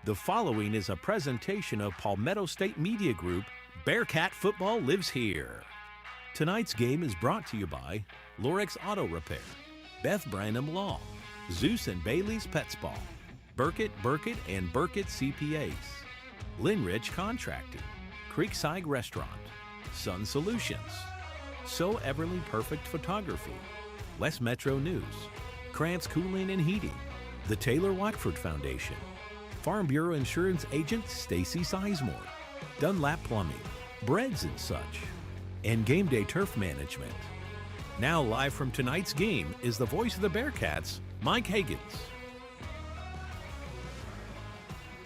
The following is a presentation of Palmetto State Media Group. Bearcat football lives here. Tonight's game is brought to you by Lorex Auto Repair, Beth Branham Law, Zeus and Bailey's Pet Spa, Burkett, and Burkett CPAs, Linrich Contracting, Creekside Restaurant, Sun Solutions, So Everly Perfect Photography, West Metro News, Krantz Cooling and Heating, the Taylor Watford Foundation, Farm Bureau Insurance Agent Stacy Sizemore, Dunlap Plumbing, Breads and Such, and Game Day Turf Management. Now live from tonight's game is the voice of the Bearcats, Mike Higgins.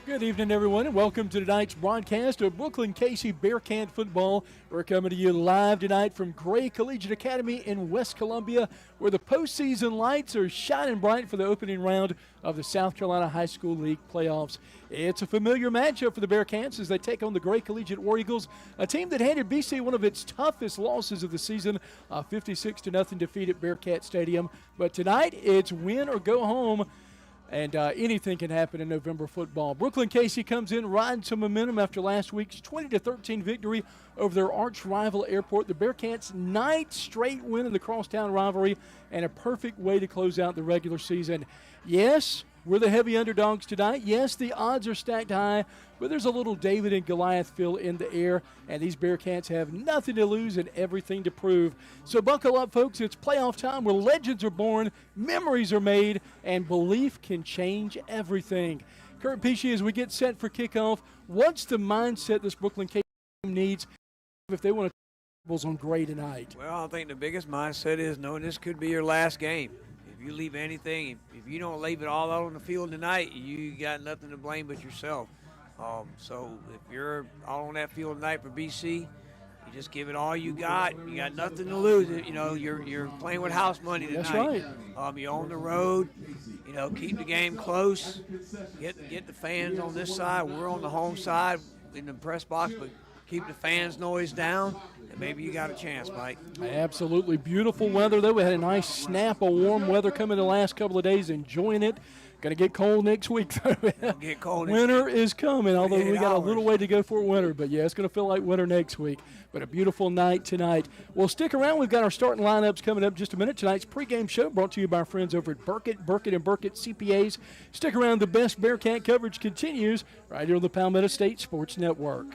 Good evening, everyone, and welcome to tonight's broadcast of Brookland-Cayce Bearcat football. We're coming to you live tonight from Gray Collegiate Academy in West Columbia, where the postseason lights are shining bright for the opening round of the South Carolina High School League playoffs. It's a familiar matchup for the Bearcats as they take on the Gray Collegiate War Eagles, a team that handed BC one of its toughest losses of the season, a 56-0 defeat at Bearcat Stadium. But tonight, it's win or go home. And anything can happen in November football. Brookland-Cayce comes in riding some momentum after last week's 20-13 victory over their arch rival Airport. The Bearcats' 9th straight win in the crosstown rivalry and a perfect way to close out the regular season. Yes, we're the heavy underdogs tonight. Yes, the odds are stacked high, but there's a little David and Goliath feel in the air, and these Bearcats have nothing to lose and everything to prove. So buckle up, folks. It's playoff time where legends are born, memories are made, and belief can change everything. Kurt Pesci, as we get set for kickoff, what's the mindset this Brookland-Cayce team needs if they want to on Gray tonight? Well, I think the biggest mindset is knowing this could be your last game. If you leave anything, if you don't leave it all out on the field tonight, you got nothing to blame but yourself. So if you're all on that field tonight for BC, you just give it all you got. You got nothing to lose. You know, you're playing with house money tonight. That's right. You're on the road. You know, keep the game close. Get the fans on this side. We're on the home side in the press box, but keep the fans' noise down, and maybe you got a chance, Mike. Absolutely beautiful weather, though. We had a nice snap of warm weather coming the last couple of days, enjoying it. Going to get cold next week, though. Get cold. Winter is coming, although we got a little way to go for winter. But, yeah, it's going to feel like winter next week. But a beautiful night tonight. Well, stick around. We've got our starting lineups coming up in just a minute. Tonight's pregame show brought to you by our friends over at Burkett and Burkett CPAs. Stick around. The best Bearcat coverage continues right here on the Palmetto State Sports Network.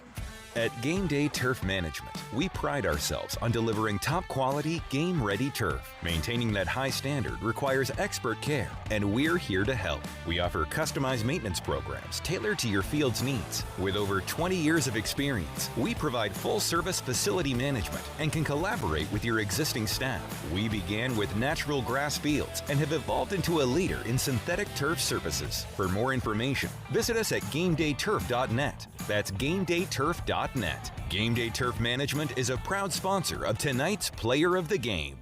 At Game Day Turf Management, we pride ourselves on delivering top-quality, game-ready turf. Maintaining that high standard requires expert care, and we're here to help. We offer customized maintenance programs tailored to your field's needs. With over 20 years of experience, we provide full-service facility management and can collaborate with your existing staff. We began with natural grass fields and have evolved into a leader in synthetic turf surfaces. For more information, visit us at GameDayTurf.net. That's GameDayTurf.net. Game Day Turf Management is a proud sponsor of tonight's Player of the Game.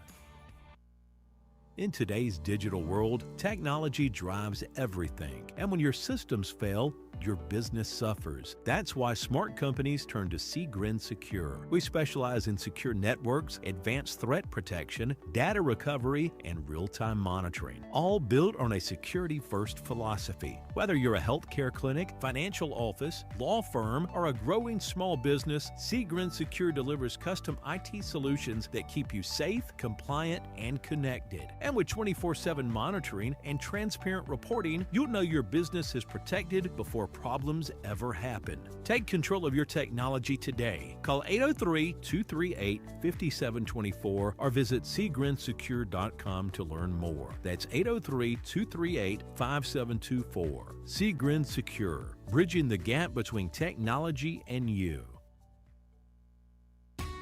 In today's digital world, technology drives everything. And when your systems fail, your business suffers. That's why smart companies turn to Seagrin Secure. We specialize in secure networks, advanced threat protection, data recovery, and real-time monitoring, all built on a security-first philosophy. Whether you're a healthcare clinic, financial office, law firm, or a growing small business, Seagrin Secure delivers custom IT solutions that keep you safe, compliant, and connected. And with 24/7 monitoring and transparent reporting, you'll know your business is protected before problems ever happen. Take control of your technology today. Call 803-238-5724 or visit SeagrinSecure.com to learn more. That's 803-238-5724. Seagrin Secure, bridging the gap between technology and you.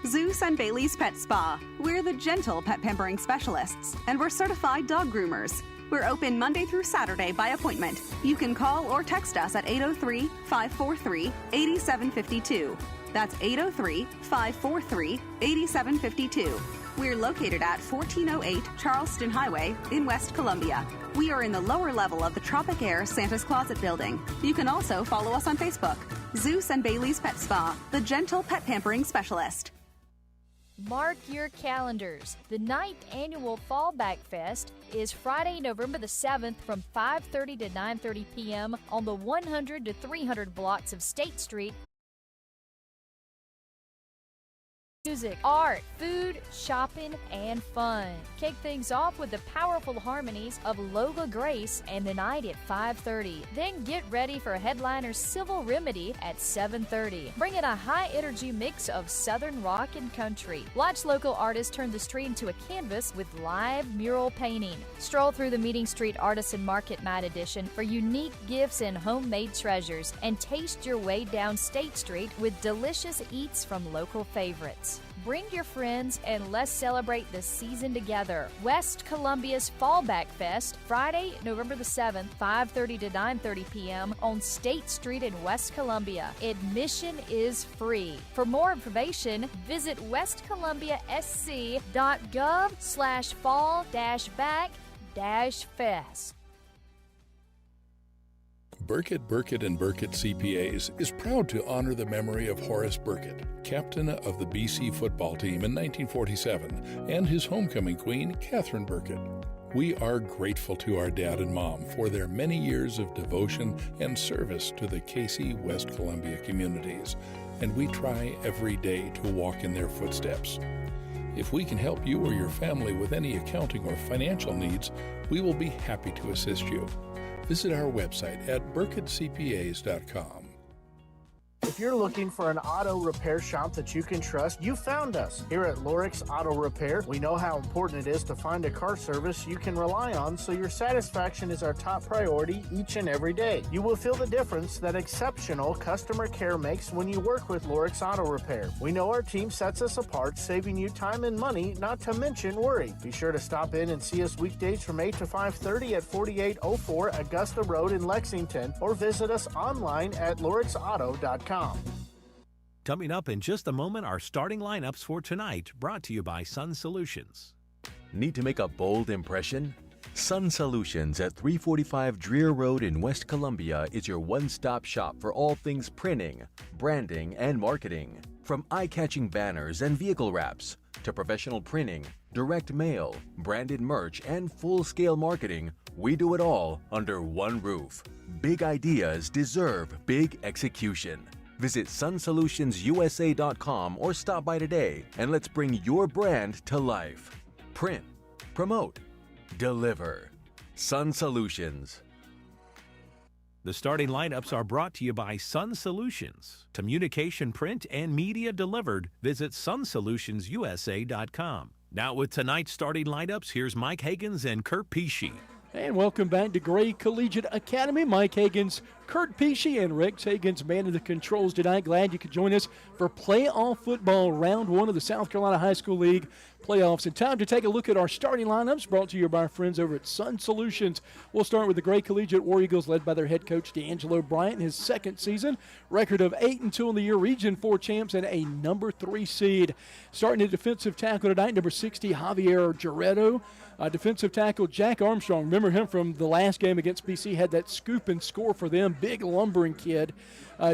Zeus and Bailey's Pet Spa. We're the gentle pet pampering specialists, and we're certified dog groomers. We're open Monday through Saturday by appointment. You can call or text us at 803-543-8752. That's 803-543-8752. We're located at 1408 Charleston Highway in West Columbia. We are in the lower level of the Tropic Air Santa's Closet building. You can also follow us on Facebook. Zeus and Bailey's Pet Spa, the gentle pet pampering specialist. Mark your calendars. The 9th annual Fallback Fest is Friday, November the 7th from 5:30 to 9:30 p.m. on the 100 to 300 blocks of State Street. Music, art, food, shopping, and fun. Kick things off with the powerful harmonies of Lola Grace and the night at 5:30. Then get ready for headliner Civil Remedy at 7:30. Bring in a high-energy mix of Southern rock and country. Watch local artists turn the street into a canvas with live mural painting. Stroll through the Meeting Street Artisan Market Night Edition for unique gifts and homemade treasures, and taste your way down State Street with delicious eats from local favorites. Bring your friends and let's celebrate the season together. West Columbia's Fallback Fest, Friday, November the 7th, 5:30 to 9:30 p.m. on State Street in West Columbia. Admission is free. For more information, visit westcolumbia.sc.gov/fall-back-fest. Burkett, Burkett & Burkett CPAs is proud to honor the memory of Horace Burkett, captain of the BC football team in 1947, and his homecoming queen, Catherine Burkett. We are grateful to our dad and mom for their many years of devotion and service to the Cayce, West Columbia communities, and we try every day to walk in their footsteps. If we can help you or your family with any accounting or financial needs, we will be happy to assist you. Visit our website at burkettcpas.com. If you're looking for an auto repair shop that you can trust, you found us. Here at Lorix Auto Repair, we know how important it is to find a car service you can rely on, so your satisfaction is our top priority each and every day. You will feel the difference that exceptional customer care makes when you work with Lorix Auto Repair. We know our team sets us apart, saving you time and money, not to mention worry. Be sure to stop in and see us weekdays from 8 to 5:30 at 4804 Augusta Road in Lexington, or visit us online at lorixauto.com. Coming up in just a moment, our starting lineups for tonight, brought to you by Sun Solutions. Need to make a bold impression? Sun Solutions at 345 Dreer Road in West Columbia is your one-stop shop for all things printing, branding, and marketing. From eye-catching banners and vehicle wraps to professional printing, direct mail, branded merch, and full-scale marketing, we do it all under one roof. Big ideas deserve big execution. Visit sunsolutionsusa.com or stop by today and let's bring your brand to life. Print, promote, deliver. Sun Solutions. The starting lineups are brought to you by Sun Solutions. Communication, print, and media delivered. Visit sunsolutionsusa.com. Now with tonight's starting lineups, here's Mike Higgins and Kurt Pesci. And welcome back to Gray Collegiate Academy. Mike Higgins, Kurt Pesci, and Rex Higgins manning the controls tonight. Glad you could join us for playoff football, round one of the South Carolina High School League playoffs. And time to take a look at our starting lineups brought to you by our friends over at Sun Solutions. We'll start with the Gray Collegiate War Eagles, led by their head coach D'Angelo Bryant in his second season. Record of 8-2 in the year, Region 4 champs, and a number 3 seed. Starting at defensive tackle tonight, number 60, Javier Giretto. Defensive tackle Jack Armstrong. Remember him from the last game against BC, had that scoop and score for them. Big lumbering kid.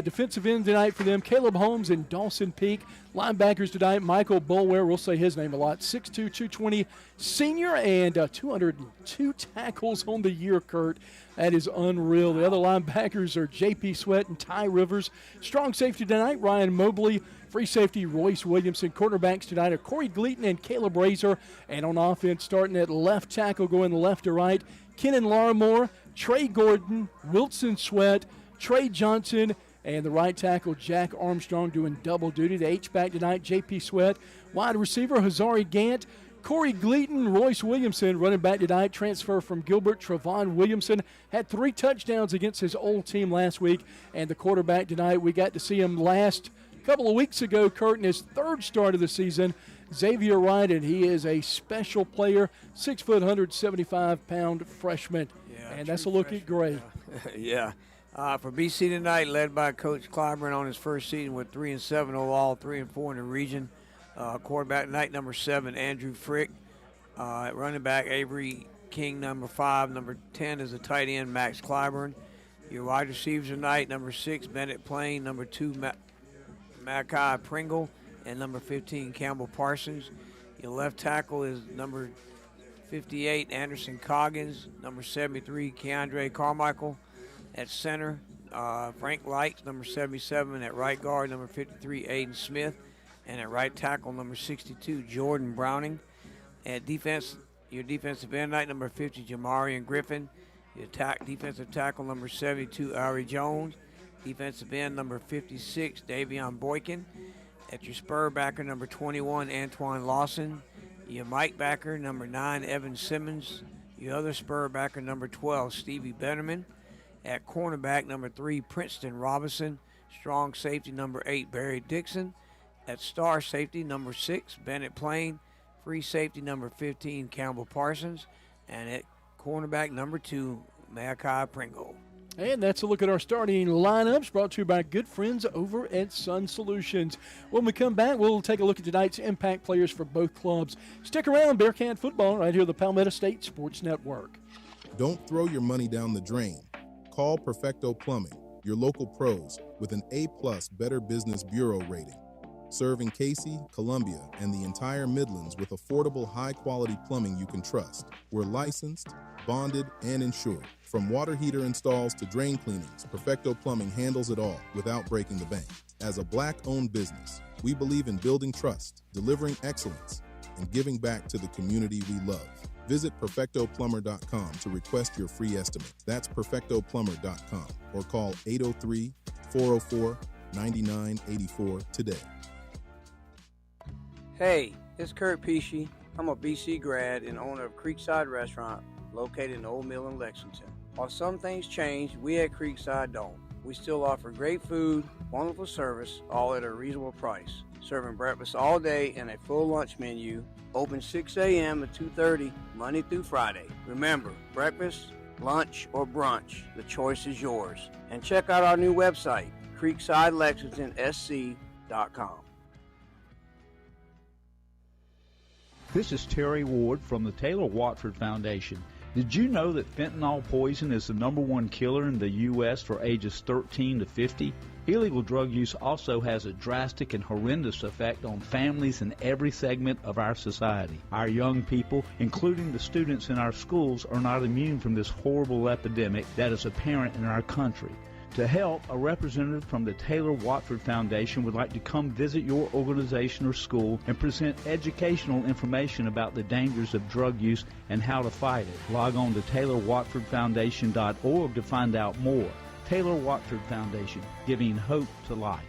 Defensive end tonight for them, Caleb Holmes and Dawson Peak. Linebackers tonight, Michael Bulware, we'll say his name a lot, 6'2", 220 senior, and 202 tackles on the year, Kurt. That is unreal. The other linebackers are J.P. Sweat and Ty Rivers. Strong safety tonight, Ryan Mobley. Free safety, Royce Williamson. Quarterbacks tonight are Corey Gleaton and Caleb Razor. And on offense, starting at left tackle, going left to right, Kenan Larimore, Trey Gordon, Wilson Sweat, Trey Johnson, and the right tackle, Jack Armstrong, doing double duty. The H-back tonight, J.P. Sweat. Wide receiver, Hazari Gant. Corey Gleaton, Royce Williamson. Running back tonight, transfer from Gilbert, Trevon Williamson. Had 3 touchdowns against his old team last week. And the quarterback tonight, we got to see him last couple of weeks ago, Kurt, in his third start of the season, Xavier Wright, and he is a special player, 6 foot, 175-pound freshman. Yeah, and that's a look at Gray. Yeah. For BC tonight, led by Coach Clyburn on his first season with 3-7 overall, 3-4 in the region. Quarterback tonight, number 7, Andrew Frick. Running back, Avery King, number 5. Number 10 is a tight end, Max Clyburn. Your wide receivers tonight, number 6, Bennett Plain. Number 2, Malachi Pringle. and number 15, Campbell Parsons. Your left tackle is number 58, Anderson Coggins. Number 73, Keandre Carmichael. At center, Frank Lights, number 77. At right guard, number 53, Aiden Smith. And at right tackle, number 62, Jordan Browning. At defense, your defensive end tonight, number 50, Jamarian Griffin. Your defensive tackle, number 72, Ari Jones. Defensive end, number 56, Davion Boykin. At your spur backer, number 21, Antoine Lawson. Your Mike backer, number 9, Evan Simmons. Your other spur backer, number 12, Stevie Betterman. At cornerback, number 3, Princeton Robinson. Strong safety, number 8, Barry Dixon. At star safety, number 6, Bennett Plain. Free safety, number 15, Campbell Parsons. And at cornerback, number 2, Malachi Pringle. And that's a look at our starting lineups brought to you by good friends over at Sun Solutions. When we come back, we'll take a look at tonight's impact players for both clubs. Stick around, Bearcat football, right here on the Palmetto State Sports Network. Don't throw your money down the drain. Call Perfecto Plumbing, your local pros, with an A-plus Better Business Bureau rating. Serving Cayce, Columbia, and the entire Midlands with affordable, high-quality plumbing you can trust. We're licensed, bonded, and insured. From water heater installs to drain cleanings, Perfecto Plumbing handles it all without breaking the bank. As a Black-owned business, we believe in building trust, delivering excellence, and giving back to the community we love. Visit PerfectoPlumber.com to request your free estimate. That's PerfectoPlumber.com or call 803-404-9984 today. Hey, it's Kurt Pesci. I'm a BC grad and owner of Creekside Restaurant located in Old Mill in Lexington. While some things change, we at Creekside don't. We still offer great food, wonderful service, all at a reasonable price. Serving breakfast all day and a full lunch menu. Open 6 a.m. to 2:30, Monday through Friday. Remember, breakfast, lunch, or brunch, the choice is yours. And check out our new website, CreeksideLexingtonSC.com. This is Terry Ward from the Taylor Watford Foundation. Did you know that fentanyl poison is the #1 killer in the U.S. for ages 13 to 50? Illegal drug use also has a drastic and horrendous effect on families in every segment of our society. Our young people, including the students in our schools, are not immune from this horrible epidemic that is apparent in our country. To help, a representative from the Taylor Watford Foundation would like to come visit your organization or school and present educational information about the dangers of drug use and how to fight it. Log on to TaylorWatfordFoundation.org to find out more. Taylor Watford Foundation, giving hope to life.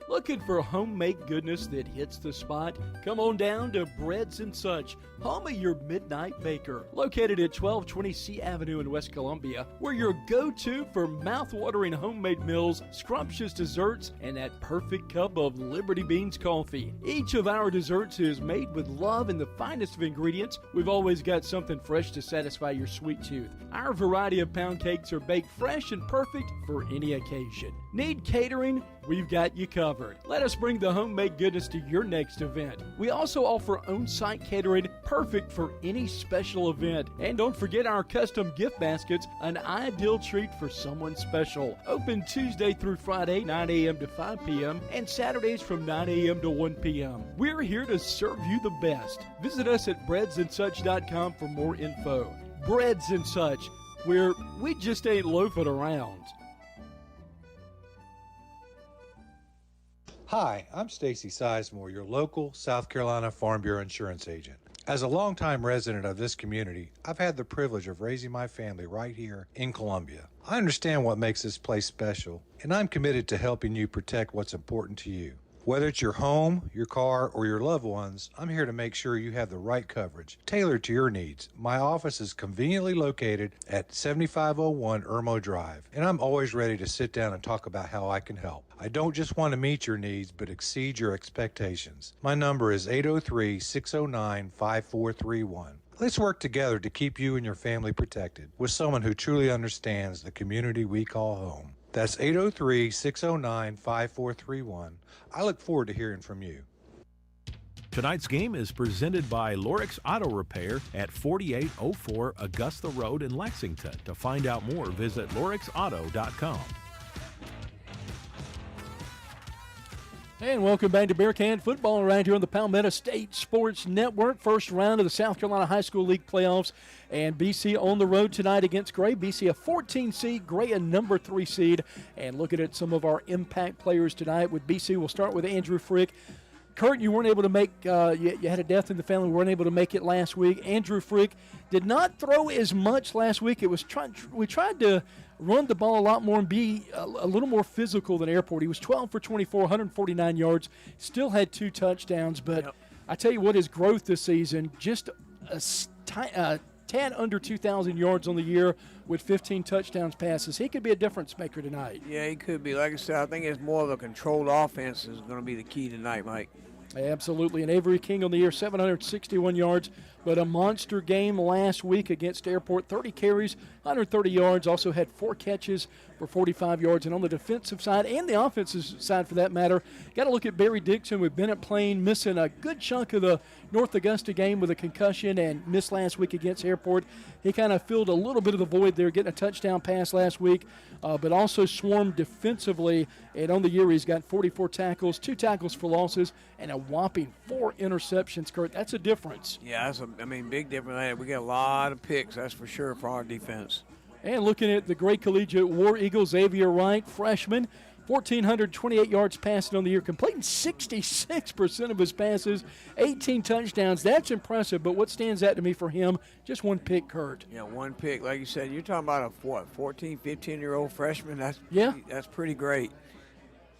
Looking for homemade goodness that hits the spot? Come on down to Breads and Such, home of your midnight baker. Located at 1220 C Avenue in West Columbia, we're your go-to for mouth-watering homemade meals, scrumptious desserts, and that perfect cup of Liberty Beans coffee. Each of our desserts is made with love and the finest of ingredients. We've always got something fresh to satisfy your sweet tooth. Our variety of pound cakes are baked fresh and perfect for any occasion. Need catering? We've got you covered. Let us bring the homemade goodness to your next event. We also offer on-site catering, perfect for any special event. And don't forget our custom gift baskets, an ideal treat for someone special. Open Tuesday through Friday, 9 a.m. to 5 p.m. and Saturdays from 9 a.m. to 1 p.m. We're here to serve you the best. Visit us at breadsandsuch.com for more info. Breads and Such, where we just ain't loafing around. Hi, I'm Stacy Sizemore, your local South Carolina Farm Bureau insurance agent. As a longtime resident of this community, I've had the privilege of raising my family right here in Columbia. I understand what makes this place special, and I'm committed to helping you protect what's important to you. Whether it's your home, your car, or your loved ones, I'm here to make sure you have the right coverage, tailored to your needs. My office is conveniently located at 7501 Irmo Drive, and I'm always ready to sit down and talk about how I can help. I don't just want to meet your needs, but exceed your expectations. My number is 803-609-5431. Let's work together to keep you and your family protected with someone who truly understands the community we call home. That's 803-609-5431. I look forward to hearing from you. Tonight's game is presented by Lorix Auto Repair at 4804 Augusta Road in Lexington. To find out more, visit lorixauto.com. And welcome back to Bearcat football right here on the Palmetto State Sports Network. First round of the South Carolina High School League playoffs. And BC on the road tonight against Gray. BC a 14 seed, Gray a number 3 seed. And looking at some of our impact players tonight with BC, we'll start with Andrew Frick. Kurt, you weren't able to make, you had a death in the family, weren't able to make it last week. Andrew Frick did not throw as much last week. We tried to run the ball a lot more and be a little more physical than Airport. He was 12 for 24, 149 yards, still had 2 touchdowns. But I tell you what, his growth this season, just a tad under 2,000 yards on the year with 15 touchdowns passes. He could be a difference maker tonight. Yeah, he could be. Like I said, I think it's more of a controlled offense is going to be the key tonight, Mike. Absolutely. And Avery King on the year, 761 yards, but a monster game last week against Airport. 30 carries, 130 yards, also had 4 catches for 45 yards. And on the defensive side and the offensive side for that matter, got to look at Barry Dixon with Bennett Plain missing a good chunk of the North Augusta game with a concussion and missed last week against Airport. He kind of filled a little bit of the void there, getting a touchdown pass last week, but also swarmed defensively. And on the year, he's got 44 tackles, 2 tackles for losses, and a whopping 4 interceptions, Kurt. That's a difference. Yeah, that's big difference. We got a lot of picks, that's for sure, for our defense. And looking at the great Collegiate War Eagles, Xavier Wright, freshman, 1,428 yards passing on the year, completing 66% of his passes, 18 touchdowns. That's impressive, but what stands out to me for him, just 1 pick, Kurt. Yeah, 1 pick. Like you said, you're talking about a 14, 15-year-old freshman. That's pretty great.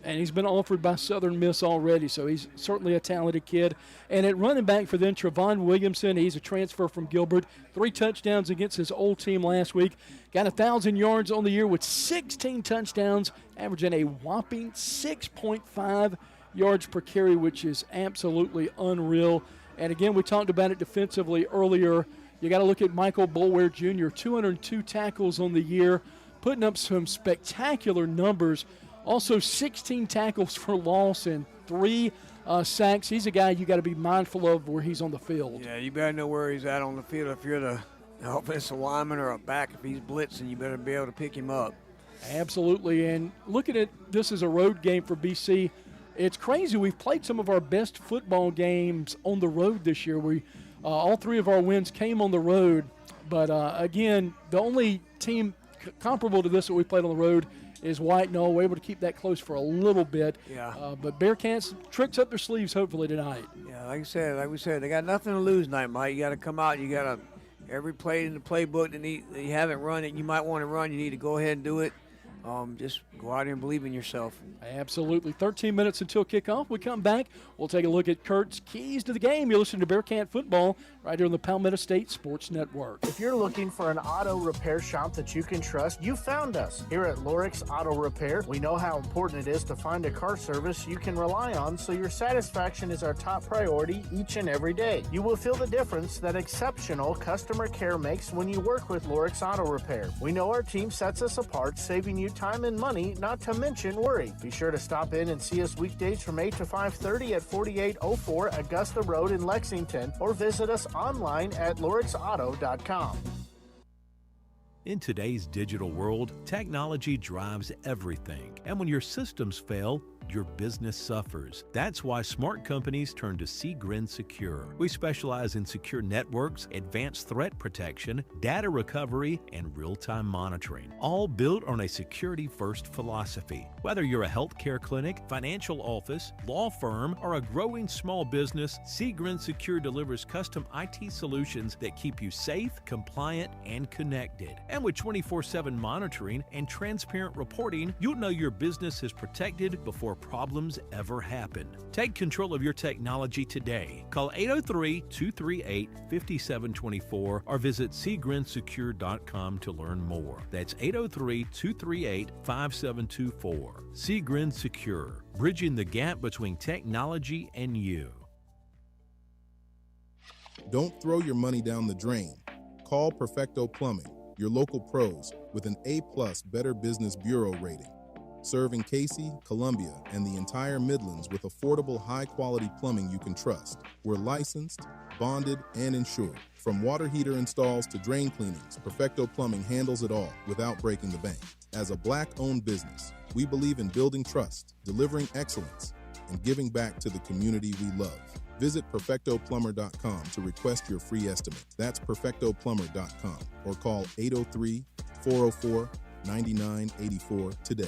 And he's been offered by Southern Miss already, so he's certainly a talented kid. And at running back for them, Trevon Williamson, he's a transfer from Gilbert. 3 touchdowns against his old team last week. Got 1,000 yards on the year with 16 touchdowns, averaging a whopping 6.5 yards per carry, which is absolutely unreal. And again, we talked about it defensively earlier. You got to look at Michael Boulware Jr., 202 tackles on the year, putting up some spectacular numbers. Also 16 tackles for loss and 3 sacks. He's a guy you got to be mindful of where he's on the field. Yeah, you better know where he's at on the field. If you're the offensive lineman or a back, if he's blitzing, you better be able to pick him up. Absolutely. And looking at this as a road game for BC, it's crazy. We've played some of our best football games on the road this year. All 3 of our wins came on the road. But, again, the only team comparable to this that we played on the road is White Knoll. We're able to keep that close for a little bit. Yeah. But Bearcats tricks up their sleeves hopefully tonight. Yeah, like we said, they got nothing to lose tonight, Mike. You got to come out. You got to every play in the playbook that you haven't run it, you might want to run. You need to go ahead and do it. Just go out there and believe in yourself. Absolutely. 13 minutes until kickoff. We come back. We'll take a look at Kurt's keys to the game. You're listening to Bearcat Football right here on the Palmetto State Sports Network. If you're looking for an auto repair shop that you can trust, you found us. Here at Lorix Auto Repair, we know how important it is to find a car service you can rely on, so your satisfaction is our top priority each and every day. You will feel the difference that exceptional customer care makes when you work with Lorix Auto Repair. We know our team sets us apart, saving you time and money, not to mention worry. Be sure to stop in and see us weekdays from 8 to 5:30 at 4804 Augusta Road in Lexington, or visit us online at lorixauto.com. In today's digital world, technology drives everything. And when your systems fail, your business suffers. That's why smart companies turn to Seagrin Secure. We specialize in secure networks, advanced threat protection, data recovery, and real-time monitoring, all built on a security-first philosophy. Whether you're a healthcare clinic, financial office, law firm, or a growing small business, Seagrin Secure delivers custom IT solutions that keep you safe, compliant, and connected. And with 24/7 monitoring and transparent reporting, you'll know your business is protected before problems ever happen. Take control of your technology today. Call 803-238-5724 or visit seagrinsecure.com to learn more. That's 803-238-5724. Seagrin Secure, bridging the gap between technology and you. Don't throw your money down the drain. Call Perfecto Plumbing, your local pros with an A+ Better Business Bureau rating. Serving Cayce, Columbia, and the entire Midlands with affordable, high-quality plumbing you can trust. We're licensed, bonded, and insured. From water heater installs to drain cleanings, Perfecto Plumbing handles it all without breaking the bank. As a Black-owned business, we believe in building trust, delivering excellence, and giving back to the community we love. Visit PerfectoPlumber.com to request your free estimate. That's PerfectoPlumber.com or call 803-404-9984 today.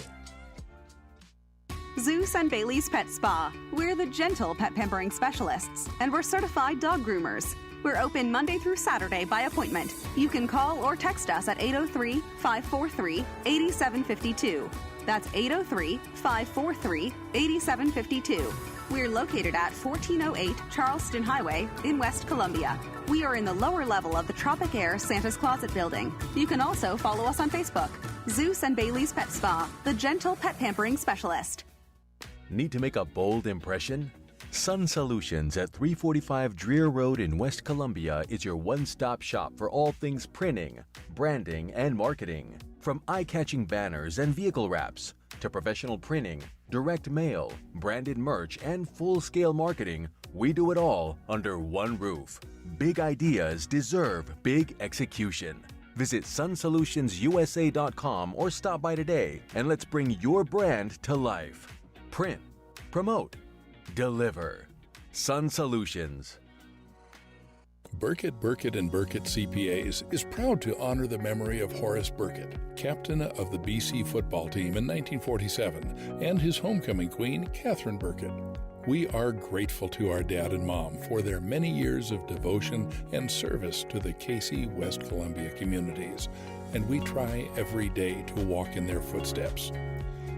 Zeus and Bailey's Pet Spa. We're the gentle pet pampering specialists, and we're certified dog groomers. We're open Monday through Saturday by appointment. You can call or text us at 803-543-8752. That's 803-543-8752. We're located at 1408 Charleston Highway in West Columbia. We are in the lower level of the Tropic Air Santa's Closet building. You can also follow us on Facebook. Zeus and Bailey's Pet Spa, the gentle pet pampering specialist. Need to make a bold impression? Sun Solutions at 345 Dreer Road in West Columbia is your one-stop shop for all things printing, branding, and marketing. From eye-catching banners and vehicle wraps to professional printing, direct mail, branded merch, and full-scale marketing, we do it all under one roof. Big ideas deserve big execution. Visit sunsolutionsUSA.com or stop by today and let's bring your brand to life. Print, promote, deliver. Sun Solutions. Burkett, Burkett & Burkett CPAs is proud to honor the memory of Horace Burkett, captain of the BC football team in 1947, and his homecoming queen, Catherine Burkett. We are grateful to our dad and mom for their many years of devotion and service to the Cayce, West Columbia communities, and we try every day to walk in their footsteps.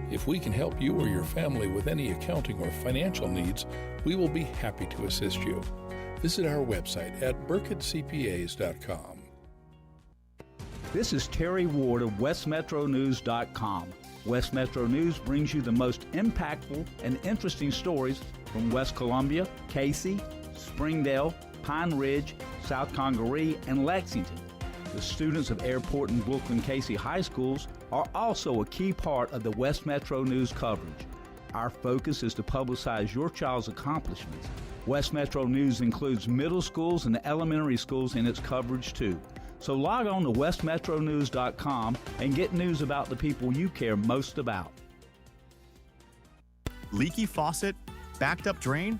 If we can help you or your family with any accounting or financial needs, we will be happy to assist you. Visit our website at burkettcpas.com. This is Terry Ward of westmetronews.com. West Metro News brings you the most impactful and interesting stories from West Columbia, Cayce, Springdale, Pine Ridge, South Congaree, and Lexington. The students of Airport and Brookland-Cayce high schools are also a key part of the West Metro News coverage. Our focus is to publicize your child's accomplishments. West Metro News includes middle schools and elementary schools in its coverage too. So log on to westmetronews.com and get news about the people you care most about. Leaky faucet? Backed up drain?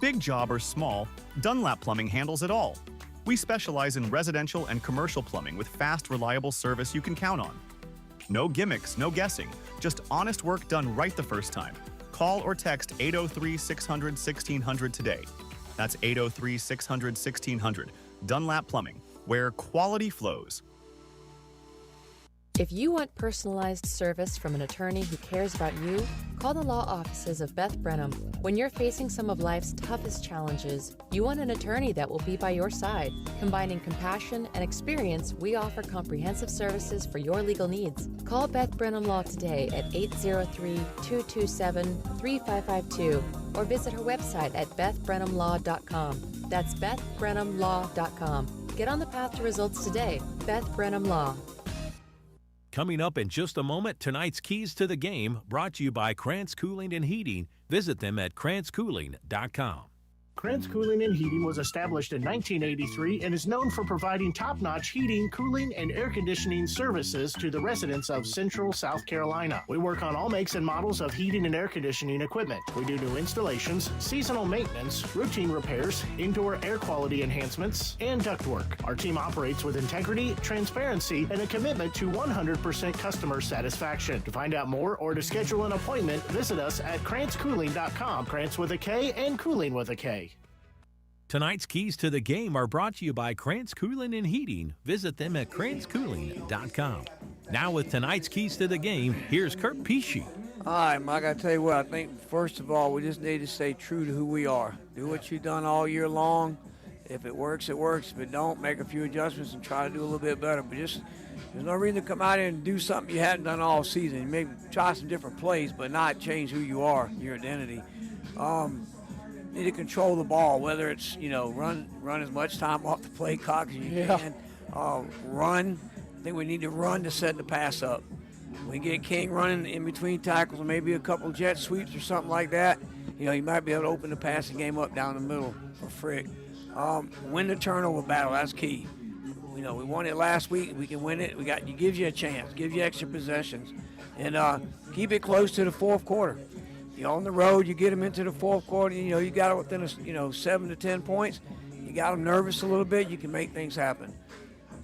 Big job or small, Dunlap Plumbing handles it all. We specialize in residential and commercial plumbing with fast, reliable service you can count on. No gimmicks, no guessing, just honest work done right the first time. Call or text 803-600-1600 today. That's 803-600-1600. Dunlap Plumbing, where quality flows. If you want personalized service from an attorney who cares about you, call the law offices of Beth Brenham. When you're facing some of life's toughest challenges, you want an attorney that will be by your side. Combining compassion and experience, we offer comprehensive services for your legal needs. Call Beth Brenham Law today at 803-227-3552 or visit her website at bethbrenhamlaw.com. That's bethbrenhamlaw.com. Get on the path to results today. Beth Brenham Law. Coming up in just a moment, tonight's Keys to the Game, brought to you by Krantz Cooling and Heating. Visit them at krantzcooling.com. Krantz Cooling and Heating was established in 1983 and is known for providing top-notch heating, cooling, and air conditioning services to the residents of Central South Carolina. We work on all makes and models of heating and air conditioning equipment. We do new installations, seasonal maintenance, routine repairs, indoor air quality enhancements, and ductwork. Our team operates with integrity, transparency, and a commitment to 100% customer satisfaction. To find out more or to schedule an appointment, visit us at krantzcooling.com. Krantz with a K and Cooling with a K. Tonight's Keys to the Game are brought to you by Krantz Cooling and Heating. Visit them at krantzcooling.com. Now with tonight's Keys to the Game, here's Kurt Pesci. All right, Mike, I tell you what, I think first of all, we just need to stay true to who we are. Do what you've done all year long. If it works, it works. If it don't, make a few adjustments and try to do a little bit better. But just, there's no reason to come out here and do something you hadn't done all season. Maybe try some different plays, but not change who you are, your identity. Need to control the ball, whether it's, run as much time off the play clock as you can. Run. I think we need to run to set the pass up. We get King running in between tackles, or maybe a couple jet sweeps or something like that. You might be able to open the passing game up down the middle for Frick. Win the turnover battle. That's key. We won it last week. We can win it. It gives you a chance. Gives you extra possessions, and keep it close to the fourth quarter. You're on the road. You get them into the fourth quarter. You got it within 7 to 10 points. You got them nervous a little bit. You can make things happen.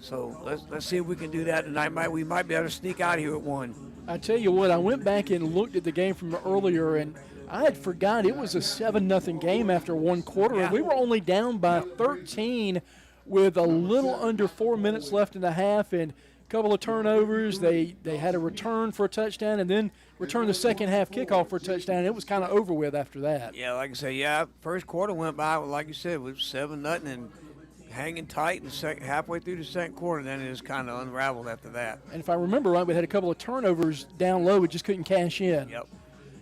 So let's see if we can do that tonight. We might be able to sneak out here at 1. I tell you what, I went back and looked at the game from earlier, and I had forgot it was a 7-0 game after one quarter, and we were only down by 13 with a little under 4 minutes left in the half, and a couple of turnovers. They had a return for a touchdown, and then returned the second half kickoff for a touchdown. It was kind of over with after that. Yeah, like I say, first quarter went by, like you said, it was 7-0 and hanging tight, and halfway through the second quarter, then it just kind of unraveled after that. And if I remember right, we had a couple of turnovers down low. We just couldn't cash in. Yep.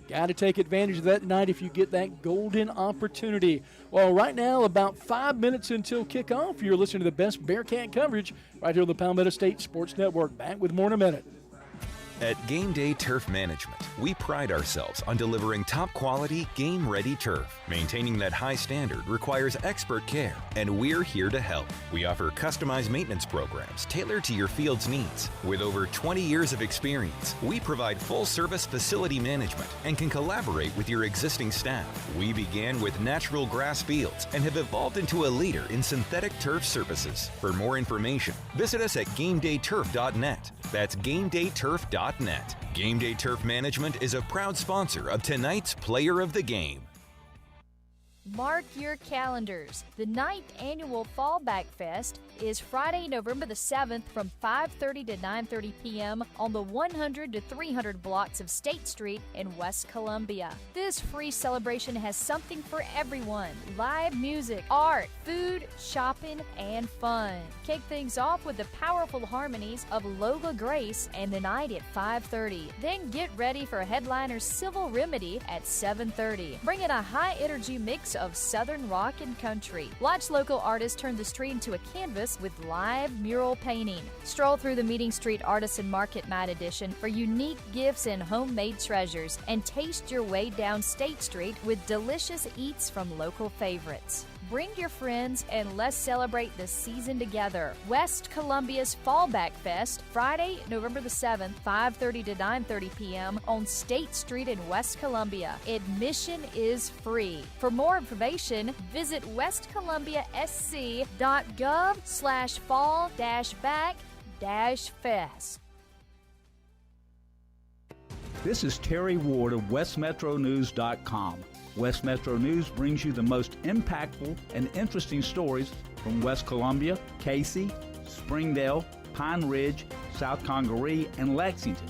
Got to take advantage of that tonight if you get that golden opportunity. Well, right now, about 5 minutes until kickoff, you're listening to the best Bearcat coverage right here on the Palmetto State Sports Network. Back with more in a minute. At Game Day Turf Management, we pride ourselves on delivering top-quality, game-ready turf. Maintaining that high standard requires expert care, and we're here to help. We offer customized maintenance programs tailored to your field's needs. With over 20 years of experience, we provide full-service facility management and can collaborate with your existing staff. We began with natural grass fields and have evolved into a leader in synthetic turf services. For more information, visit us at GameDayTurf.net. That's GameDayTurf.net. Game Day Turf Management is a proud sponsor of tonight's Player of the Game. Mark your calendars. The 9th annual Fallback Fest is Friday, November the 7th from 5:30 to 9:30 p.m. on the 100 to 300 blocks of State Street in West Columbia. This free celebration has something for everyone. Live music, art, food, shopping, and fun. Kick things off with the powerful harmonies of Collegiate and the night at 5:30. Then get ready for headliner Civil Remedy at 7:30. Bring in a high-energy mix of Southern rock and country. Watch local artists turn the street into a canvas with live mural painting. Stroll through the Meeting Street Artisan Market Night Edition for unique gifts and homemade treasures, and taste your way down State Street with delicious eats from local favorites. Bring your friends and let's celebrate the season together. West Columbia's Fallback Fest, Friday, November the 7th, 5:30 to 9:30 p.m. on State Street in West Columbia. Admission is free. For more information, visit westcolumbia.sc.gov/fall-back-fest. This is Terry Ward of WestMetroNews.com. West Metro News brings you the most impactful and interesting stories from West Columbia, Cayce, Springdale, Pine Ridge, South Congaree, and Lexington.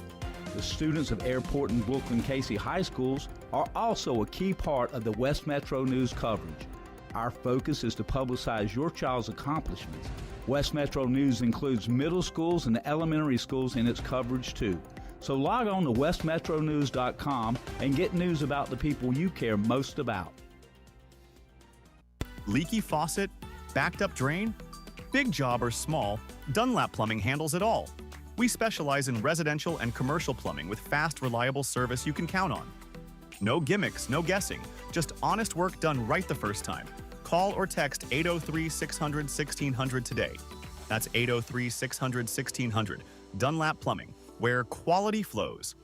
The students of Airport and Brookland-Cayce high schools are also a key part of the West Metro News coverage. Our focus is to publicize your child's accomplishments. West Metro News includes middle schools and elementary schools in its coverage too. So log on to westmetronews.com and get news about the people you care most about. Leaky faucet? Backed up drain? Big job or small, Dunlap Plumbing handles it all. We specialize in residential and commercial plumbing with fast, reliable service you can count on. No gimmicks, no guessing, just honest work done right the first time. Call or text 803-600-1600 today. That's 803-600-1600. Dunlap Plumbing, where quality flows.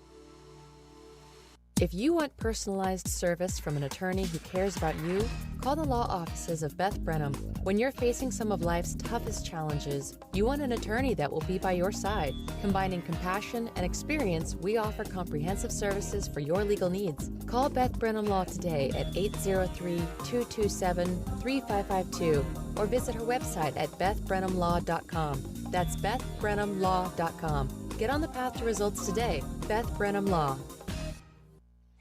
If you want personalized service from an attorney who cares about you, call the law offices of Beth Brenham. When you're facing some of life's toughest challenges, you want an attorney that will be by your side. Combining compassion and experience, we offer comprehensive services for your legal needs. Call Beth Brenham Law today at 803-227-3552 or visit her website at bethbrenhamlaw.com. That's bethbrenhamlaw.com. Get on the path to results today. Beth Brenham Law.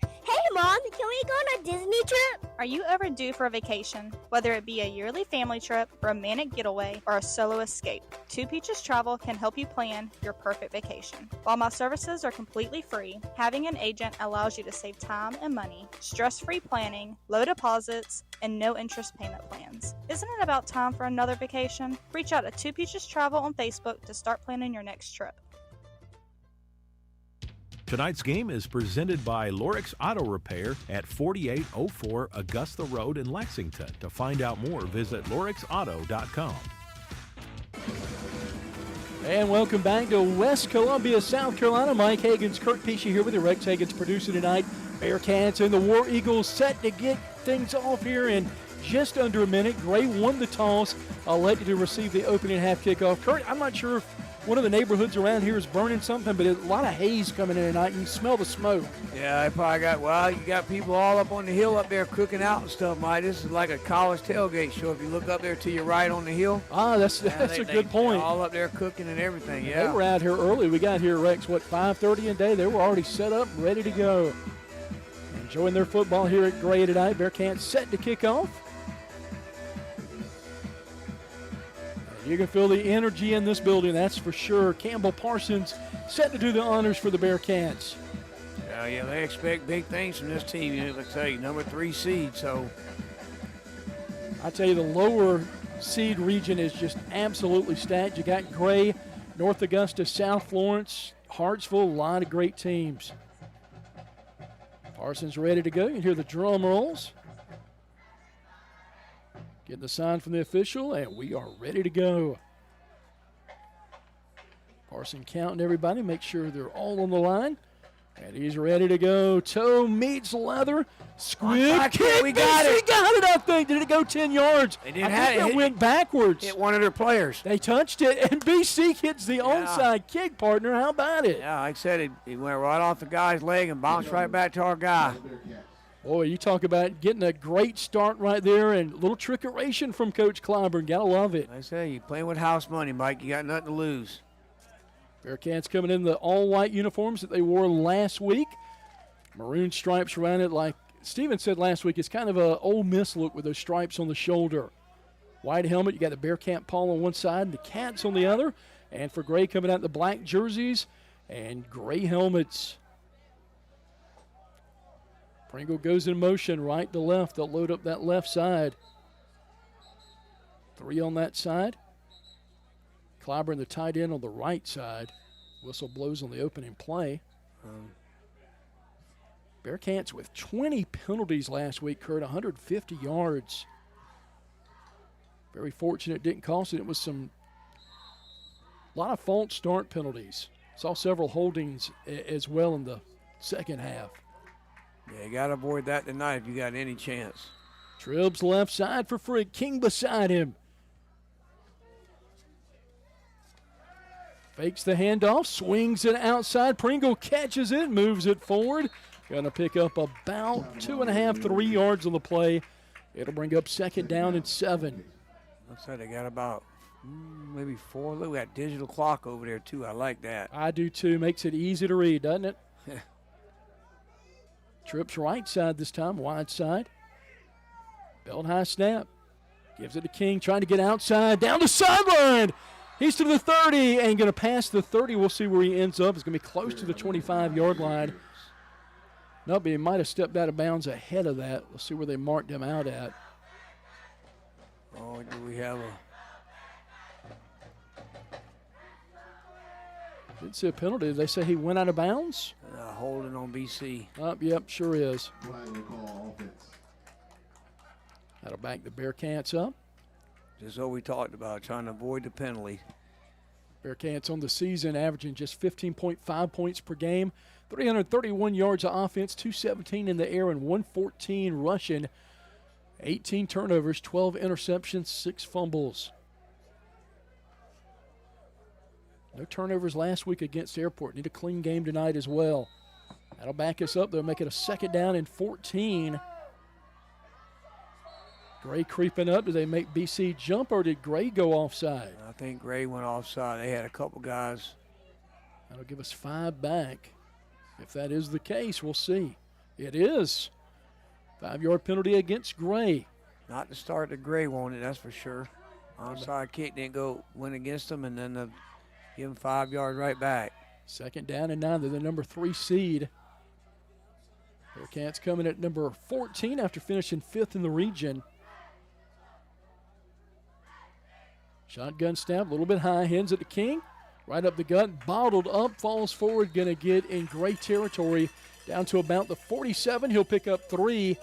Hey Mom, can we go on a Disney trip? Are you ever due for a vacation? Whether it be a yearly family trip, romantic getaway, or a solo escape, Two Peaches Travel can help you plan your perfect vacation. While my services are completely free, having an agent allows you to save time and money, stress-free planning, low deposits, and no interest payment plans. Isn't it about time for another vacation? Reach out to Two Peaches Travel on Facebook to start planning your next trip. Tonight's game is presented by Lorix Auto Repair at 4804 Augusta Road in Lexington. To find out more, visit lorixauto.com. And welcome back to West Columbia, South Carolina. Mike Hagan's, Kurt Pesci here with you. Rex Hagan's producing tonight. Bearcats and the War Eagles set to get things off here in just under a minute. Gray won the toss, elected to receive the opening half kickoff. Kurt, I'm not sure if one of the neighborhoods around here is burning something, but a lot of haze coming in tonight. You can smell the smoke. Yeah, they probably you got people all up on the hill up there cooking out and stuff, Mike. This is like a college tailgate show. If you look up there to your right on the hill. That's a good point. They're all up there cooking and everything, yeah. They were out here early. We got here, Rex, 5:30 a day. They were already set up, ready to go. Enjoying their football here at Gray tonight. Bearcats set to kick off. You can feel the energy in this building, that's for sure. Campbell Parsons set to do the honors for the Bearcats. Yeah, they expect big things from this team. Like I say, number 3 seed. So I tell you, the lower seed region is just absolutely stacked. You got Gray, North Augusta, South Florence, Hartsville, a lot of great teams. Parsons ready to go. You can hear the drum rolls. Getting the sign from the official, and we are ready to go. Parson counting everybody, make sure they're all on the line. And he's ready to go. Toe meets leather. Squib kick. We got it. He got it, I think. Did it go 10 yards? They didn't I think it went backwards. Hit one of their players. They touched it, and BC hits the onside kick, partner. How about it? Yeah, like I said, he went right off the guy's leg and bounced right back to our guy. Boy, you talk about getting a great start right there, and a little trickeration from Coach Clyburn. Gotta love it. I say, you playing with house money, Mike. You got nothing to lose. Bearcats coming in the all-white uniforms that they wore last week. Maroon stripes around it. Like Steven said last week, it's kind of a Ole Miss look with those stripes on the shoulder. White helmet, you got the Bearcat Paul on one side and the Cats on the other. And for Gray coming out, the black jerseys and gray helmets. Pringle goes in motion, right to left. They'll load up that left side. 3 on that side. Clyburn, the tight end, on the right side. Whistle blows on the opening play. Bearcats with 20 penalties last week, Kurt, 150 yards. Very fortunate it didn't cost it. It was a lot of false start penalties. Saw several holdings as well in the second half. Yeah, you got to avoid that tonight if you got any chance. Tribbs left side for Frick. King beside him. Fakes the handoff, swings it outside. Pringle catches it, moves it forward. Going to pick up about 2.5, 3 yards on the play. It'll bring up 2nd down and 7. Looks like they got about maybe 4. Look at that digital clock over there, too. I like that. I do, too. Makes it easy to read, doesn't it? Trips right side this time, wide side. Belt high snap. Gives it to King, trying to get outside, down the sideline. He's to the 30 and going to pass the 30. We'll see where he ends up. It's going to be close to the 25-yard line. No, but he might have stepped out of bounds ahead of that. We'll see where they marked him out at. Oh, do we have Didn't see a penalty. Did they say he went out of bounds? Holding on BC. Yep, sure is. That'll back the Bearcats up. Just what we talked about, trying to avoid the penalty. Bearcats on the season averaging just 15.5 points per game, 331 yards of offense, 217 in the air, and 114 rushing. 18 turnovers, 12 interceptions, 6 fumbles. No turnovers last week against Airport. Need a clean game tonight as well. That'll back us up. They'll make it a 2nd down and 14. Gray creeping up. Did they make BC jump, or did Gray go offside? I think Gray went offside. They had a couple guys. That'll give us 5 back. If that is the case, we'll see. It is. 5-yard penalty against Gray. Not to start the Gray wanted, that's for sure. Onside kick didn't went against them, and then the give him 5 yards right back. 2nd down and 9. They're the number 3 seed. Bearcats coming at number 14 after finishing 5th in the region. Shotgun snap, a little bit high, hands it to King. Right up the gut, bottled up, falls forward, going to get in great territory down to about the 47. He'll pick up 3.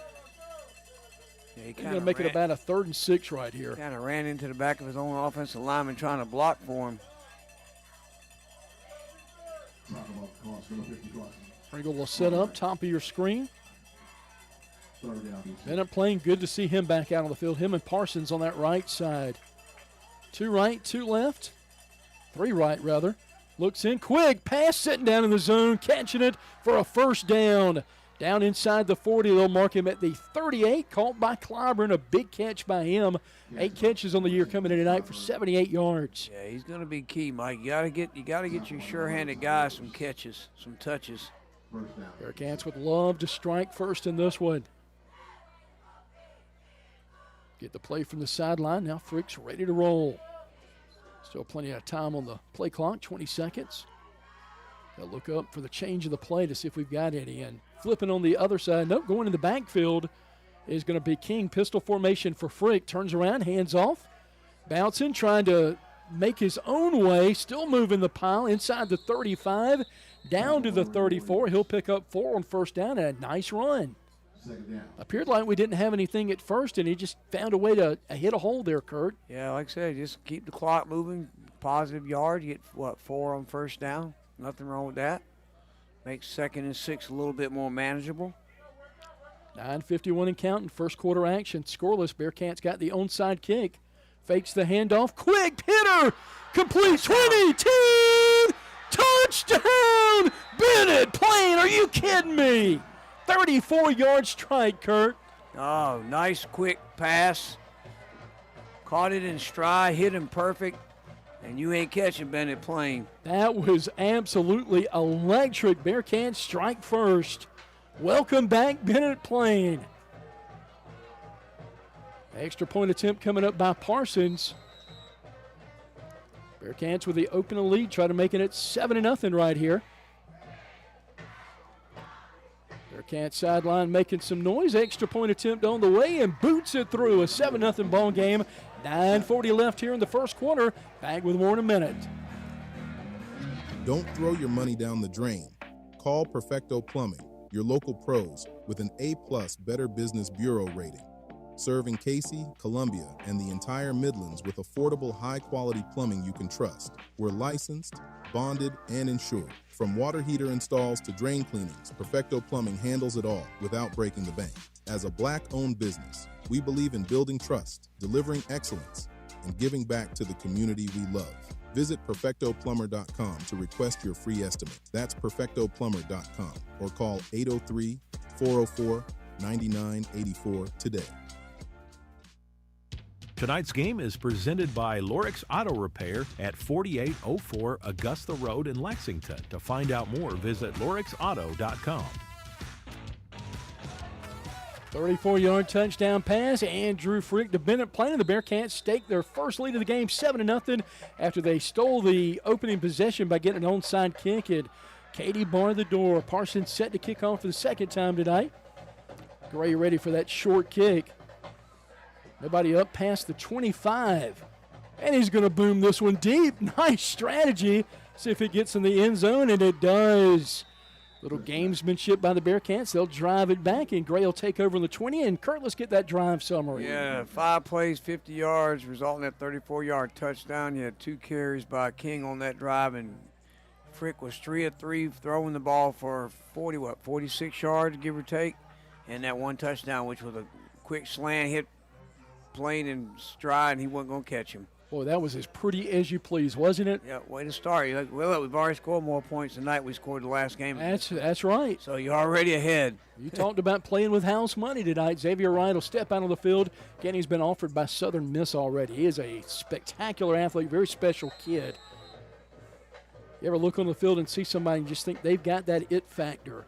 Yeah, He's going to make it about a 3rd and 6 right here. Kind of ran into the back of his own offensive lineman trying to block for him. Pringle will set up top of your screen. Bennett playing, good to see him back out on the field. Him and Parsons on that right side. 2 right, 2 left. 3 right, rather. Looks in, quick pass, sitting down in the zone, catching it for a first down. Down inside the 40, they'll mark him at the 38, caught by Clyburn, a big catch by him. 8 catches on the year coming in tonight for 78 yards. Yeah, he's going to be key, Mike. You got to get your sure-handed guys some catches, some touches. Bearcats would love to strike first in this one. Get the play from the sideline. Now Frick's ready to roll. Still plenty of time on the play clock, 20 seconds. They'll look up for the change of the play to see if we've got any. And flipping on the other side, nope, going in the backfield is going to be King. Pistol formation for Frick. Turns around, hands off. Bouncing, trying to make his own way. Still moving the pile inside the 35, down to the 34. He'll pick up 4 on first down and a nice run. Appeared like we didn't have anything at first, and he just found a way to hit a hole there, Kurt. Yeah, like I said, just keep the clock moving, positive yard. You get, 4 on first down? Nothing wrong with that. Makes 2nd and 6 a little bit more manageable. 9:51 and counting, first quarter action. Scoreless, Bearcats got the onside kick. Fakes the handoff, quick hitter, complete 22, touchdown, Bennett playing, are you kidding me? 34-yard strike, Kurt. Oh, nice quick pass. Caught it in stride, hit him perfect, and you ain't catching Bennett playing. That was absolutely electric. Bearcats strike first. Welcome back, Bennett playing. Extra point attempt coming up by Parsons. Bearcats with the opening lead, try to make it 7-0 right here. Bearcats sideline making some noise. Extra point attempt on the way and boots it through. A 7-0 ball game. 9:40 left here in the first quarter. Back with more in a minute. Don't throw your money down the drain. Call Perfecto Plumbing, your local pros with an A+ Better Business Bureau rating. Serving Cayce, Columbia, and the entire Midlands with affordable, high-quality plumbing you can trust. We're licensed, bonded, and insured. From water heater installs to drain cleanings, Perfecto Plumbing handles it all without breaking the bank. As a Black-owned business, we believe in building trust, delivering excellence, and giving back to the community we love. Visit PerfectoPlumber.com to request your free estimate. That's PerfectoPlumber.com or call 803-404-9984 today. Tonight's game is presented by Lorix Auto Repair at 4804 Augusta Road in Lexington. To find out more, visit lorixauto.com. 34-yard touchdown pass. Andrew Frick to Bennett playing. The Bearcats stake their first lead of the game, 7-0, after they stole the opening possession by getting an onside kick. And Katie barred the door. Parsons set to kick off for the second time tonight. Gray ready for that short kick. Nobody up past the 25. And he's going to boom this one deep. Nice strategy. See if it gets in the end zone, and it does. Little gamesmanship by the Bearcats. They'll drive it back, and Gray will take over on the 20. And Kurt, let's get that drive summary. Yeah, 5 plays, 50 yards, resulting in a 34-yard touchdown. You had 2 carries by King on that drive, and Frick was 3 of 3 throwing the ball for 46 yards, give or take, and that 1 touchdown, which was a quick slant hit, playing in stride, and he wasn't going to catch him. Boy, that was as pretty as you please, wasn't it? Yeah, way to start. You're like, well, we've already scored more points tonight we scored the last game. That's right. So you're already ahead. You talked about playing with house money tonight. Xavier Wright will step out on the field. Again, he's been offered by Southern Miss already. He is a spectacular athlete, very special kid. You ever look on the field and see somebody and just think they've got that it factor?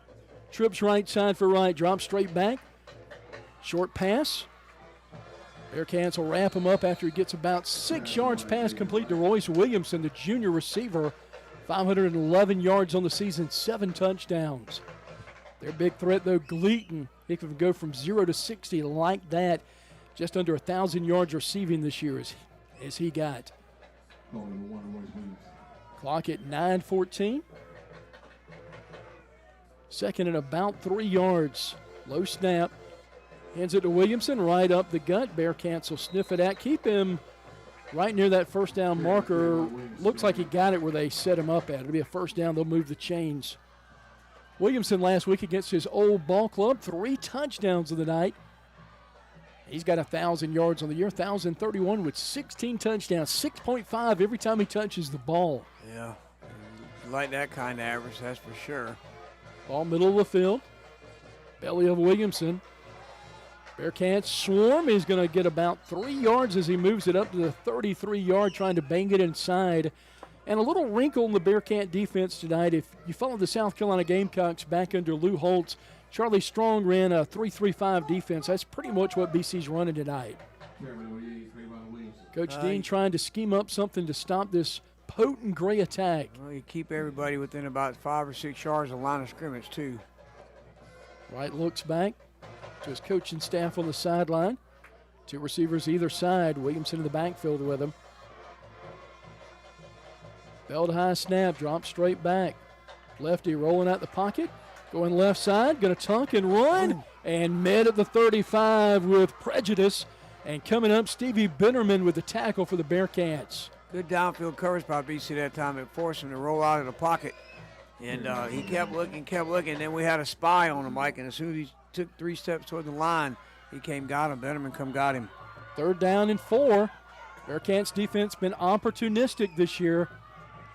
Trips right side for Wright, drops straight back. Short pass. Bearcats will wrap him up after he gets about 6 yards pass complete to Royce Williamson, the junior receiver. 511 yards on the season, 7 touchdowns. Their big threat, though, Gleaton. He can go from 0 to 60 like that. Just under 1,000 yards receiving this year as he got. Clock at 9:14. Second and about 3 yards. Low snap. Hands it to Williamson, right up the gut. Bearcats will sniff it out. Keep him right near that first down marker. Looks like he got it where they set him up at. It'll be a first down. They'll move the chains. Williamson last week against his old ball club, 3 touchdowns of the night. He's got 1,000 yards on the year, 1,031 with 16 touchdowns, 6.5 every time he touches the ball. Yeah, like that kind of average, that's for sure. Ball middle of the field, belly of Williamson. Bearcats swarm. He's going to get about 3 yards as he moves it up to the 33-yard, trying to bang it inside. And a little wrinkle in the Bearcat defense tonight. If you follow the South Carolina Gamecocks back under Lou Holtz, Charlie Strong ran a 3-3-5 defense. That's pretty much what BC's running tonight. Coach Dean trying to scheme up something to stop this potent Gray attack. Well, you keep everybody within about 5 or 6 yards of the line of scrimmage, too. Wright looks back to his coaching staff on the sideline. 2 receivers either side. Williamson in the backfield with him. Belt high snap, drop straight back. Lefty rolling out the pocket, going left side, going to tuck and run, and met at the 35 with prejudice. And coming up, Stevie Bennerman with the tackle for the Bearcats. Good downfield coverage by BC that time. It forced him to roll out of the pocket. And he kept looking, and then we had a spy on him, Mike, and as soon as he took 3 steps toward the line, he got him. Bennerman got him. 3rd down and 4. Bearcats defense been opportunistic this year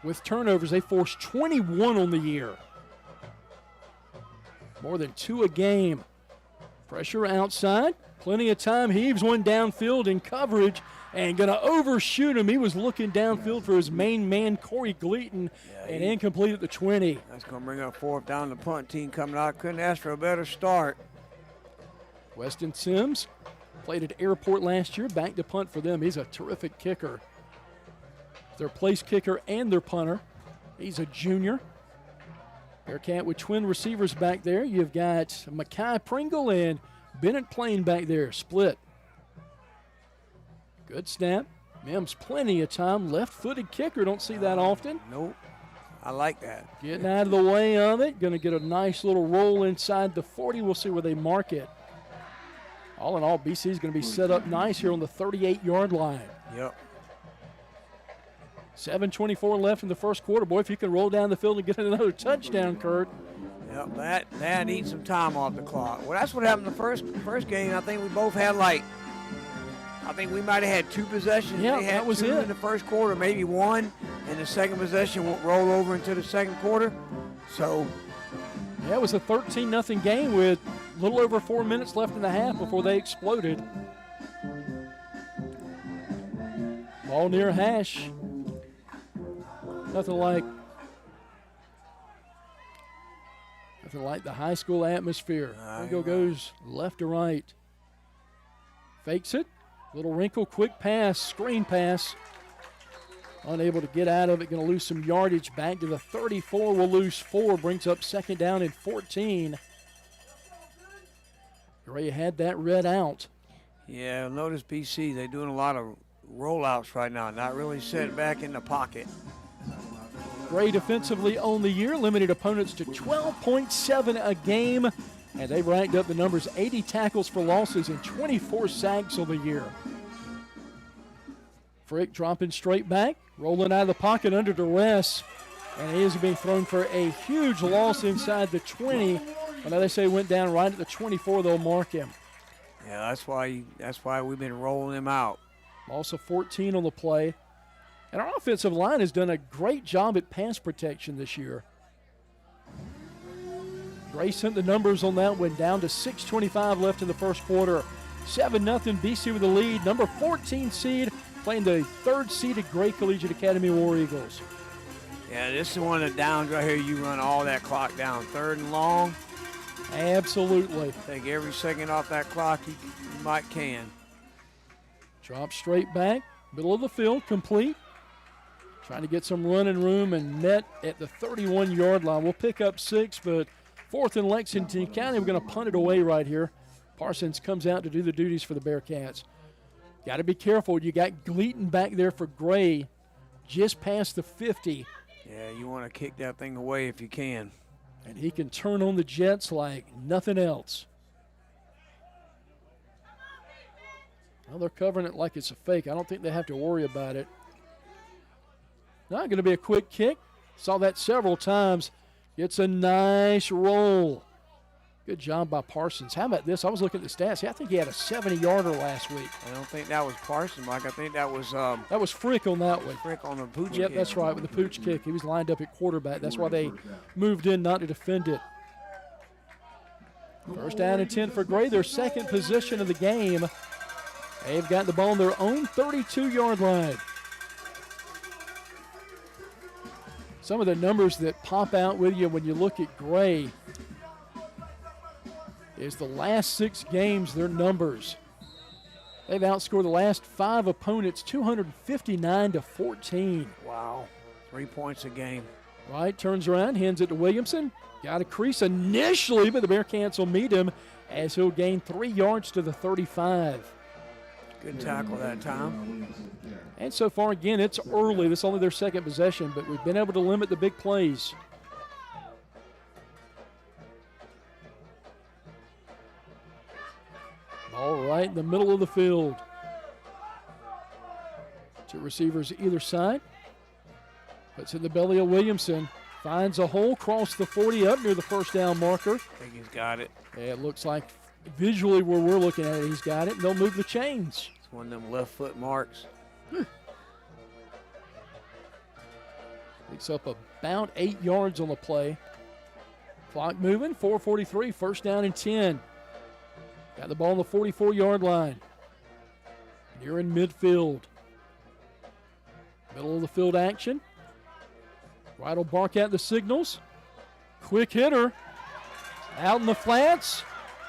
with turnovers. They forced 21 on the year. More than 2 a game. Pressure outside. Plenty of time. Heaves one downfield in coverage and going to overshoot him. He was looking downfield for his main man, Corey Gleaton, and incomplete at the 20. That's going to bring up 4th down. The punt team coming out. Couldn't ask for a better start. Weston Sims played at Airport last year. Back to punt for them. He's a terrific kicker. Their place kicker and their punter. He's a junior. Bearcat with twin receivers back there. You've got Makai Pringle and Bennett Plain back there, split. Good snap. Mims plenty of time. Left-footed kicker, don't see that often. Nope. I like that. Getting out of the way of it. Going to get a nice little roll inside the 40. We'll see where they mark it. All in all, BC is going to be set up nice here on the 38-yard line. Yep. 7:24 left in the first quarter. Boy, if you can roll down the field and get another touchdown, Kurt. Yep, that needs some time off the clock. Well, that's what happened in the first game. I think we both had I think we might have had 2 possessions. Yeah, they had that was 2 it. in the first quarter, maybe 1, and the second possession won't roll over into the second quarter. So, yeah, it was a 13-0 game with a little over 4 minutes left in the half before they exploded. Ball near hash. Nothing like the high school atmosphere. Pringle goes left to right. Fakes it. Little wrinkle, quick pass, screen pass. Unable to get out of it. Going to lose some yardage. Back to the 34. Will lose 4. Brings up 2nd down and 14. Gray had that read out. Yeah, notice BC, they're doing a lot of rollouts right now. Not really set back in the pocket. Gray defensively on the year, limited opponents to 12.7 a game, and they've racked up the numbers: 80 tackles for losses and 24 sacks on the year. Frick dropping straight back, rolling out of the pocket under duress, and he is being thrown for a huge loss inside the 20. I know they say he went down right at the 24. They'll mark him. Yeah, that's why we've been rolling him out. Also 14 on the play. And our offensive line has done a great job at pass protection this year. Gray sent the numbers on that one down to 6:25 left in the first quarter. 7-0 BC with the lead. Number 14 seed playing the 3rd seeded Gray Collegiate Academy War Eagles. Yeah, this is one of the downs right here. You run all that clock down. 3rd and long. Absolutely. Take every second off that clock you can. Drop straight back. Middle of the field, complete. Trying to get some running room and met at the 31-yard line. We'll pick up 6, but 4th in Lexington County. We're going to punt it away right here. Parsons comes out to do the duties for the Bearcats. Got to be careful. You got Gleaton back there for Gray just past the 50. Yeah, you want to kick that thing away if you can. And he can turn on the Jets like nothing else. Well, they're covering it like it's a fake. I don't think they have to worry about it. Not going to be a quick kick. Saw that several times. It's a nice roll. Good job by Parsons. How about this? I was looking at the stats. I think he had a 70-yarder last week. I don't think that was Parsons, Mike. I think that was Frick on that one. Frick on the pooch kick. Yep, that's right, with the pooch kick. He was lined up at quarterback. That's why they moved in not to defend it. First down and 10 for Gray, their second position of the game. They've got the ball on their own 32-yard line. Some of the numbers that pop out with you when you look at Gray is the last 6 games, their numbers. They've outscored the last 5 opponents 259-14. Wow, 3 points a game. Right, turns around, hands it to Williamson. Got a crease initially, but the Bearcats will meet him as he'll gain 3 yards to the 35. Good tackle that time. And so far, again, it's early. This is only their second possession, but we've been able to limit the big plays. All right, in the middle of the field. 2 receivers either side. Puts in the belly of Williamson. Finds a hole, cross the 40 up near the first down marker. I think he's got it. Yeah, it looks like visually where we're looking at it, he's got it. And they'll move the chains. It's one of them left foot marks. Picks up about 8 yards on the play. Clock moving, 4:43, first down and 10. Got the ball on the 44-yard line. Near in midfield. Middle of the field action. Wright will bark out the signals. Quick hitter. Out in the flats.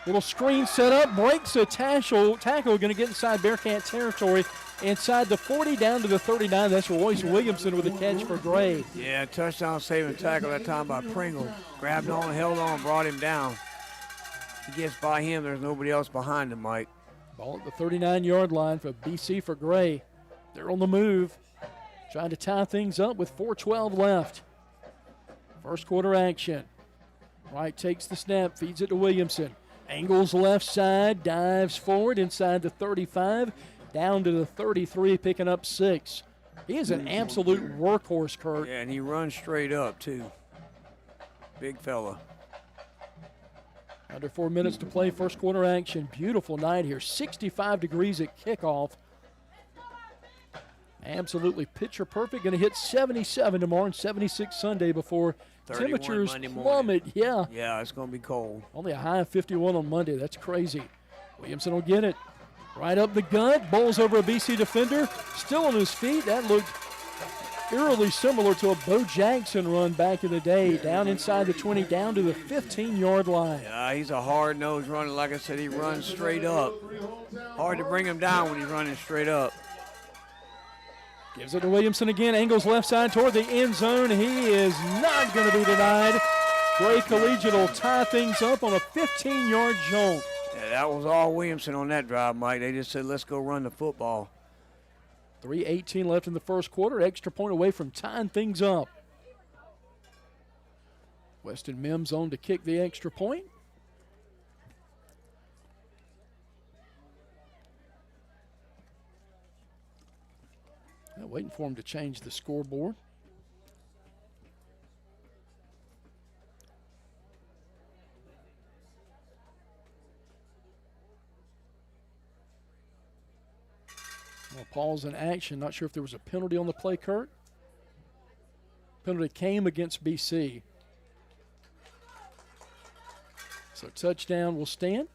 Little screen set up. Breaks a tackle. Going to get inside Bearcat territory. Inside the 40 down to the 39. That's Royce Williamson with a catch for Gray. Yeah, touchdown saving tackle that time by Pringle. Grabbed on, held on, brought him down. He gets by him. There's nobody else behind him, Mike. Ball at the 39-yard line for BC for Gray. They're on the move. Trying to tie things up with 4:12 left. First quarter action. Wright takes the snap, feeds it to Williamson. Angles left side, dives forward inside the 35, down to the 33, picking up 6. He is an absolute workhorse, Kurt. Yeah, and he runs straight up, too. Big fella. Under 4 minutes to play, first quarter action. Beautiful night here. 65 degrees at kickoff. Absolutely picture perfect. Going to hit 77 tomorrow and 76 Sunday before temperatures plummet. Yeah. Yeah, it's going to be cold. Only a high of 51 on Monday. That's crazy. Williamson will get it. Right up the gut. Bowls over a BC defender. Still on his feet. That looked eerily similar to a Bo Jackson run back in the day. Down inside the 20, down to the 15-yard line. Yeah, he's a hard-nosed runner. Like I said, he runs straight up. Hard to bring him down when he's running straight up. Gives it to Williamson again. Angles left side toward the end zone. He is not going to be denied. Gray Collegiate will tie things up on a 15-yard jolt. Yeah, that was all Williamson on that drive, Mike. They just said, let's go run the football. 3:18 left in the first quarter. Extra point away from tying things up. Weston Mims on to kick the extra point. Waiting for him to change the scoreboard. Well, Paul's in action. Not sure if there was a penalty on the play, Kurt. Penalty came against BC. So touchdown will stand.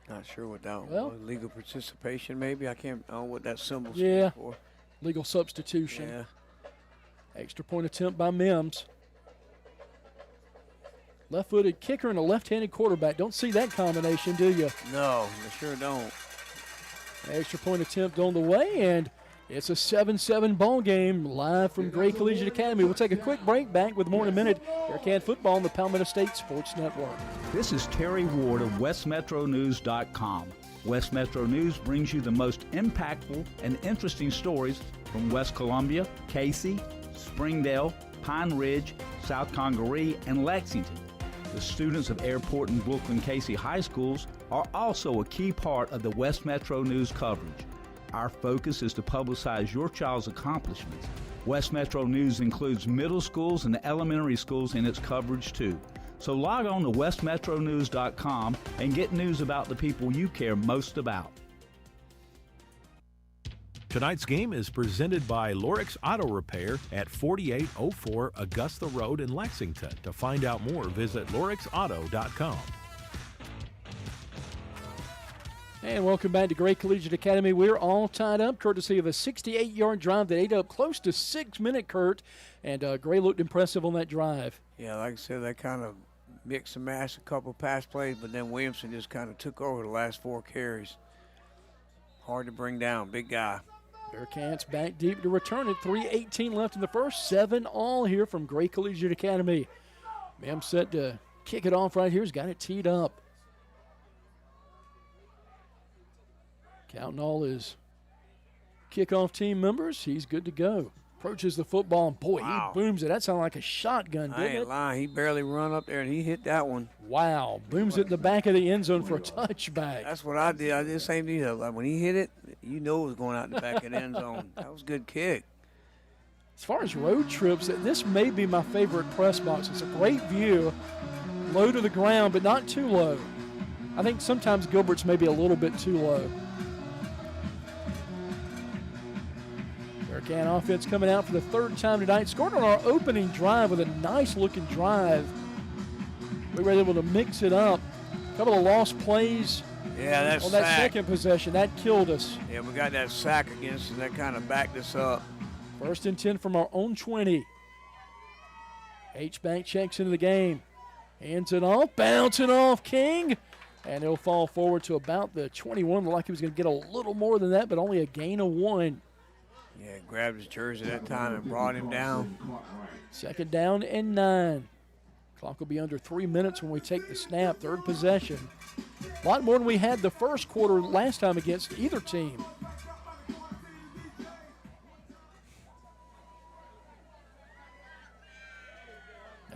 Not sure what that was. Legal participation, maybe. I don't know what that symbol stands Yeah. for. Legal substitution. Yeah. Extra point attempt by Mims. Left-footed kicker and a left-handed quarterback. Don't see that combination, do you? No, they sure don't. Extra point attempt on the way, and it's a 7-7 ball game live from Gray Collegiate Academy. We'll take a quick break. Back with more in a minute. Bearcat football on the Palmetto State Sports Network. This is Terry Ward of WestMetroNews.com. West Metro News brings you the most impactful and interesting stories from West Columbia, Cayce, Springdale, Pine Ridge, South Congaree, and Lexington. The students of Airport and Brookland-Cayce high schools are also a key part of the West Metro News coverage. Our focus is to publicize your child's accomplishments. West Metro News includes middle schools and elementary schools in its coverage too. So log on to westmetronews.com and get news about the people you care most about. Tonight's game is presented by Lorix Auto Repair at 4804 Augusta Road in Lexington. To find out more, visit lorixauto.com. And welcome back to Gray Collegiate Academy. We're all tied up, courtesy of a 68-yard drive that ate up close to 6 minutes, Kurt. And Gray looked impressive on that drive. Yeah, like I said, they kind of mixed and matched a couple pass plays, but then Williamson just kind of took over the last 4 carries. Hard to bring down, big guy. Bearcats back deep to return it. 3:18 left in the first. 7 all here from Gray Collegiate Academy. Mem set to kick it off right here. He's got it teed up. Counting all his kickoff team members. He's good to go. Approaches the football, and boy, wow. He booms it. That sounded like a shotgun, didn't it? I ain't lying. He barely run up there, and he hit that one. Wow. Booms it in the back of the end zone for a touchback. That's what I did. I did the same thing. Like when he hit it, you know it was going out the back of the end zone. That was a good kick. As far as road trips, this may be my favorite press box. It's a great view, low to the ground, but not too low. I think sometimes Gilbert's maybe a little bit too low. Bearcat offense coming out for the 3rd time tonight. Scored on our opening drive with a nice-looking drive. We were able to mix it up. A couple of lost plays on that second possession. That killed us. Yeah, we got that sack against, and that kind of backed us up. 1st and 10 from our own 20. H-back checks into the game. Hands it off, bouncing off King. And he'll fall forward to about the 21. Looked like he was going to get a little more than that, but only a gain of 1. Yeah, grabbed his jersey that time and brought him down. 2nd down and 9. Clock will be under 3 minutes when we take the snap. 3rd possession. A lot more than we had the first quarter last time against either team.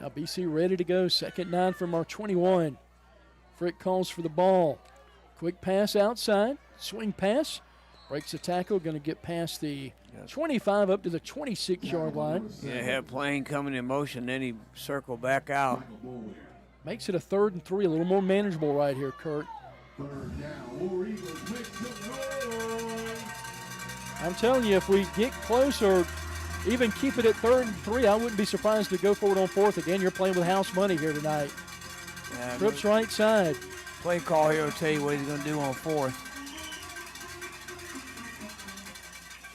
Now BC ready to go. 2nd 9 from our 21. Frick calls for the ball. Quick pass outside. Swing pass. Breaks the tackle. Going to get past the 25 up to the 26-yard line. Yeah, had plane coming in motion, then he circled back out. Makes it a 3rd and 3. A little more manageable right here, Kurt. I'm telling you, if we get close or even keep it at 3rd and 3, I wouldn't be surprised to go for it on 4th. Again, you're playing with house money here tonight. Trips right side. Play call here will tell you what he's going to do on 4th.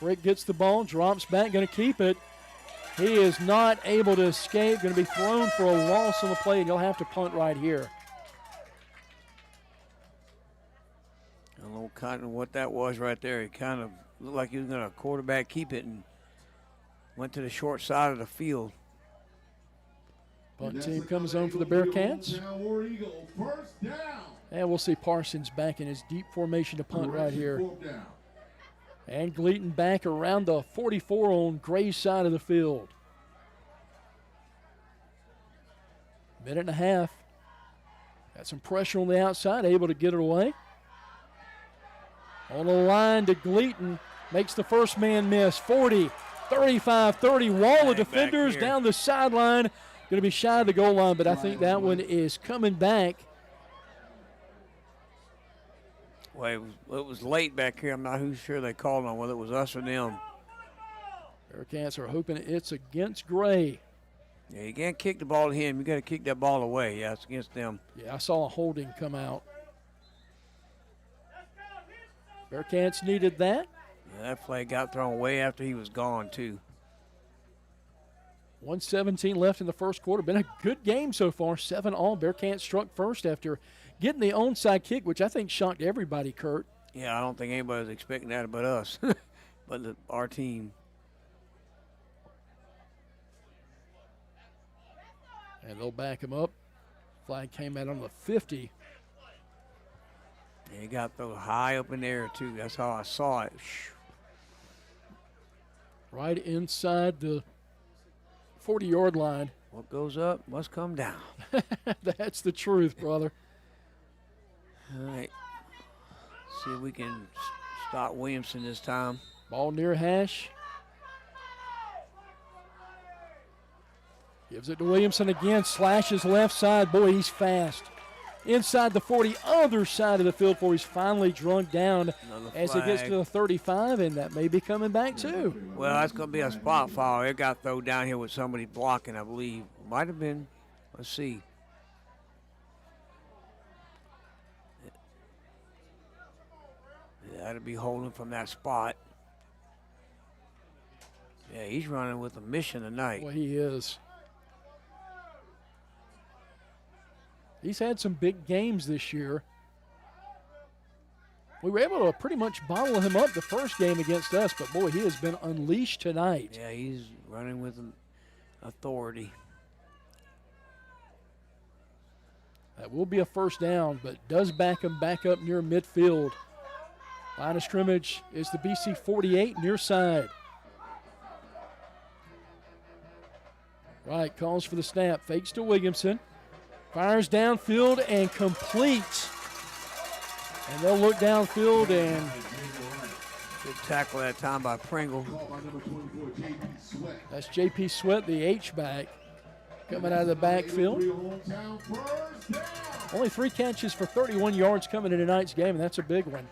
Frick gets the ball, drops back, going to keep it. He is not able to escape, going to be thrown for a loss on the play, and you'll have to punt right here. A little kind of what that was right there. He kind of looked like he was going to quarterback keep it and went to the short side of the field. Punt team comes on for the Bearcats. And we'll see Parsons back in his deep formation to punt right here. And Gleaton back around the 44 on Gray's side of the field. 1.5 minutes. Got some pressure on the outside, able to get it away. On the line to Gleaton, makes the first man miss. 40, 35, 30, wall of defenders down the sideline. Going to be shy of the goal line, but I think that one is coming back. Well, it was late back here. I'm not sure they called on whether it was us or them. Bearcats are hoping it's against Gray. Yeah, you can't kick the ball to him. You got to kick that ball away. Yeah, it's against them. Yeah, I saw a holding come out. Bearcats needed that. Yeah, that play got thrown way after he was gone, too. 1:17 left in the first quarter. Been a good game so far. 7 all. Bearcats struck first after getting the onside kick, which I think shocked everybody, Kurt. Yeah, I don't think anybody was expecting that but us, but our team. And they'll back him up. Flag came out on the 50. Yeah, he got those high up in there, too. That's how I saw it. Right inside the 40-yard line. What goes up must come down. That's the truth, brother. All right. See if we can stop Williamson this time. Ball near hash. Gives it to Williamson again. Slashes left side. Boy, he's fast. Inside the 40, other side of the field for he's finally drunk down as he gets to the 35, and that may be coming back too. Well, that's going to be a spot foul. It got thrown down here with somebody blocking, I believe. Might have been. Let's see. Yeah, that'll be holding from that spot. Yeah, he's running with a mission tonight. Well, he is. He's had some big games this year. We were able to pretty much bottle him up the first game against us, but boy, he has been unleashed tonight. Yeah, he's running with authority. That will be a first down, but does back him back up near midfield. Line of scrimmage is the BC 48 near side. Right, calls for the snap, fakes to Williamson. Fires downfield and completes. And they'll look downfield and good tackle that time by Pringle. That's J.P. Sweat, the H-back, coming out of the backfield. Only 3 catches for 31 yards coming in tonight's game, and that's a big one.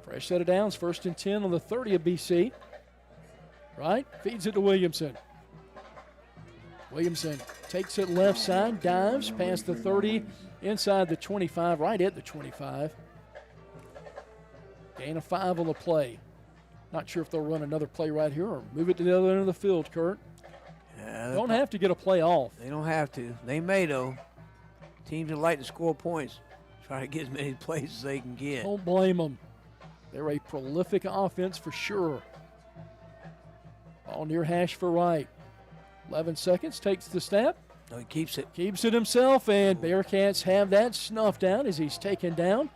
Fresh set of downs, 1st and 10 on the 30 of BC. Right, feeds it to Williamson. Williamson takes it left side, dives past the 30, inside the 25, right at the 25. Gain of 5 on the play. Not sure if they'll run another play right here or move it to the other end of the field, Kurt. Yeah, don't have to get a play off. They don't have to. They may, though. Teams that like to score points try to get as many plays as they can get. Don't blame them. They're a prolific offense for sure. Ball near hash for right. 11 seconds, takes the snap. No, he keeps it. Keeps it himself, and Bearcats have that snuffed out as he's taken down.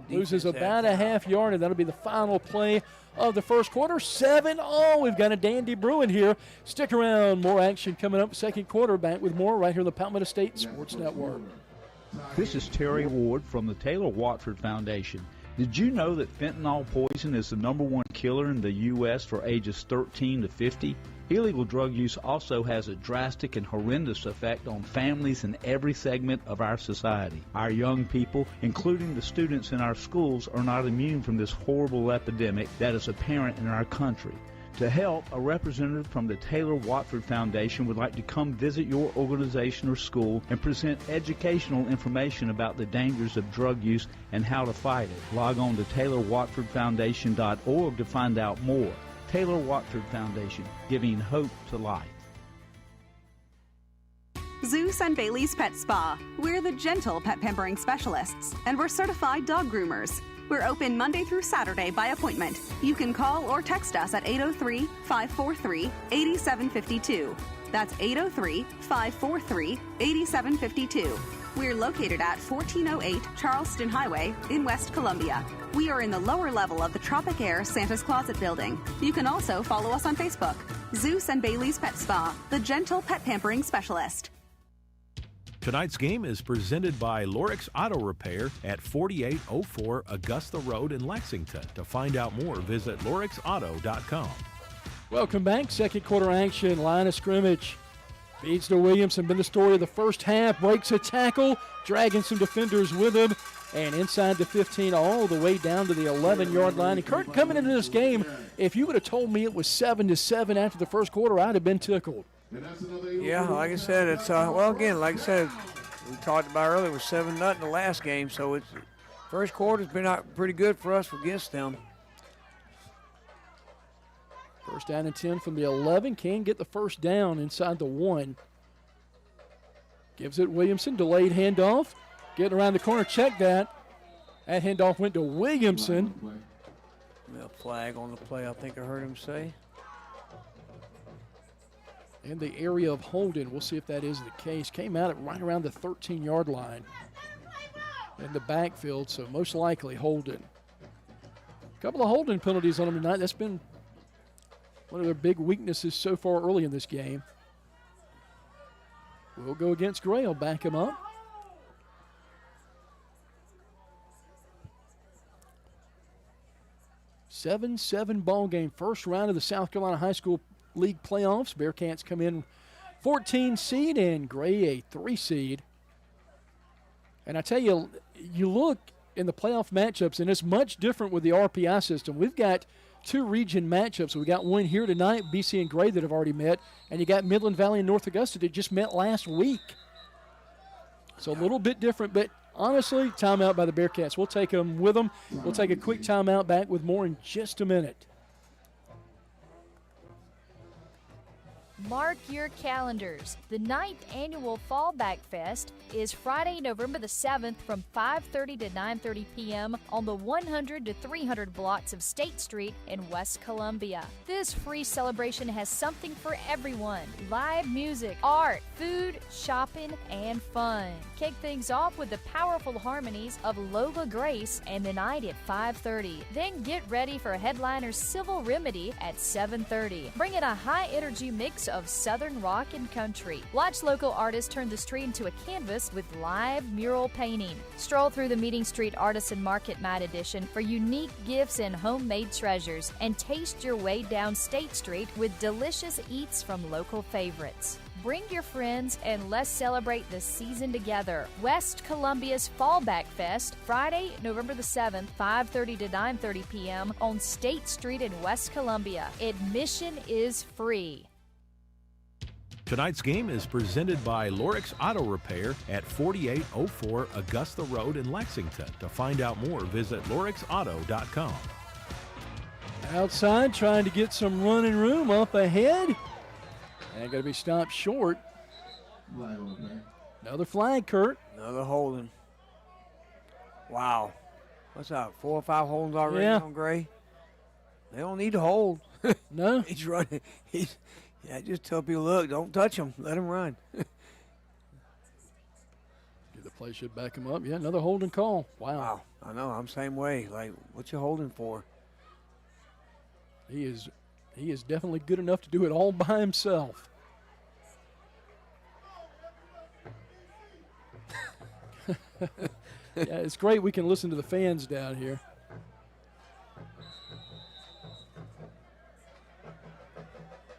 Loses about a half yard, and that'll be the final play of the first quarter. 7-0. We've got a dandy brewing here. Stick around. More action coming up second quarter. Back with more right here on the Palmetto State Sports Network. This is Terry Ward from the Taylor Watford Foundation. Did you know that fentanyl poison is the #1 killer in the U.S. for ages 13 to 50? Illegal drug use also has a drastic and horrendous effect on families in every segment of our society. Our young people, including the students in our schools, are not immune from this horrible epidemic that is apparent in our country. To help, a representative from the Taylor Watford Foundation would like to come visit your organization or school and present educational information about the dangers of drug use and how to fight it. Log on to TaylorWatfordFoundation.org to find out more. Taylor Watford Foundation, giving hope to life. Zeus and Bailey's Pet Spa. We're the gentle pet pampering specialists, and we're certified dog groomers. We're open Monday through Saturday by appointment. You can call or text us at 803-543-8752. That's 803-543-8752. We're located at 1408 Charleston Highway in West Columbia. We are in the lower level of the Tropic Air Santa's Closet building. You can also follow us on Facebook. Zeus and Bailey's Pet Spa, the gentle pet pampering specialist. Tonight's game is presented by Lorix Auto Repair at 4804 Augusta Road in Lexington. To find out more, visit lorixauto.com. Welcome back. Second quarter action, line of scrimmage. Feeds to Williamson, been the story of the first half. Breaks a tackle, dragging some defenders with him. And inside the 15, all the way down to the 11-yard line. And Kurt, coming into this game, if you would have told me it was 7-7 after the first quarter, I'd have been tickled. Yeah, like I said, it's well, again, like I said, we talked about earlier, it was 7-0 the last game, so it's first quarter's been out pretty good for us against them. First down and 10 from the 11. Can get the first down inside the 1. Gives it Williamson, delayed handoff. Getting around the corner, check that. That handoff went to Williamson. A flag on the play, I think I heard him say. In the area of holding, we'll see if that is the case. Came out at right around the 13-yard line in the backfield, so most likely holding. A couple of holding penalties on him tonight. That's been one of their big weaknesses so far early in this game. will go against Gray. He'll back him up. Seven ball game, first round of the South Carolina High School League playoffs. Bearcats come in 14 seed and Gray a 3 seed. And I tell you, you look in the playoff matchups, and it's much different with the RPI system. We've got 2 region matchups. We got one here tonight, BC and Gray, that have already met, and you got Midland Valley and North Augusta that just met last week. So a little bit different, but honestly, timeout by the Bearcats. We'll take them with them. We'll take a quick timeout, back with more in just a minute. Mark your calendars. The 9th annual Fallback Fest is Friday, November the 7th from 5:30 to 9:30 p.m. on the 100 to 300 blocks of State Street in West Columbia. This free celebration has something for everyone. Live music, art, food, shopping, and fun. Kick things off with the powerful harmonies of Lola Grace and the night at 5:30. Then get ready for headliner Civil Remedy at 7:30. Bring in a high-energy mix of Southern rock and country. Watch local artists turn the street into a canvas with live mural painting. Stroll through the Meeting Street Artisan Market Night Edition for unique gifts and homemade treasures, and taste your way down State Street with delicious eats from local favorites. Bring your friends and let's celebrate the season together. West Columbia's Fallback Fest, Friday, November the 7th, 5:30 to 9:30 p.m. on State Street in West Columbia. Admission is free. Tonight's game is presented by Lorix Auto Repair at 4804 Augusta Road in Lexington. To find out more, visit lorixauto.com. Outside, trying to get some running room up ahead. And got to be stopped short. Another flag, Kurt. Another holding. Wow. What's that, 4 or 5 holdings already on Gray? They don't need to hold. No. He's running. I just tell people, look, don't touch him. Let him run. The play should back him up. Yeah, another holding call. Wow. I know. I'm same way. Like, what you holding for? He is definitely good enough to do it all by himself. Yeah, it's great we can listen to the fans down here.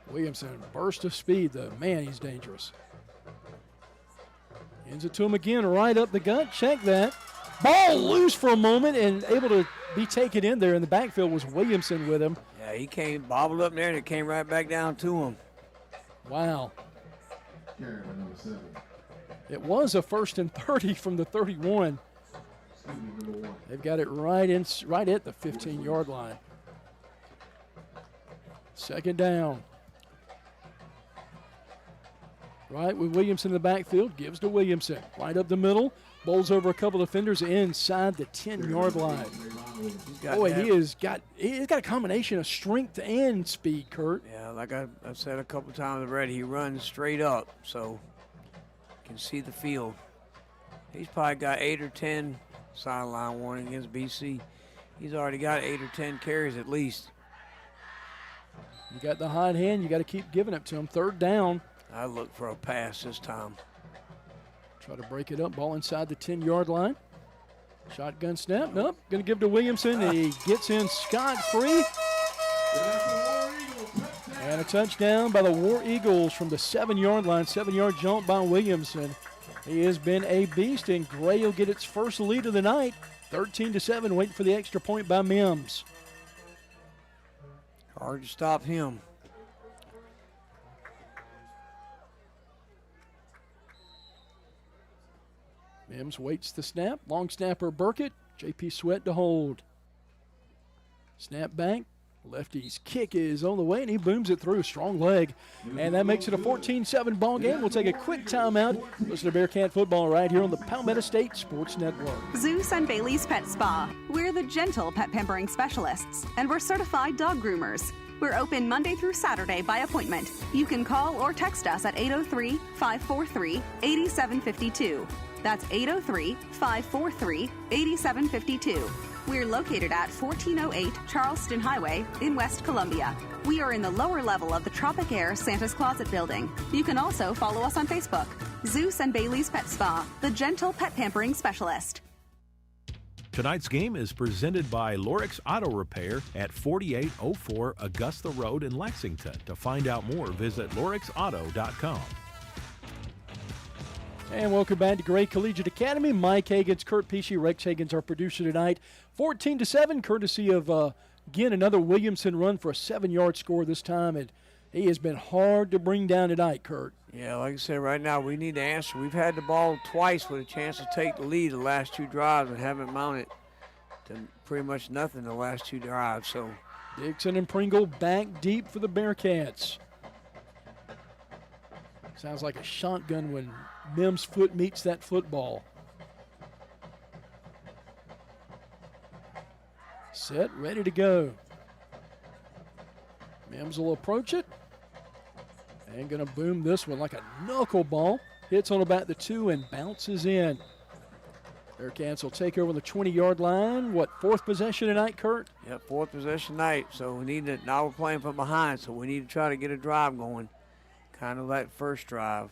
Williamson, burst of speed, though. Man, he's dangerous. Hands it to him again, right up the gut. Check that. Ball loose for a moment and able to be taken in there. In the backfield was Williamson with him. Yeah, he came, bobbled up there, and it came right back down to him. Wow. It was a 1st and 30 from the 31. They've got it right at the 15-yard line. 2nd down. Right with Williamson in the backfield, gives to Williamson. Right up the middle, bowls over a couple of defenders inside the 10-yard line. Boy, he's got a combination of strength and speed, Kurt. Yeah, like I've said a couple times already, he runs straight up, so you can see the field. He's probably got 8 or 10 sideline warning against BC. He's already got 8 or 10 carries at least. You got the hot hand, you got to keep giving it to him. 3rd down. I look for a pass this time. Try to break it up. Ball inside the 10-yard line. Shotgun snap. Nope. Going to give to Williamson. He gets in scot-free. And a touchdown by the War Eagles from the 7-yard line. 7-yard jump by Williamson. He has been a beast, and Gray will get its first lead of the night. 13-7, waiting for the extra point by Mims. Hard to stop him. Mims waits the snap. Long snapper Burkett. J.P. Sweat to hold. Snap back. Lefty's kick is on the way, and he booms it through. Strong leg. And that makes it a 14-7 ball game. We'll take a quick timeout. Listen to Bearcat football right here on the Palmetto State Sports Network. Zeus and Bailey's Pet Spa. We're the gentle pet pampering specialists, and we're certified dog groomers. We're open Monday through Saturday by appointment. You can call or text us at 803-543-8752. That's 803-543-8752. We're located at 1408 Charleston Highway in West Columbia. We are in the lower level of the Tropic Air Santa's Closet building. You can also follow us on Facebook. Zeus and Bailey's Pet Spa, the gentle pet pampering specialist. Tonight's game is presented by Lorix Auto Repair at 4804 Augusta Road in Lexington. To find out more, visit lorixauto.com. And welcome back to Gray Collegiate Academy. Mike Hagan's, Kurt Pesci, Rex Hagan's our producer tonight. 14-7, courtesy of, again, another Williamson run for a 7-yard score this time. And he has been hard to bring down tonight, Kurt. Yeah, like I said, right now we need to answer. We've had the ball twice with a chance to take the lead the last 2 drives and haven't mounted to pretty much nothing the last 2 drives. So Dixon and Pringle back deep for the Bearcats. Sounds like a shotgun when Mims' foot meets that football. Set, ready to go. Mims will approach it. And going to boom this one like a knuckleball. Hits on about the 2 and bounces in. Bearcats will take over the 20-yard line. What, 4th possession tonight, Kurt? Yep, 4th possession tonight. So we need to, now we're playing from behind, so we need to try to get a drive going. Kind of that first drive.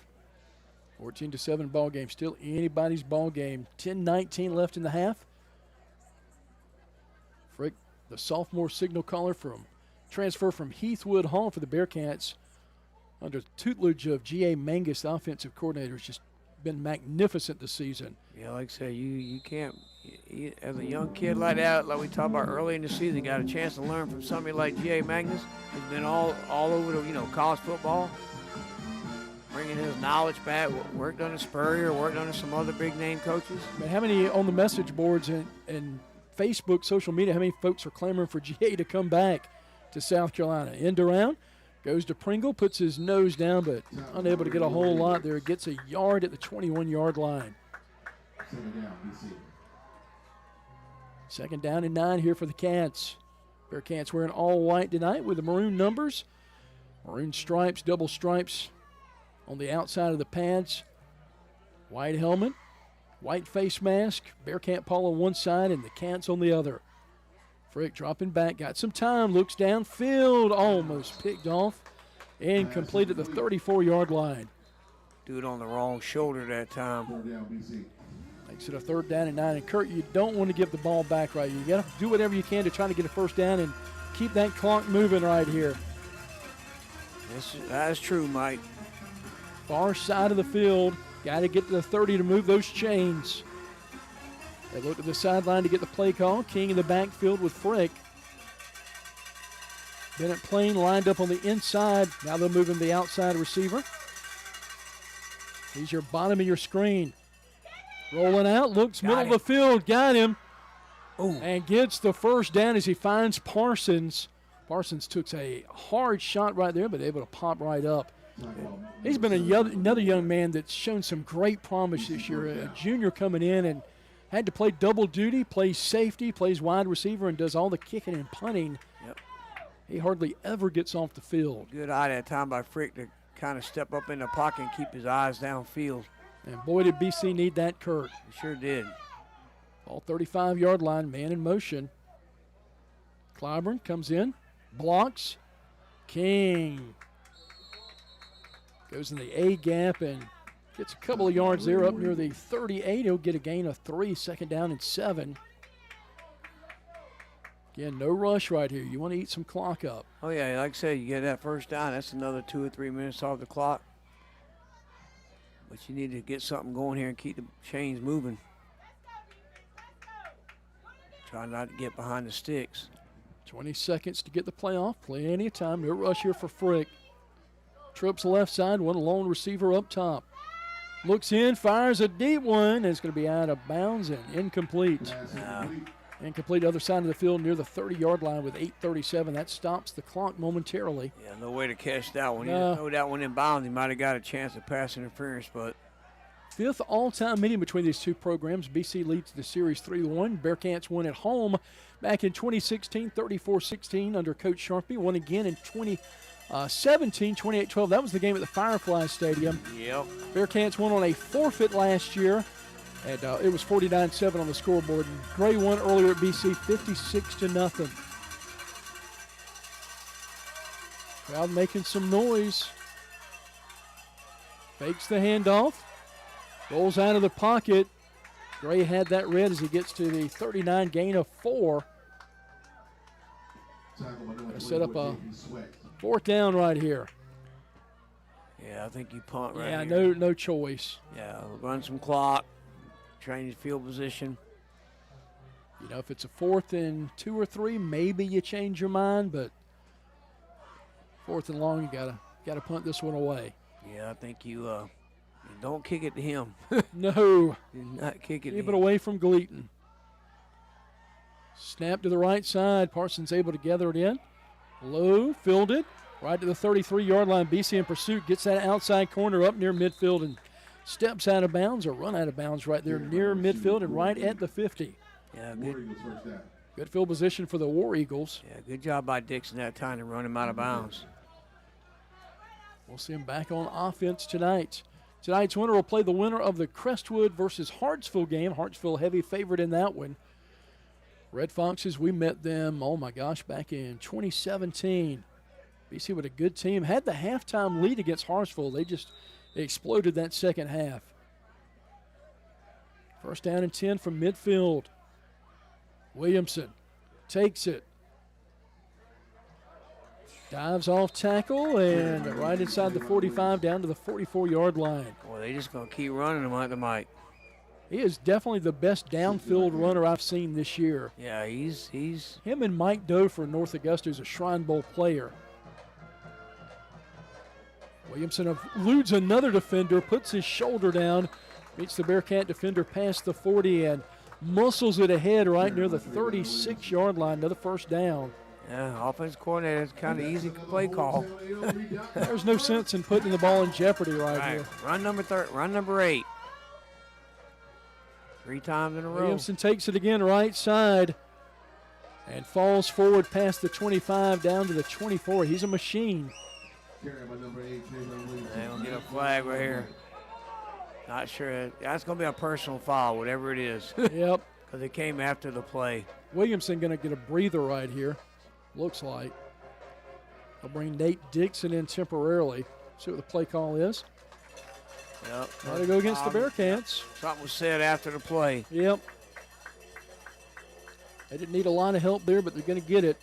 14-7 ball game. Still anybody's ball game. 10-19 left in the half. Frick, the sophomore signal caller from transfer from Heathwood Hall for the Bearcats under tutelage of G.A. Mangus, the offensive coordinator, has just been magnificent this season. Yeah, like I said, you can't, as a young kid like that, like we talked about early in the season, got a chance to learn from somebody like G.A. Mangus, who's been all over the, college football, bringing his knowledge back, worked under Spurrier, worked under some other big-name coaches. Man, how many on the message boards and Facebook, social media, how many folks are clamoring for G.A. to come back to South Carolina? End around. Goes to Pringle, puts his nose down, but unable to get a whole lot there. Gets a yard at the 21-yard line. Second down and 9 here for the Cats. Bearcats wearing all white tonight with the maroon numbers. Maroon stripes, double stripes on the outside of the pads. White helmet, white face mask. Bearcat Paul on one side and the Cats on the other. Frick dropping back, got some time, looks downfield, almost picked off, and completed the 34-yard line. Do it on the wrong shoulder that time. Makes it a 3rd down and 9. And Kurt, you don't want to give the ball back right. You got to do whatever you can to try to get a first down and keep that clock moving right here. That is true, Mike. Far side of the field, got to get to the 30 to move those chains. They look to the sideline to get the play call. King in the backfield with Frick. Bennett Plain lined up on the inside. Now they'll move him the outside receiver. He's your bottom of your screen. Rolling out, looks middle of the field, got him. Ooh. And gets the first down as he finds Parsons. Parsons took a hard shot right there, but able to pop right up. He's been another young man that's shown some great promise this year. A junior coming in and had to play double duty, plays safety, plays wide receiver, and does all the kicking and punting. Yep. He hardly ever gets off the field. Good eye that time by Frick to kind of step up in the pocket and keep his eyes downfield. And boy, did BC need that, Kurt. He sure did. Ball 35-yard line, man in motion. Clyburn comes in, blocks. King goes in the A gap and gets a couple of yards there up near the 38. He'll get a gain of 3, 2nd down and 7. Again, no rush right here. You want to eat some clock up. Oh, yeah, like I said, you get that first down, that's another 2 or 3 minutes off the clock. But you need to get something going here and keep the chains moving. Try not to get behind the sticks. 20 seconds to get the play off. Plenty of time. No rush here for Frick. Trips left side, one lone receiver up top. Looks in, fires a deep one, and it's going to be out of bounds and incomplete. Incomplete other side of the field near the 30-yard line with 8:37. That stops the clock momentarily. Yeah, no way to catch that one. He didn't throw that one in bounds. He might have got a chance of pass interference, but 5th all-time meeting between these two programs. BC leads the series 3-1. Bearcats won at home back in 2016, 34-16 under Coach Sharpie. Won again in 2017, 28-12. That was the game at the Firefly Stadium. Yep. Bearcats won on a forfeit last year, and it was 49-7 on the scoreboard. And Gray won earlier at BC, 56-0. Crowd making some noise. Fakes the handoff. Rolls out of the pocket. Gray had that read as he gets to the 39, gain of 4. Gonna set up a 4th down right here. Yeah, I think you punt right Yeah, here. no choice. Yeah, run some clock, change field position. You know, if it's a 4th and 2 or 3, maybe you change your mind, but 4th and long, you gotta punt this one away. Yeah, I think you don't kick it to him. No. Do not kick it to Keep him. it away from Gleaton. Snap to the right side. Parsons able to gather it in. Low, fielded, right to the 33-yard line. BC in pursuit, gets that outside corner up near midfield and steps out of bounds or run out of bounds right there near midfield and right at the 50. Yeah, good field position for the War Eagles. Yeah, good job by Dixon that time to run him out of bounds. We'll see him back on offense tonight. Tonight's winner will play the winner of the Crestwood versus Hartsville game. Hartsville heavy favorite in that one. Red Foxes, we met them, oh my gosh, back in 2017. BC with a good team. Had the halftime lead against Hartsville. They exploded that second half. First down and 10 from midfield. Williamson takes it. Dives off tackle and right inside the 45 down to the 44-yard line. Boy, they just going to keep running him like the Mike. He is definitely the best downfield runner I've seen this year. Yeah, he's him and Mike Doe for North Augusta is a Shrine Bowl player. Williamson eludes another defender, puts his shoulder down, meets the Bearcat defender past the 40 and muscles it ahead right near the 36-yard line. Another first down. Yeah, offense coordinator, it's kind of easy play call. There's no sense in putting the ball in jeopardy right here. Run number 8. 3 times in a row. Williamson takes it again right side and falls forward past the 25 down to the 24. He's a machine. They're going to get a flag right here. Not sure. That's going to be a personal foul, whatever it is. Yep. Because it came after the play. Williamson going to get a breather right here. Looks like. I'll bring Nate Dixon in temporarily. See what the play call is. Yep. Got to go against the Bearcats. Something was said after the play. Yep. They didn't need a lot of help there, but they're going to get it.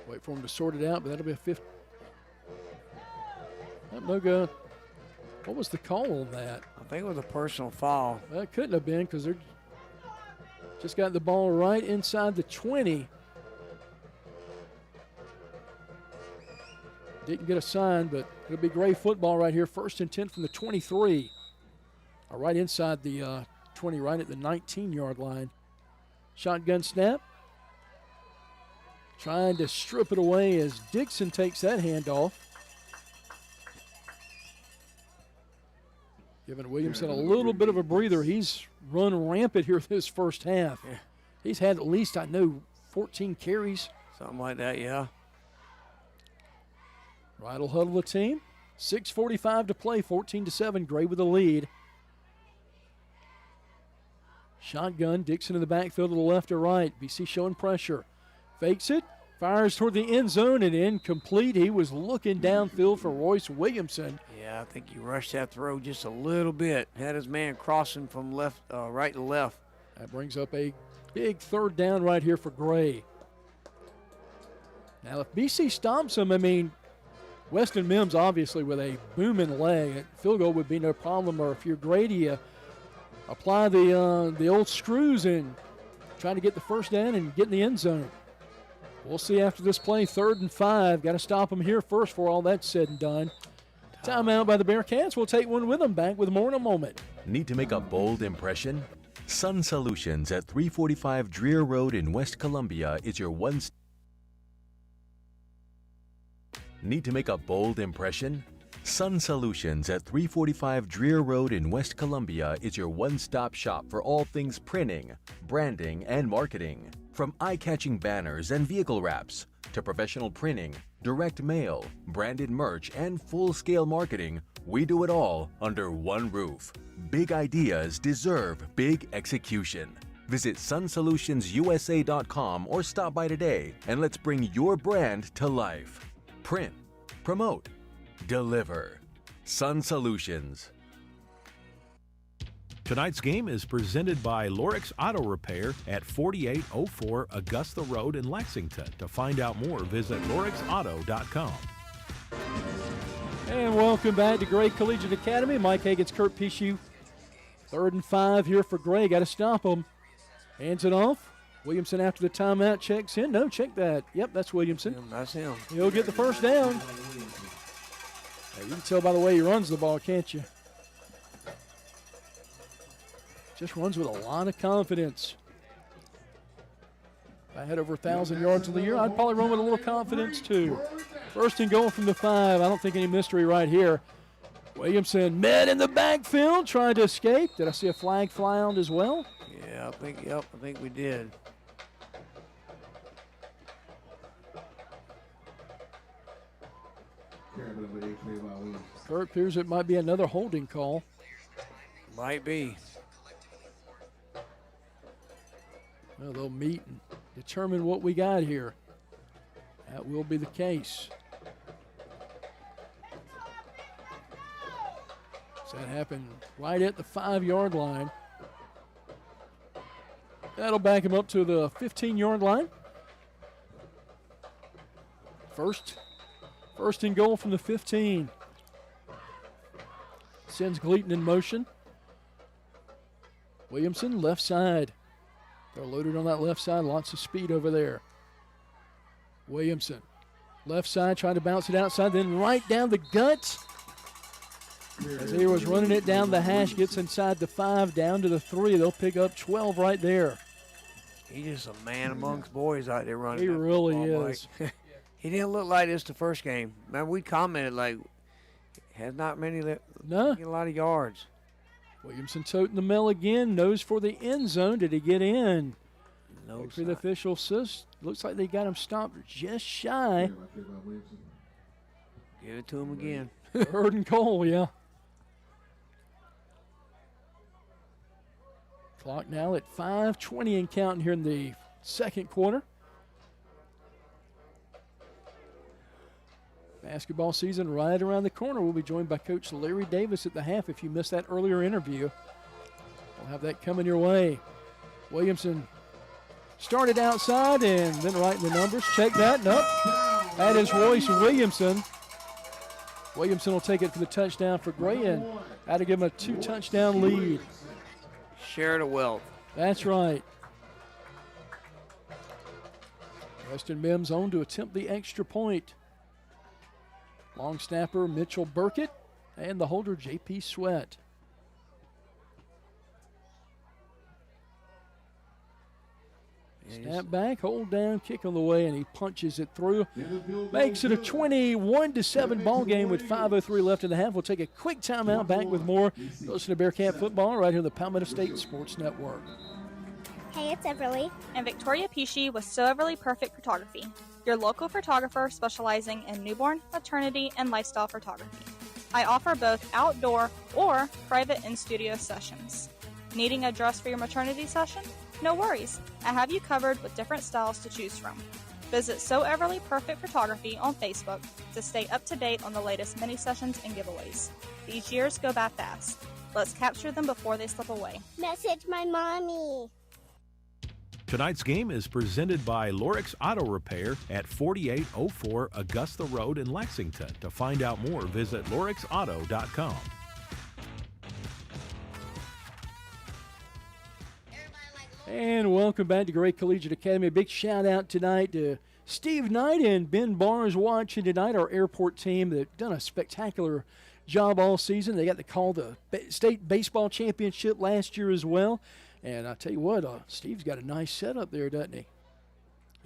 Wait for them to sort it out, but that'll be a 5th. No good. What was the call on that? I think it was a personal foul. Well, it couldn't have been because they're just got the ball right inside the 20. Didn't get a sign, but it'll be Gray football right here. 1st and 10 from the 23. Right inside the 20, right at the 19-yard line. Shotgun snap. Trying to strip it away as Dixon takes that handoff. Giving Williamson a little bit of a breather. He's run rampant here this first half. Yeah. He's had at least, 14 carries. Something like that, yeah. Right will huddle the team. 6:45 to play, 14-7. Gray with the lead. Shotgun, Dixon in the backfield to the left or right. BC showing pressure. Fakes it, fires toward the end zone and incomplete. He was looking downfield for Royce Williamson. Yeah, I think he rushed that throw just a little bit. Had his man crossing from right to left. That brings up a big 3rd down right here for Gray. Now, if BC stomps him, Weston Mims obviously with a booming leg, a field goal would be no problem. Or if you're Grady, you apply the old screws and try to get the first down and get in the end zone. We'll see after this play. 3rd and 5. Got to stop them here first before all that's said and done. Timeout by the Bearcats. We'll take one with them. Back with more in a moment. Need to make a bold impression? Sun Solutions at 345 Dreer Road in West Columbia is your one. Need to make a bold impression? Sun Solutions at 345 Dreer Road in West Columbia is your one-stop shop for all things printing, branding, and marketing. From eye-catching banners and vehicle wraps to professional printing, direct mail, branded merch, and full-scale marketing, we do it all under one roof. Big ideas deserve big execution. Visit sunsolutionsusa.com or stop by today and let's bring your brand to life. Print, promote, deliver. Sun Solutions. Tonight's game is presented by Lorix Auto Repair at 4804 Augusta Road in Lexington. To find out more, visit lorixauto.com. And welcome back to Gray Collegiate Academy. Mike Hagan's Kurt Pichu. 3rd and 5 here for Gray. Got to stop them. Hands it off. Williamson after the timeout checks in. No, check that. Yep, that's Williamson. That's him. He'll get the first down. Hey, you can tell by the way he runs the ball, can't you? Just runs with a lot of confidence. If I had over 1,000 yards in the year, I'd probably run with a little confidence too. 1st and goal from the 5. I don't think any mystery right here. Williamson met in the backfield, trying to escape. Did I see a flag fly out as well? Yeah, I think we did. Kurt appears it might be another holding call. Might be. Well, they'll meet and determine what we got here. That will be the case. So that happened right at the 5-yard line. That'll back him up to the 15-yard line. First and goal from the 15. Sends Gleaton in motion. Williamson, left side. They're loaded on that left side. Lots of speed over there. Williamson, left side, trying to bounce it outside, then right down the guts. As he was running it down the hash, gets inside the 5, down to the 3. They'll pick up 12 right there. He's just a man amongst boys out there running. He really is. He didn't look like this the first game. Man, we commented like, has not many, no, get a lot of yards. Williamson toting the mail again, nose for the end zone. Did he get in? No. For the official looks like they got him stopped just shy. Give it to him again. 3rd and goal, yeah. Clock now at 5:20 and counting here in the 2nd quarter. Basketball season right around the corner. We'll be joined by Coach Larry Davis at the half. If you missed that earlier interview, we'll have that coming your way. Williamson started outside and then right in the numbers. Check that. Nope. That is Royce Williamson. Williamson will take it for the touchdown for Gray, and that'll give him a 2-touchdown lead. Share the wealth. That's right. Weston Mims on to attempt the extra point. Long snapper Mitchell Burkett and the holder J.P. Sweat. Snap back, hold down, kick on the way, and he punches it through. Makes it a 21-7 ball game with 5:03 left in the half. We'll take a quick timeout. Back with more. Listen to Bearcat football right here on the Palmetto State Sports Network. Hey, it's Everly. And Victoria Pishi with So Everly Perfect Photography, your local photographer specializing in newborn, maternity, and lifestyle photography. I offer both outdoor or private in-studio sessions. Needing a dress for your maternity session? No worries. I have you covered with different styles to choose from. Visit So Everly Perfect Photography on Facebook to stay up to date on the latest mini sessions and giveaways. These years go by fast. Let's capture them before they slip away. Message my mommy. Tonight's game is presented by Lorix Auto Repair at 4804 Augusta Road in Lexington. To find out more, visit lorixauto.com. And welcome back to Gray Collegiate Academy. A big shout out tonight to Steve Knight and Ben Barnes watching tonight, our airport team. They've done a spectacular job all season. They got to call the state baseball championship last year as well. And I tell you what, Steve's got a nice setup there, doesn't he?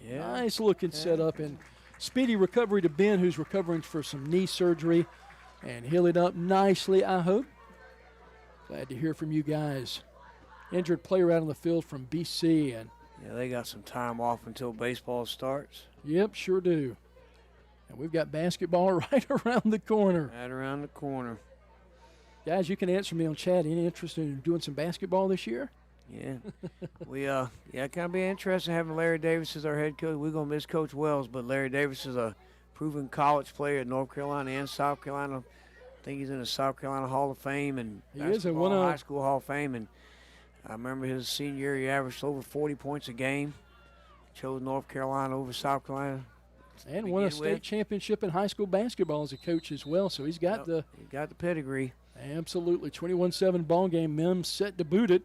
Yeah. Nice looking setup, and speedy recovery to Ben, who's recovering for some knee surgery, and healing up nicely, I hope. Glad to hear from you guys. Injured player out on the field from BC. And yeah, they got some time off until baseball starts. Yep, sure do. And we've got basketball right around the corner. Right around the corner. Guys, you can answer me on chat. Any interest in doing some basketball this year? Yeah. Kind of be interesting having Larry Davis as our head coach. We're going to miss Coach Wells, but Larry Davis is a proven college player at North Carolina and South Carolina. think he's in the South Carolina Hall of Fame and he is in high school Hall of Fame. And I remember his senior year, he averaged over 40 points a game. Chose North Carolina over South Carolina. And won a state championship in high school basketball as a coach as well. So he's got the pedigree. Absolutely. 21-7 ball game. Mims set to boot it.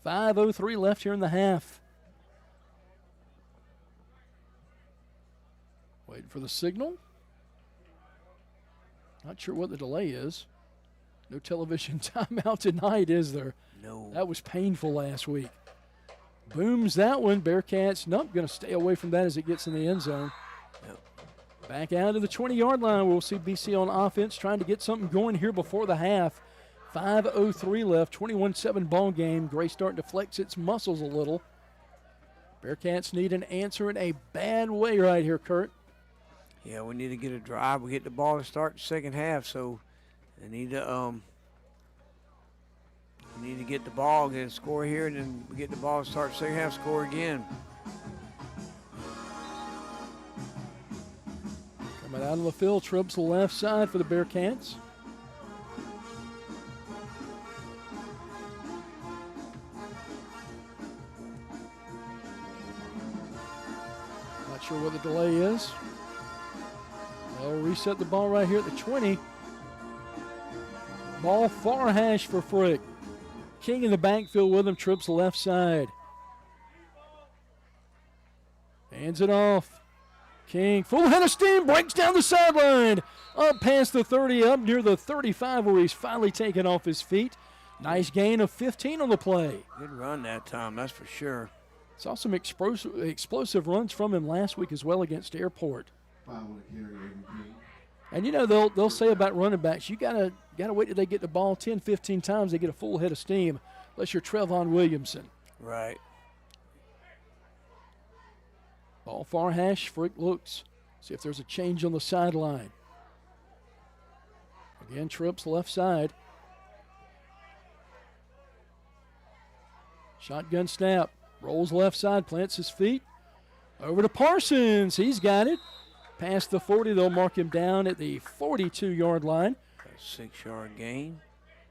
5:03 left here in the half. Waiting for the signal. Not sure what the delay is. No television timeout tonight, is there? No. That was painful last week. Booms that one. Bearcats, nope, going to stay away from that as it gets in the end zone. Yep. Back out to the 20-yard line. We'll see BC on offense trying to get something going here before the half. 5:03 left, 21-7 ball game. Gray starting to flex its muscles a little. Bearcats need an answer in a bad way right here, Kurt. Yeah, we need to get a drive. We get the ball to start the second half, so they need to get the ball, get a score here, and then we get the ball to start the second half, score again. Coming out of the field, trips the left side for the Bearcats. Not sure what the delay is. They'll reset the ball right here at the 20. Ball far hash for Frick. King in the backfield with him, trips the left side. Hands it off. King, full head of steam, breaks down the sideline. Up past the 30, up near the 35 where he's finally taken off his feet. Nice gain of 15 on the play. Good run that time, that's for sure. Saw some explosive runs from him last week as well against Airport. And, you know, they'll say about running backs, you gotta wait till they get the ball 10, 15 times, they get a full head of steam, unless you're Trevon Williamson. Right. Ball far hash, Frick looks. See if there's a change on the sideline. Again, trips left side. Shotgun snap. Rolls left side, plants his feet. Over to Parsons. He's got it. Past the 40, they'll mark him down at the 42-yard line. A 6-yard gain.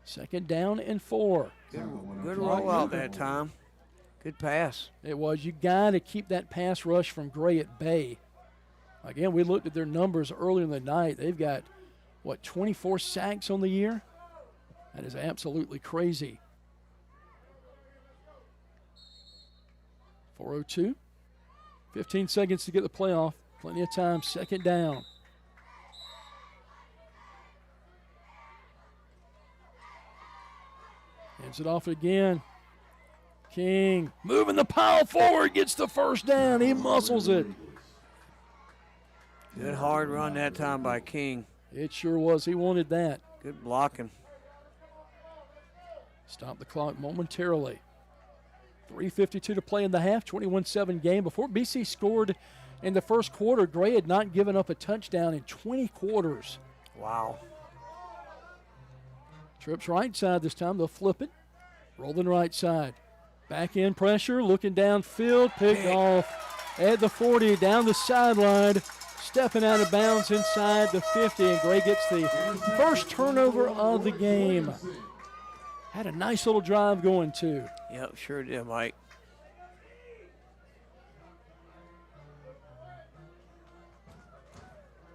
Second down and 4. Good rollout that time. Good pass. It was. You got to keep that pass rush from Gray at bay. Again, we looked at their numbers earlier in the night. They've got, 24 sacks on the year? That is absolutely crazy. 4:02. 15 seconds to get the play off. Plenty of time. Second down. Hands it off again. King moving the pile forward, gets the first down. He muscles it. Good hard run that time by King. It sure was. He wanted that. Good blocking. Stop the clock momentarily. 3:52 to play in the half, 21-7 game. Before BC scored in the first quarter, Gray had not given up a touchdown in 20 quarters. Wow. Trips right side this time. They'll flip it. Rolling right side. Back in pressure, looking downfield, picked off at the 40, down the sideline, stepping out of bounds inside the 50, and Gray gets the first turnover of the game. Had a nice little drive going, too. Yep, sure did, Mike.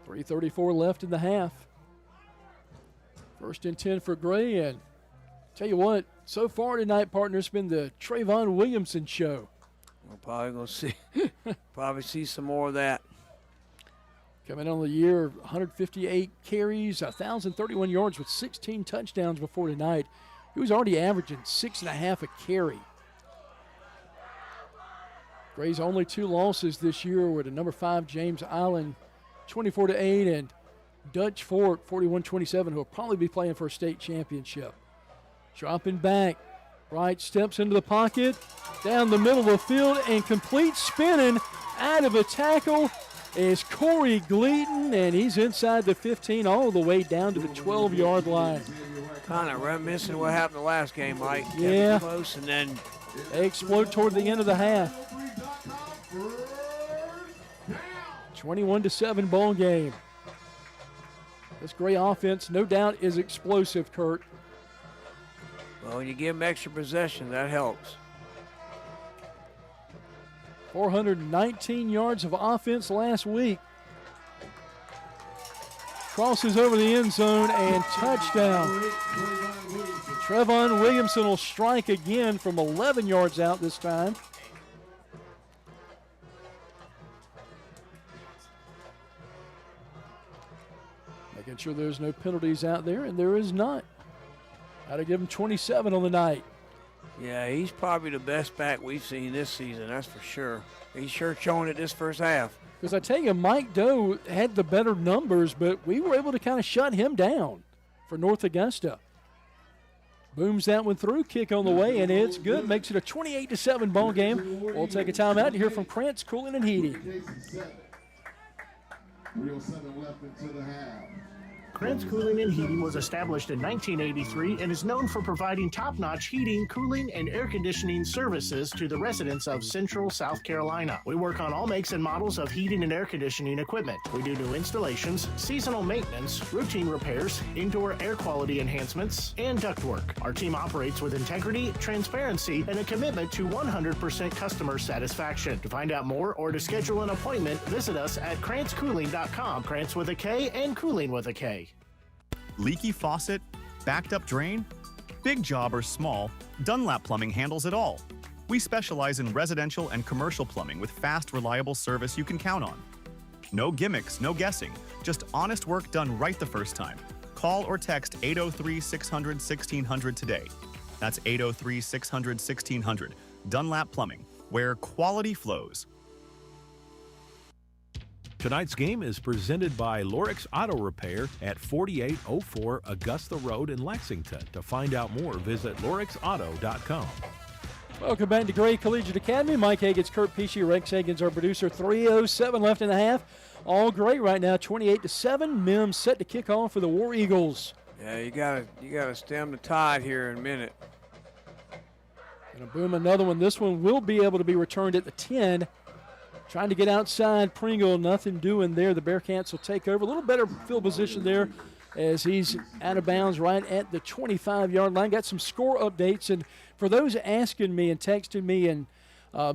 .334 left in the half. First and 10 for Gray, and tell you what, so far tonight, partner, it's been the Trayvon Williamson show. We're probably going to see some more of that. Coming on the year, 158 carries, 1,031 yards with 16 touchdowns before tonight. He was already averaging 6.5 a carry. Gray's only 2 losses this year were to number 5 James Island, 24-8, and Dutch Fork, 41-27, who will probably be playing for a state championship. Dropping back, right steps into the pocket, down the middle of the field, and complete spinning out of a tackle is Corey Gleaton, and he's inside the 15 all the way down to the 12-yard line. Kind of reminiscent of what happened the last game, Mike. Yeah. Close, and then they explode toward the end of the half. 21-7 ball game. This Gray offense, no doubt, is explosive, Kurt. Well, when you give them extra possession, that helps. 419 yards of offense last week. Crosses over the end zone and touchdown. Trevon Williamson will strike again from 11 yards out this time. Making sure there's no penalties out there, and there is not. Got to give him 27 on the night. Yeah, he's probably the best back we've seen this season, that's for sure. He's sure showing it this first half. Because I tell you, Mike Doe had the better numbers, but we were able to kind of shut him down for North Augusta. Booms that one through, kick on the way, and it's good. Makes it a 28-7 ball game. We'll take a timeout to hear from Krantz Cooling and Heating. 3:07 left into the half. Krantz Cooling and Heating was established in 1983 and is known for providing top-notch heating, cooling, and air conditioning services to the residents of Central South Carolina. We work on all makes and models of heating and air conditioning equipment. We do new installations, seasonal maintenance, routine repairs, indoor air quality enhancements, and ductwork. Our team operates with integrity, transparency, and a commitment to 100% customer satisfaction. To find out more or to schedule an appointment, visit us at KrantzCooling.com. Krantz with a K and Cooling with a K. Leaky faucet? Backed up drain? Big job or small, Dunlap Plumbing handles it all. We specialize in residential and commercial plumbing with fast, reliable service you can count on. No gimmicks, no guessing, just honest work done right the first time. Call or text 803-600-1600 today. That's 803-600-1600. Dunlap Plumbing, where quality flows. Tonight's game is presented by Lorix Auto Repair at 4804 Augusta Road in Lexington. To find out more, visit lorixauto.com. Welcome back to Gray Collegiate Academy. Mike Hagan's Kurt Pesci, Rex Hagan's our producer. 3:07 left in the half. All Gray right now, 28-7. Mims set to kick off for the War Eagles. Yeah, you gotta stem the tide here in a minute. Gonna boom another one. This one will be able to be returned at the 10. Trying to get outside Pringle, nothing doing there. The Bearcats will take over. A little better field position there as he's out of bounds right at the 25-yard line. Got some score updates, and for those asking me and texting me and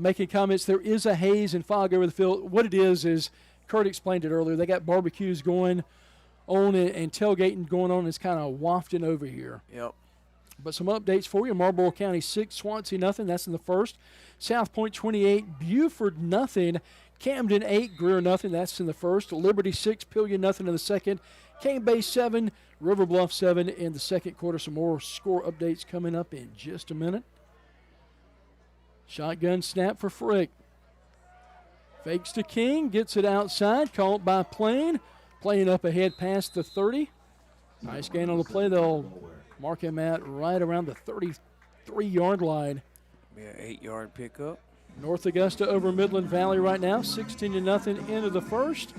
making comments, there is a haze and fog over the field. What it is Kurt explained it earlier. They got barbecues going on and tailgating going on. It's kind of wafting over here. Yep. But some updates for you. Marlboro County 6, Swansea nothing. That's in the first. South Point 28, Buford nothing. Camden 8, Greer nothing. That's in the first. Liberty 6, Pillion nothing in the second. Cane Bay 7, River Bluff 7 in the second quarter. Some more score updates coming up in just a minute. Shotgun snap for Frick. Fakes to King, gets it outside, caught by Plain. Plain up ahead past the 30. Nice gain on the play. They'll mark him at right around the 33-yard line. Be an 8-yard pickup. North Augusta over Midland Valley right now, 16-0 into the first.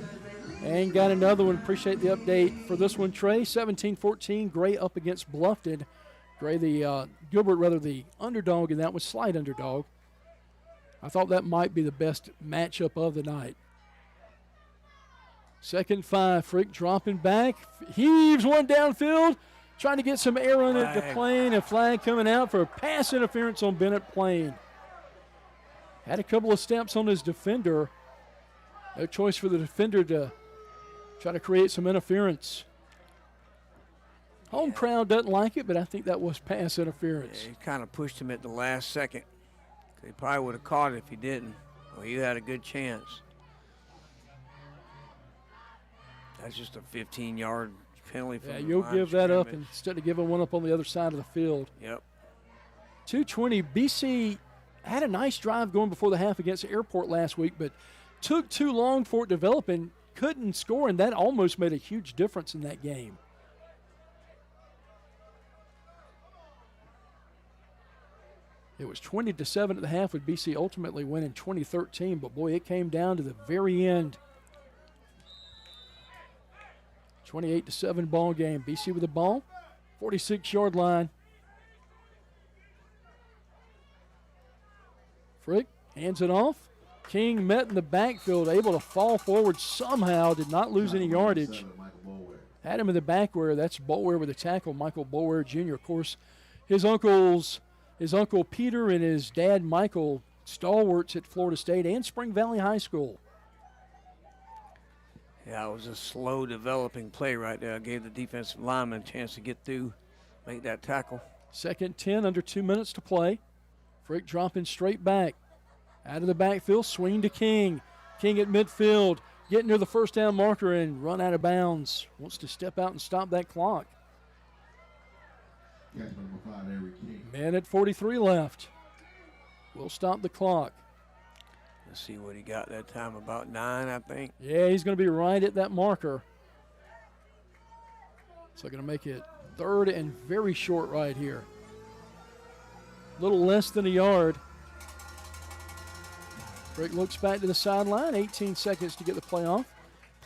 And got another one. Appreciate the update for this one, Trey. 17-14, Gray up against Bluffton. Gray, Gilbert, the underdog, and that was slight underdog. I thought that might be the best matchup of the night. 2nd 5, Frick dropping back. Heaves one downfield. Trying to get some air on it to Plain. A flag coming out for pass interference on Bennett Plain. Had a couple of steps on his defender. No choice for the defender to try to create some interference. Home crowd doesn't like it, but I think that was pass interference. Yeah, he kind of pushed him at the last second. He probably would have caught it if he didn't. Well, you had a good chance. That's just a 15-yard penalty. Yeah, you'll give that up instead of giving one up on the other side of the field. Yep. 2:20, BC had a nice drive going before the half against Airport last week, but took too long for it to develop and couldn't score, and that almost made a huge difference in that game. It was 20-7 at the half with BC ultimately winning 2013, but boy, it came down to the very end. 28-7 ball game. BC with the ball, 46-yard line. Frick hands it off. King met in the backfield, able to fall forward somehow, did not lose any yardage. Had him in the back where that's Boulware with the tackle, Michael Boulware Jr. Of course, his uncle Peter and his dad Michael, stalwarts at Florida State and Spring Valley High School. Yeah, it was a slow developing play right there. It gave the defensive lineman a chance to get through, make that tackle. 2nd 10, under 2 minutes to play. Frick dropping straight back. Out of the backfield, swing to King. King at midfield, getting near the first down marker and run out of bounds. Wants to step out and stop that clock. Minute 43 left. We'll stop the clock. Let's see what he got that time, about 9, I think. Yeah, he's going to be right at that marker. So going to make it 3rd and very short right here. A little less than a yard. Frick looks back to the sideline, 18 seconds to get the play off.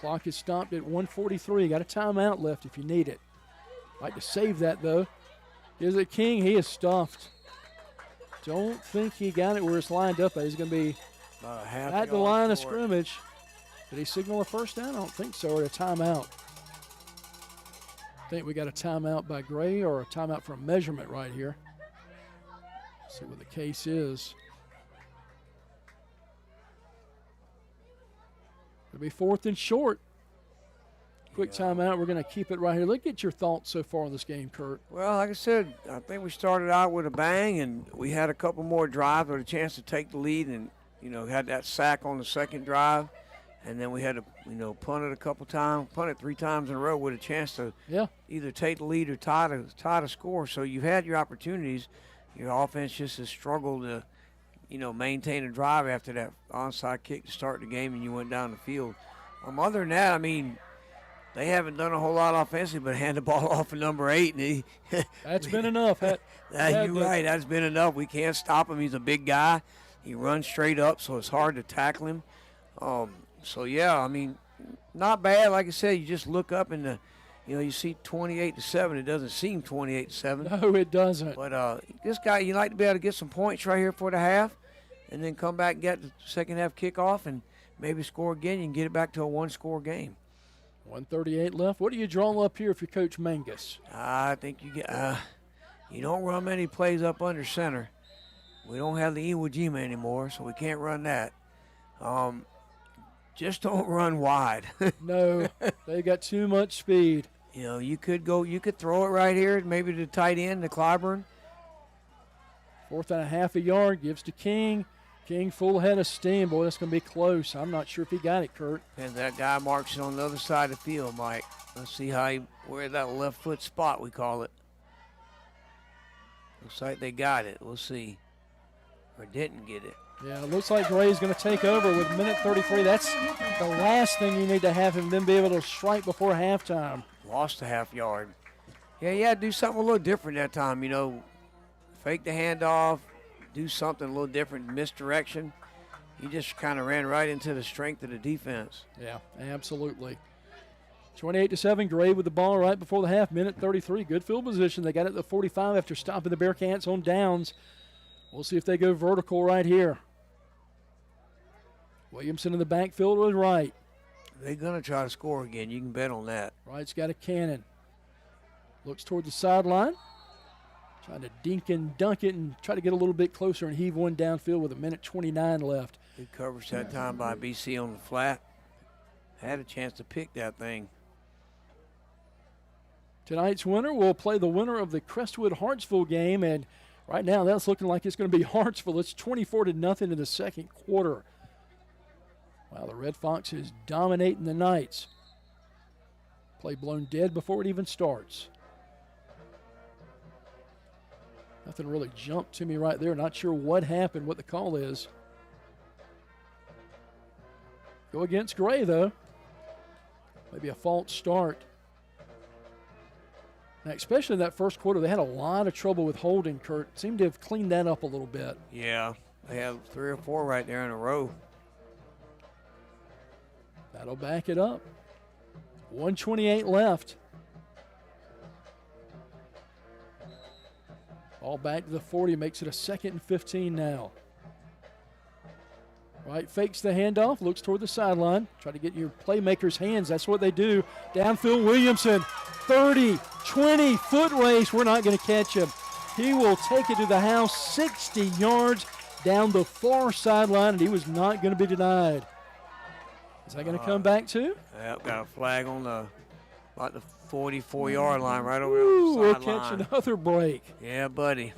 Clock is stopped at 1:43. Got a timeout left if you need it. Like to save that, though. Is it King? He is stuffed. Don't think he got it where it's lined up at. He's going to be at the line of scrimmage. Did he signal a first down? I don't think so, or a timeout. I think we got a timeout by Gray or a timeout for a measurement right here. See what the case is. It'll be 4th and short. Quick timeout. We're going to keep it right here. Look at your thoughts so far on this game, Kurt. Well, like I said, I think we started out with a bang, and we had a couple more drives with a chance to take the lead, and had that sack on the 2nd drive, and then we had to punt it a couple times, punt it 3 times in a row with a chance to either take the lead or tie the score. So you've had your opportunities. Your offense just has struggled to maintain a drive after that onside kick to start the game, and you went down the field. Other than that, they haven't done a whole lot offensively, but hand the ball off of number 8. And that's been enough. You're right. That's been enough. We can't stop him. He's a big guy. He runs straight up, so it's hard to tackle him. Not bad. Like I said, you just look up and you see 28-7. It doesn't seem 28-7. No, it doesn't. But this guy, you like to be able to get some points right here for the half, and then come back and get the second half kickoff and maybe score again. You can get it back to a 1-score game. 1:38 left. What do you draw up here if you're Coach Mangus? I think you don't run many plays up under center. We don't have the Iwo Jima anymore, so we can't run that. Just don't run wide. No, they got too much speed. You could throw it right here, maybe to tight end, to Clyburn. 4th and a half a yard, gives to King. King full head of steam. Boy, that's going to be close. I'm not sure if he got it, Kurt. And that guy marks it on the other side of the field, Mike. Let's see where that left foot spot, we call it. Looks like they got it. We'll see. Or didn't get it. Yeah, it looks like Gray's going to take over with minute 33. That's the last thing you need to have him then be able to strike before halftime. Lost a half yard. Yeah, do something a little different that time, Fake the handoff, do something a little different, misdirection. He just kind of ran right into the strength of the defense. Yeah, absolutely. 28-7, Gray with the ball right before the half, minute 33. Good field position. They got it at the 45 after stopping the Bearcats on downs. We'll see if they go vertical right here. Williamson in the backfield was right. They're going to try to score again. You can bet on that. Wright's got a cannon. Looks toward the sideline. Trying to dink and dunk it and try to get a little bit closer and heave one downfield with a minute 29 left. Good coverage that time by BC on the flat. Had a chance to pick that thing. Tonight's winner will play the winner of the Crestwood-Hartsville game, and right now that's looking like it's going to be Hartsville. It's 24-0 in the 2nd quarter. Wow, the Red Foxes dominating the Knights. Play blown dead before it even starts. Nothing really jumped to me right there. Not sure what happened, what the call is. Go against Gray, though. Maybe a false start. Now, especially in that first quarter, they had a lot of trouble with holding, Kurt. Seemed to have cleaned that up a little bit. Yeah, they had 3 or 4 right there in a row. That'll back it up. 1:28 left. All back to the 40, makes it a 2nd and 15 now. Right, fakes the handoff, looks toward the sideline. Try to get your playmakers' hands. That's what they do. Downfield, Williamson, 30, 20, foot race. We're not going to catch him. He will take it to the house, 60 yards down the far sideline, and he was not going to be denied. Is that going to come back too? Yep, got a flag on the 44-yard line right over Ooh, the we'll sideline. catch another break. Yeah, buddy.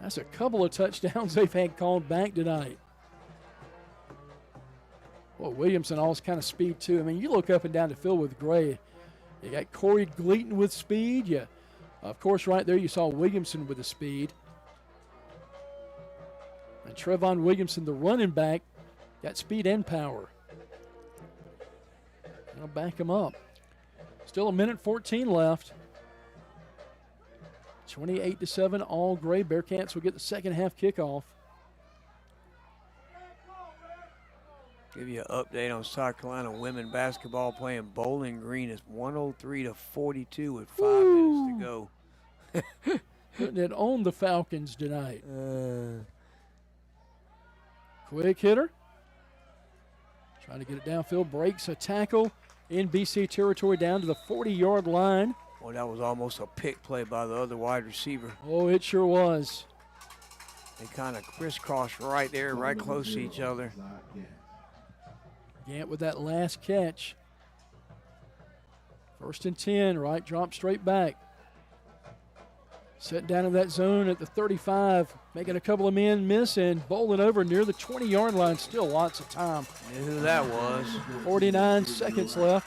That's a couple of touchdowns they've had called back tonight. Well, Williamson always kind of speed too. I mean, you look up and down the field with Gray. You got Corey Gleaton with speed. Yeah, of course, right there you saw Williamson with the speed. And Trevon Williamson, the running back, got speed and power. I'll back him up. Still a minute 14 left. 28-7, all Gray. Bearcats will get the second half kickoff. Give you an update on South Carolina women basketball playing Bowling Green. It's 103-42 with 5 minutes to go. Putting it on the Falcons tonight. Quick hitter. Trying to get it downfield. Breaks a tackle in BC territory down to the 40-yard line. Well, that was almost a pick play by the other wide receiver. Oh, it sure was. They kind of crisscrossed right there, right close to each other. Gant with that last catch. 1st and 10, right, drop straight back. Set down in that zone at the 35, making a couple of men miss and bowling over near the 20-yard line. Still lots of time. Knew who that was. 49 seconds left.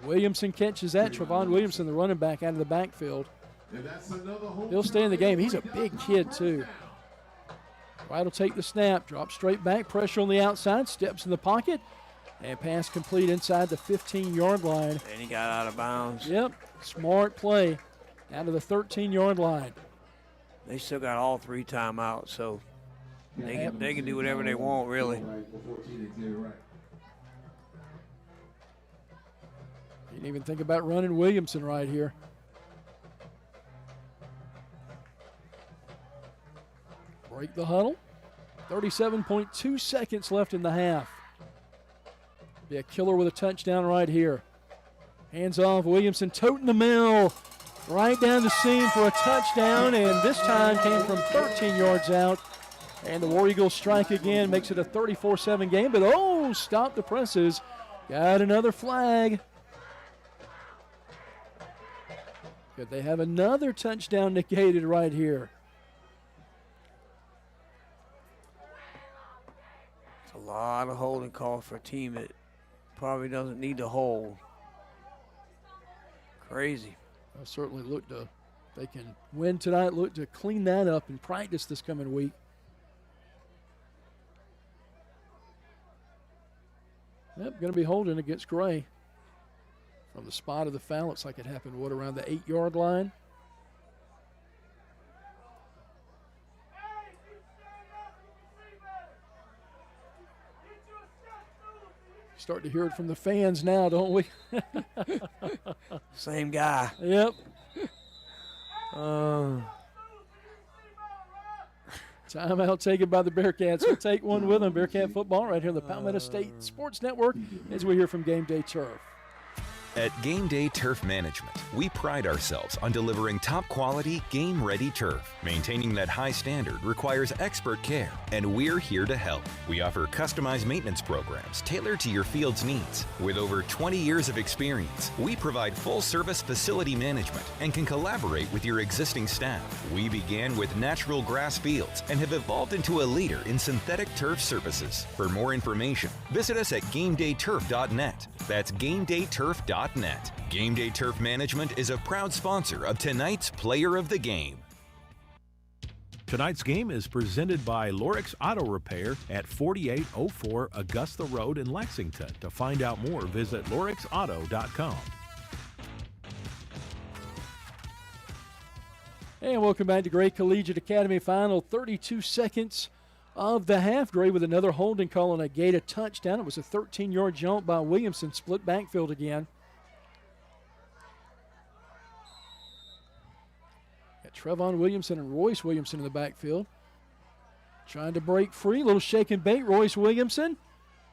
Williamson catches that. Trevon Williamson, the running back, out of the backfield. He'll stay in the game. He's a big kid, too. Wright will take the snap, drop straight back, pressure on the outside, steps in the pocket, and pass complete inside the 15-yard line. And he got out of bounds. Yep, smart play out of the 13-yard line. They still got all 3 timeouts, so they can do whatever they want, really. You didn't even think about running Williamson right here. Break the huddle. 37.2 seconds left in the half. Be a killer with a touchdown right here. Hands off, Williamson toting the mill. Right down the seam for a touchdown, and this time came from 13 yards out. And the War Eagles strike again, makes it a 34-7 game. But, oh, stop the presses. Got another flag. Could they have another touchdown negated right here? It's a lot of holding call for a team that probably doesn't need to hold. Crazy. I certainly look to, they can win tonight, look to clean that up and practice this coming week. Yep, going to be holding against Gray. From the spot of the foul, looks like it happened, around the 8-yard line? Starting to hear it from the fans now, don't we? Same guy. Yep. Timeout taken by the Bearcats. We'll take one with them. Bearcat football right here on the Palmetto State Sports Network as we hear from Game Day Turf. At Game Day Turf Management, we pride ourselves on delivering top-quality, game-ready turf. Maintaining that high standard requires expert care, and we're here to help. We offer customized maintenance programs tailored to your field's needs. With over 20 years of experience, we provide full-service facility management and can collaborate with your existing staff. We began with natural grass fields and have evolved into a leader in synthetic turf services. For more information, visit us at GameDayTurf.net. That's GameDayTurf.net. Game Day Turf Management is a proud sponsor of tonight's Player of the Game. Tonight's game is presented by Lorix Auto Repair at 4804 Augusta Road in Lexington. To find out more, visit lorixauto.com. And welcome back to Gray Collegiate Academy. Final 32 seconds of the half. Gray with another holding call on a Gator touchdown. It was a 13-yard jump by Williamson. Split backfield again. Trevon Williamson and Royce Williamson in the backfield. Trying to break free. Little shake and bait. Royce Williamson.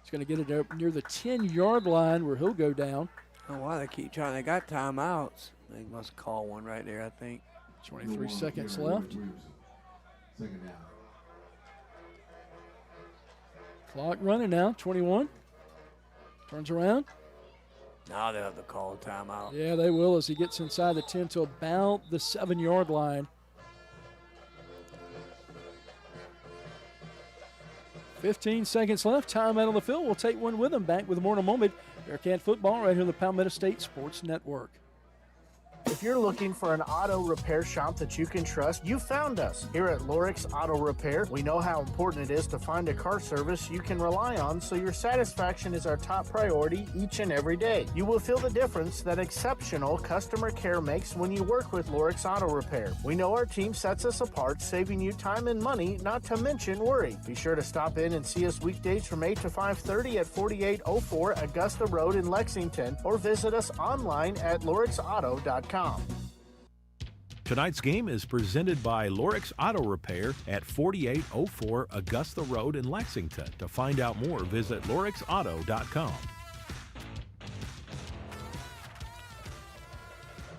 He's going to get it up near the 10-yard line where he'll go down. Oh, wow, they keep trying. They got timeouts. They must call one right there, I think. 23 seconds left. Second down. Clock running now, 21. Turns around. Now they'll have to call a timeout. Yeah, they will as he gets inside the 10 to about the 7-yard line. 15 seconds left. Timeout on the field. We'll take one with them. Back with more in a moment. Bearcat football right here on the Palmetto State Sports Network. If you're looking for an auto repair shop that you can trust, you found us. Here at Lorix Auto Repair, we know how important it is to find a car service you can rely on, so your satisfaction is our top priority each and every day. You will feel the difference that exceptional customer care makes when you work with Lorix Auto Repair. We know our team sets us apart, saving you time and money, not to mention worry. Be sure to stop in and see us weekdays from 8 to 5:30 at 4804 Augusta Road in Lexington, or visit us online at lorixauto.com. Tonight's game is presented by Lorix Auto Repair at 4804 Augusta Road in Lexington. To find out more, visit lorixauto.com.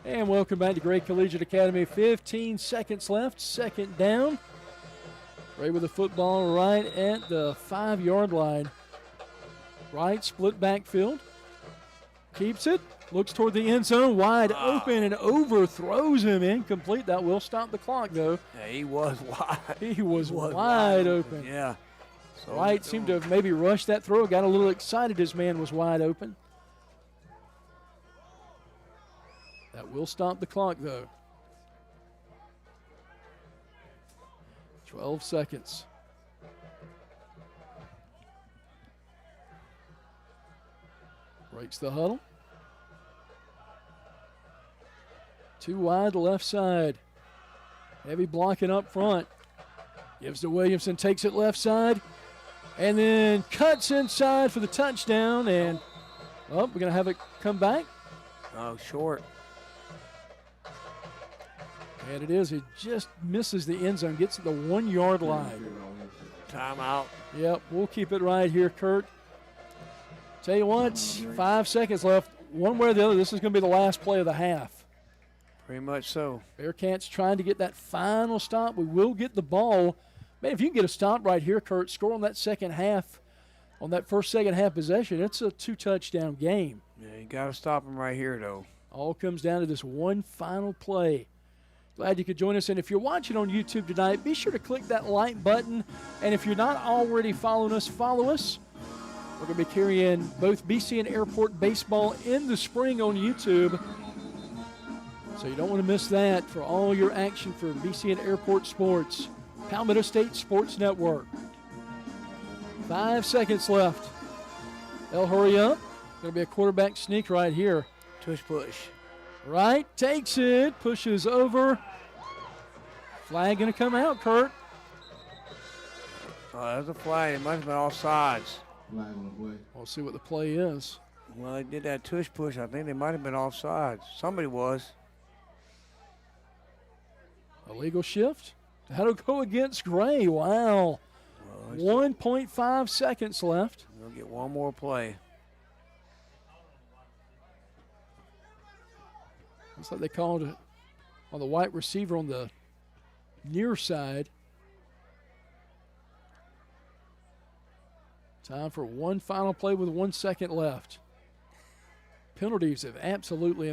And welcome back to Gray Collegiate Academy. 15 seconds left, second down. Gray with the football right at the 5-yard line. Right, split backfield. Keeps it. Looks toward the end zone, wide open, and overthrows him. Incomplete. That will stop the clock, though. Yeah, he was wide. He was wide open. Yeah. So Wright seemed to have maybe rushed that throw. Got a little excited. His man was wide open. That will stop the clock, though. 12 seconds. Breaks the huddle. Too wide, left side. Heavy blocking up front. Gives to Williamson, takes it left side, and then cuts inside for the touchdown. And, we're going to have it come back. Oh, short. And it is. It just misses the end zone, gets to the 1-yard line. Timeout. Yep, we'll keep it right here, Kurt. Tell you what, 5 seconds left. One way or the other, this is going to be the last play of the half. Pretty much so. Bearcats trying to get that final stop. We will get the ball. Man, if you can get a stop right here, Kurt, score on that second half, on that second half possession, it's a 2-touchdown game. Yeah, you got to stop him right here, though. All comes down to this one final play. Glad you could join us. And if you're watching on YouTube tonight, be sure to click that like button. And if you're not already following us, follow us. We're going to be carrying both BC and Airport baseball in the spring on YouTube. So you don't want to miss that for all your action for BC and Airport Sports. Palmetto State Sports Network. 5 seconds left. They'll hurry up. Going to be a quarterback sneak right here. Tush push. Right, takes it, pushes over. Flag going to come out, Kurt. Oh, there's a flag. It must have been offsides. We'll see what the play is. Well, they did that tush push. I think they might have been offsides. Somebody was. Illegal shift. That'll go against Gray. Wow. Well, 1.5 seconds left. We'll get one more play. Looks like they called it on the wide receiver on the near side. Time for one final play with 1 second left. Penalties have absolutely,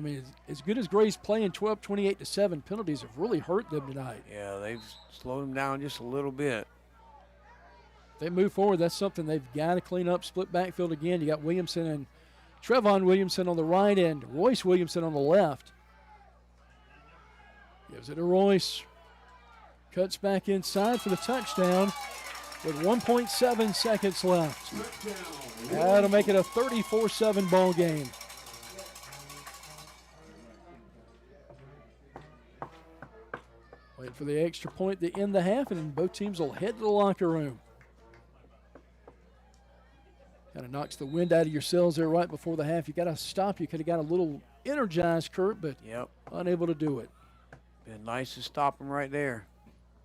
as good as Gray's playing 28-7, penalties have really hurt them tonight. Yeah, they've slowed them down just a little bit. If they move forward, that's something they've got to clean up. Split backfield again. You got Williamson and Trevon Williamson on the right and Royce Williamson on the left. Gives it to Royce. Cuts back inside for the touchdown with 1.7 seconds left. That'll make it a 34-7 ball game. Wait for the extra point to end the half, and both teams will head to the locker room. Kind of knocks the wind out of your sails there right before the half. You got to stop. You could have got a little energized, Kurt, but unable to do it. Been nice to stop them right there.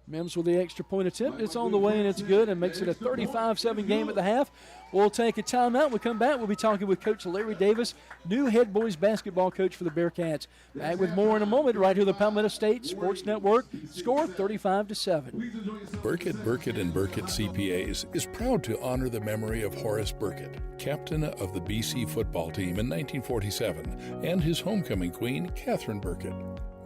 Mims with the extra point attempt. It's on the way and it's good and makes it a 35-7 game at the half. We'll take a timeout. We'll come back. We'll be talking with Coach Larry Davis, new head boys basketball coach for the Bearcats. Back with more in a moment right here on the Palmetto State Sports Network. Score 35-7. Burkett and Burkett CPAs is proud to honor the memory of Horace Burkett, captain of the BC football team in 1947, and his homecoming queen, Catherine Burkett.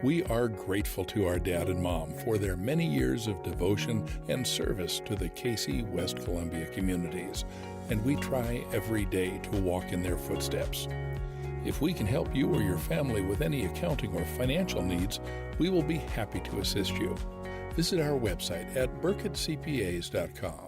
We are grateful to our dad and mom for their many years of devotion and service to the Cayce, West Columbia communities, and we try every day to walk in their footsteps. If we can help you or your family with any accounting or financial needs, we will be happy to assist you. Visit our website at burkettcpas.com.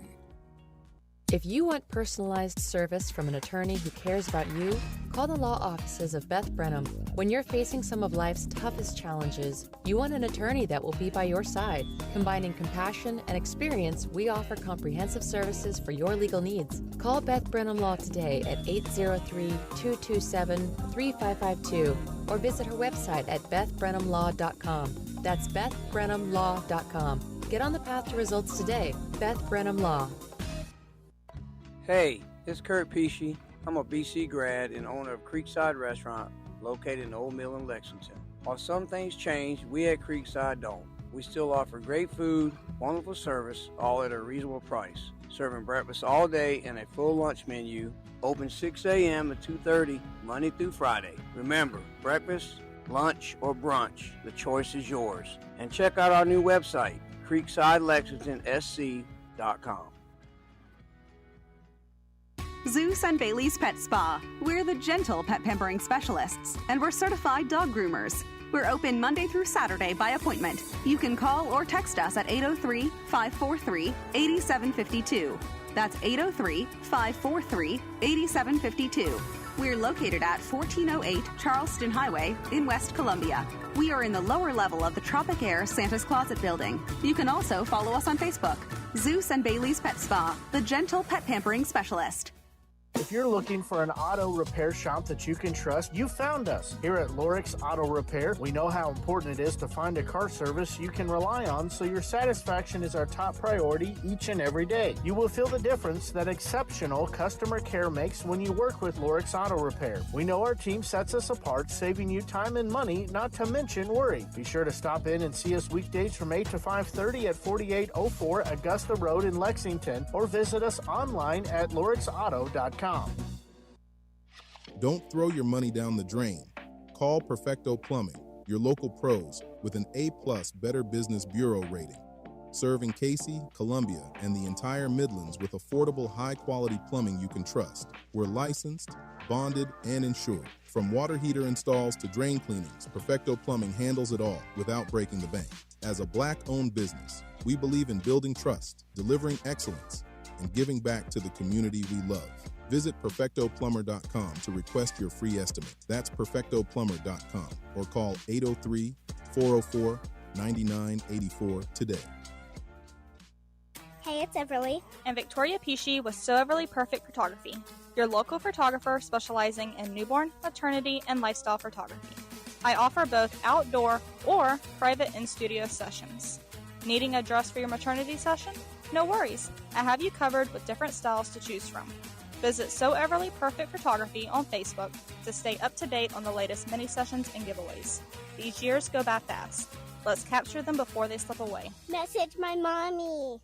If you want personalized service from an attorney who cares about you, call the law offices of Beth Brenham. When you're facing some of life's toughest challenges, you want an attorney that will be by your side. Combining compassion and experience, we offer comprehensive services for your legal needs. Call Beth Brenham Law today at 803-227-3552 or visit her website at bethbrenhamlaw.com. That's bethbrenhamlaw.com. Get on the path to results today. Beth Brenham Law. Hey, it's Kurt Pesci. I'm a BC grad and owner of Creekside Restaurant, located in Old Mill in Lexington. While some things change, we at Creekside don't. We still offer great food, wonderful service, all at a reasonable price. Serving breakfast all day and a full lunch menu. Open 6 a.m. to 2:30, Monday through Friday. Remember, breakfast, lunch, or brunch, the choice is yours. And check out our new website, creeksidelexingtonsc.com. Zeus and Bailey's Pet Spa. We're the gentle pet pampering specialists, and we're certified dog groomers. We're open Monday through Saturday by appointment. You can call or text us at 803-543-8752. That's 803-543-8752. We're located at 1408 Charleston Highway in West Columbia. We are in the lower level of the Tropic Air Santa's Closet building. You can also follow us on Facebook. Zeus and Bailey's Pet Spa, the gentle pet pampering specialist. If you're looking for an auto repair shop that you can trust, you found us. Here at Lorix Auto Repair, we know how important it is to find a car service you can rely on, so your satisfaction is our top priority each and every day. You will feel the difference that exceptional customer care makes when you work with Lorix Auto Repair. We know our team sets us apart, saving you time and money, not to mention worry. Be sure to stop in and see us weekdays from 8 to 5:30 at 4804 Augusta Road in Lexington, or visit us online at lorixauto.com. Don't throw your money down the drain. Call Perfecto Plumbing, your local pros with an A+ Better Business Bureau rating. Serving Cayce, Columbia, and the entire Midlands with affordable, high-quality plumbing you can trust. We're licensed, bonded, and insured. From water heater installs to drain cleanings, Perfecto Plumbing handles it all without breaking the bank. As a Black-owned business, we believe in building trust, delivering excellence, and giving back to the community we love. Visit perfectoplumber.com to request your free estimate. That's perfectoplumber.com or call 803-404-9984 today. Hey, it's Everly. And Victoria Pesci with So Everly Perfect Photography, your local photographer specializing in newborn, maternity, and lifestyle photography. I offer both outdoor or private in-studio sessions. Needing a dress for your maternity session? No worries. I have you covered with different styles to choose from. Visit So Everly Perfect Photography on Facebook to stay up to date on the latest mini sessions and giveaways. These years go by fast. Let's capture them before they slip away. Message my mommy.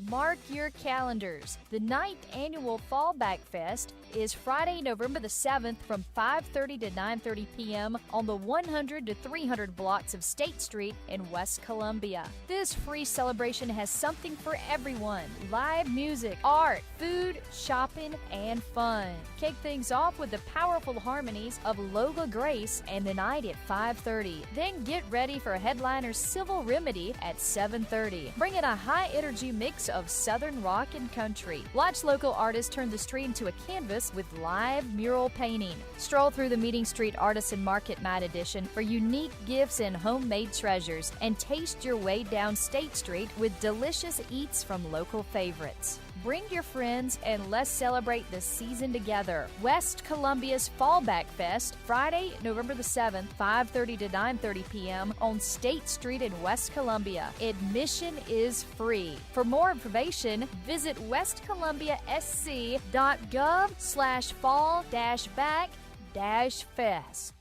Mark your calendars. The 9th annual Fallback Fest is Friday, November the 7th from 5:30 to 9:30 p.m. on the 100 to 300 blocks of State Street in West Columbia. This free celebration has something for everyone. Live music, art, food, shopping, and fun. Kick things off with the powerful harmonies of Collegiate and the night at 5:30. Then get ready for headliner Civil Remedy at 7:30. Bring in a high-energy mix of Southern rock and country. Watch local artists turn the street into a canvas with live mural painting. Stroll through the Meeting Street Artisan Market Night Edition for unique gifts and homemade treasures, and taste your way down State Street with delicious eats from local favorites. Bring your friends and let's celebrate the season together. West Columbia's Fallback Fest, Friday, November the 7th, 5:30 to 9:30 p.m. on State Street in West Columbia. Admission is free. For more information, visit westcolumbia.sc.gov/fall-back-fest.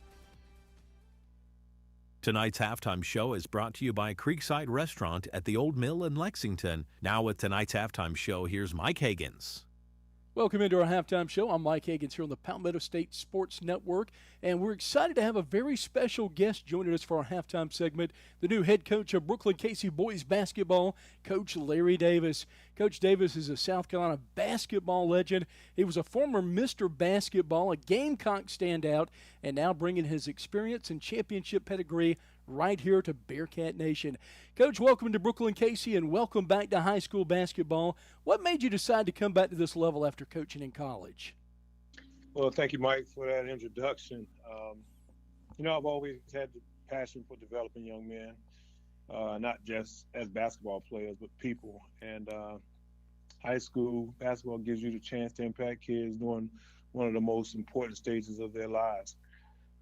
Tonight's halftime show is brought to you by Creekside Restaurant at the Old Mill in Lexington. Now with tonight's halftime show, here's Mike Higgins. Welcome into our halftime show. I'm Mike Higgins here on the Palmetto State Sports Network, and we're excited to have a very special guest joining us for our halftime segment, the new head coach of Brookland-Cayce boys basketball, Coach Larry Davis. Coach Davis is a South Carolina basketball legend. He was a former Mr. Basketball, a Gamecock standout, and now bringing his experience and championship pedigree right here to Bearcat Nation. Coach, welcome to Brookland-Cayce and welcome back to high school basketball. What made you decide to come back to this level after coaching in college? Well, thank you, Mike, for that introduction. I've always had the passion for developing young men, not just as basketball players, but people. And high school basketball gives you the chance to impact kids during one of the most important stages of their lives.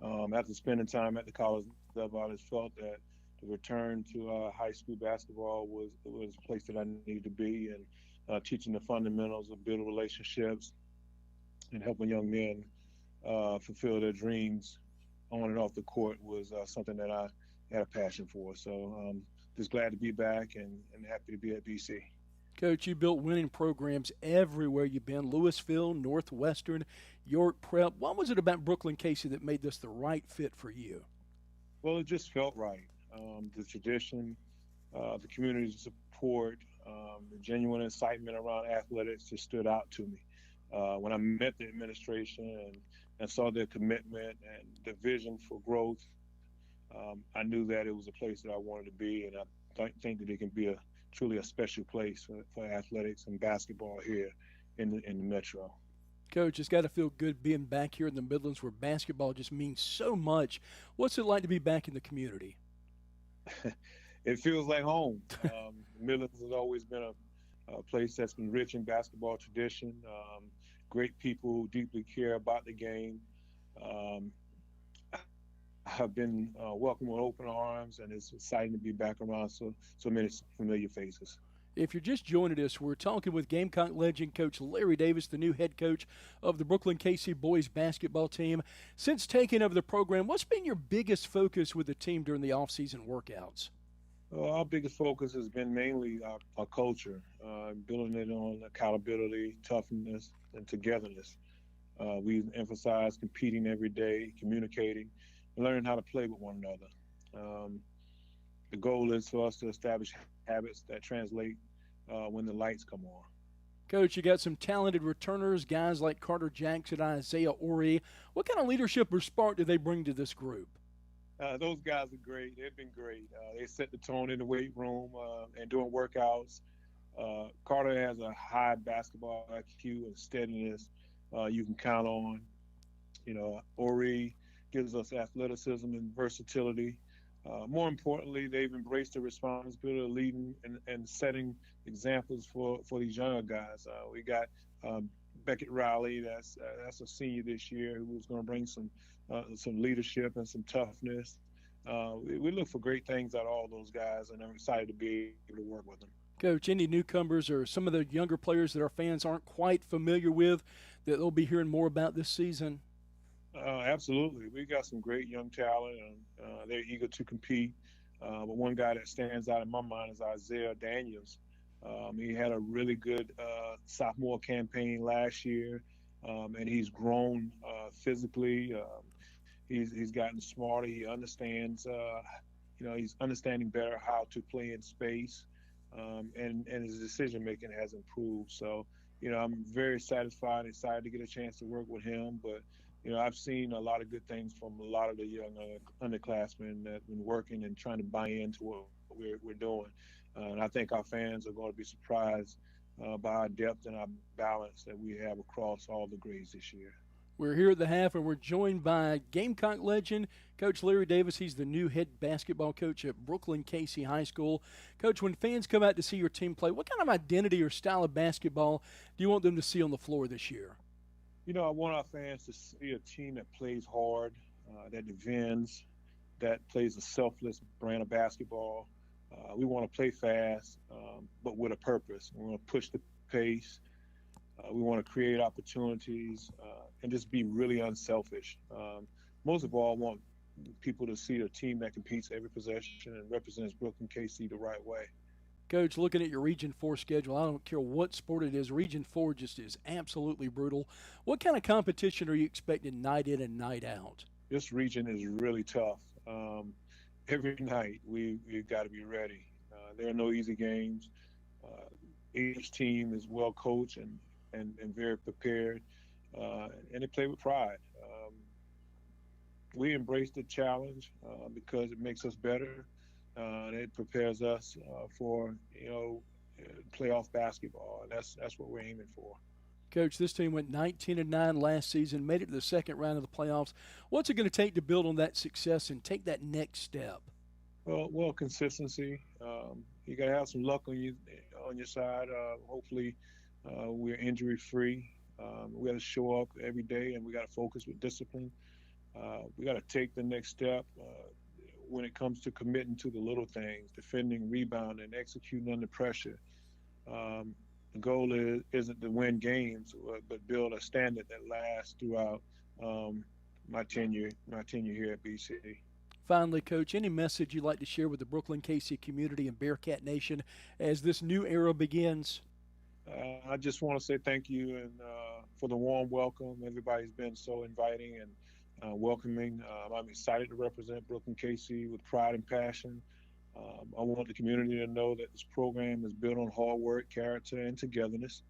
After spending time at the college, I've always felt that the return to high school basketball was a place that I needed to be, and teaching the fundamentals of building relationships and helping young men fulfill their dreams on and off the court was something that I had a passion for. So just glad to be back and happy to be at BC. Coach, you built winning programs everywhere you've been, Louisville, Northwestern, York Prep. What was it about Brookland-Cayce that made this the right fit for you? Well, it just felt right. The tradition, the community support, the genuine excitement around athletics just stood out to me. When I met the administration and saw their commitment and the vision for growth, I knew that it was a place that I wanted to be, and I think that it can be truly a special place for athletics and basketball here in the Metro. Coach, it's got to feel good being back here in the Midlands where basketball just means so much. What's it like to be back in the community? It feels like home. Midlands has always been a place that's been rich in basketball tradition. Great people who deeply care about the game. I've been welcomed with open arms, and it's exciting to be back around so many familiar faces. If you're just joining us, we're talking with Gamecock legend Coach Larry Davis, the new head coach of the Brookland-Cayce boys basketball team. Since taking over the program, what's been your biggest focus with the team during the offseason workouts? Our biggest focus has been mainly our culture, building it on accountability, toughness, and togetherness. We emphasize competing every day, communicating, and learning how to play with one another. The goal is for us to establish habits that translate when the lights come on. Coach, you got some talented returners, guys like Carter Jackson, Isaiah Ori. What kind of leadership or spark do they bring to this group? Those guys are great. They've been great. They set the tone in the weight room and doing workouts. Carter has a high basketball IQ and steadiness you can count on. Ori gives us athleticism and versatility. More importantly, they've embraced the responsibility of leading and setting examples for these younger guys. We got Beckett Riley, that's a senior this year, who's going to bring some leadership and some toughness. We look for great things out of all those guys, and I'm excited to be able to work with them. Coach, any newcomers or some of the younger players that our fans aren't quite familiar with that they'll be hearing more about this season? Absolutely. We got some great young talent, and they're eager to compete. But one guy that stands out in my mind is Isaiah Daniels. He had a really good sophomore campaign last year, and he's grown physically. He's gotten smarter. He understands, he's understanding better how to play in space, and his decision-making has improved. So, I'm very satisfied and excited to get a chance to work with him. But, I've seen a lot of good things from a lot of the young underclassmen that have been working and trying to buy into what we're doing. And I think our fans are going to be surprised by our depth and our balance that we have across all the grades this year. We're here at the half, and we're joined by Gamecock legend, Coach Larry Davis. He's the new head basketball coach at Brookland-Cayce High School. Coach, when fans come out to see your team play, what kind of identity or style of basketball do you want them to see on the floor this year? You know, I want our fans to see a team that plays hard, that defends, that plays a selfless brand of basketball. We want to play fast, but with a purpose. We want to push the pace. We want to create opportunities and just be really unselfish. Most of all, I want people to see a team that competes every possession and represents Brookland-Cayce the right way. Coach, looking at your Region 4 schedule, I don't care what sport it is, Region 4 just is absolutely brutal. What kind of competition are you expecting night in and night out? This region is really tough. Every night we've got to be ready. There are no easy games. Each team is well coached and very prepared, and they play with pride. We embrace the challenge because it makes us better, and it prepares us for playoff basketball. And that's what we're aiming for. Coach, this team went 19-9 last season, made it to the second round of the playoffs. What's it going to take to build on that success and take that next step? Well, consistency. You got to have some luck on your side. Hopefully, we're injury free. We got to show up every day, and we got to focus with discipline. We got to take the next step when it comes to committing to the little things, defending, rebounding, executing under pressure. The goal isn't to win games, but build a standard that lasts throughout my tenure here at BC. Finally, Coach, any message you'd like to share with the Brookland-Cayce community and Bearcat Nation as this new era begins? I just want to say thank you and for the warm welcome. Everybody's been so inviting and welcoming. I'm excited to represent Brookland-Cayce with pride and passion. I want the community to know that this program is built on hard work, character, and togetherness.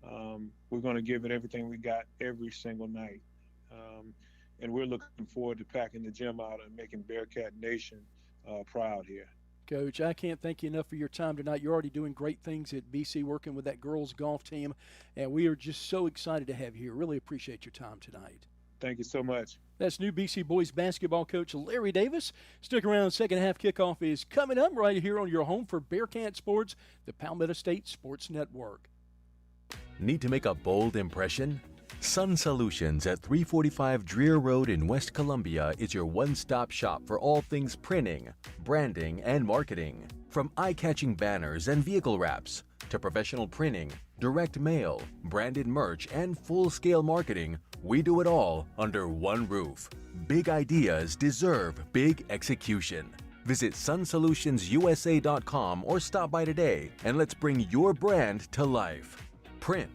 We're going to give it everything we got every single night. And we're looking forward to packing the gym out and making Bearcat Nation proud here. Coach, I can't thank you enough for your time tonight. You're already doing great things at BC, working with that girls golf team, and we are just so excited to have you here. Really appreciate your time tonight. Thank you so much. That's new BC boys basketball coach Larry Davis. Stick around. Second half kickoff is coming up right here on your home for Bearcat Sports, the Palmetto State Sports Network. Need to make a bold impression? Sun Solutions at 345 Dreer Road in West Columbia is your one-stop shop for all things printing, branding, and marketing. From eye-catching banners and vehicle wraps to professional printing, direct mail, branded merch, and full-scale marketing, we do it all under one roof. Big ideas deserve big execution. Visit sunsolutionsusa.com or stop by today and let's bring your brand to life. Print,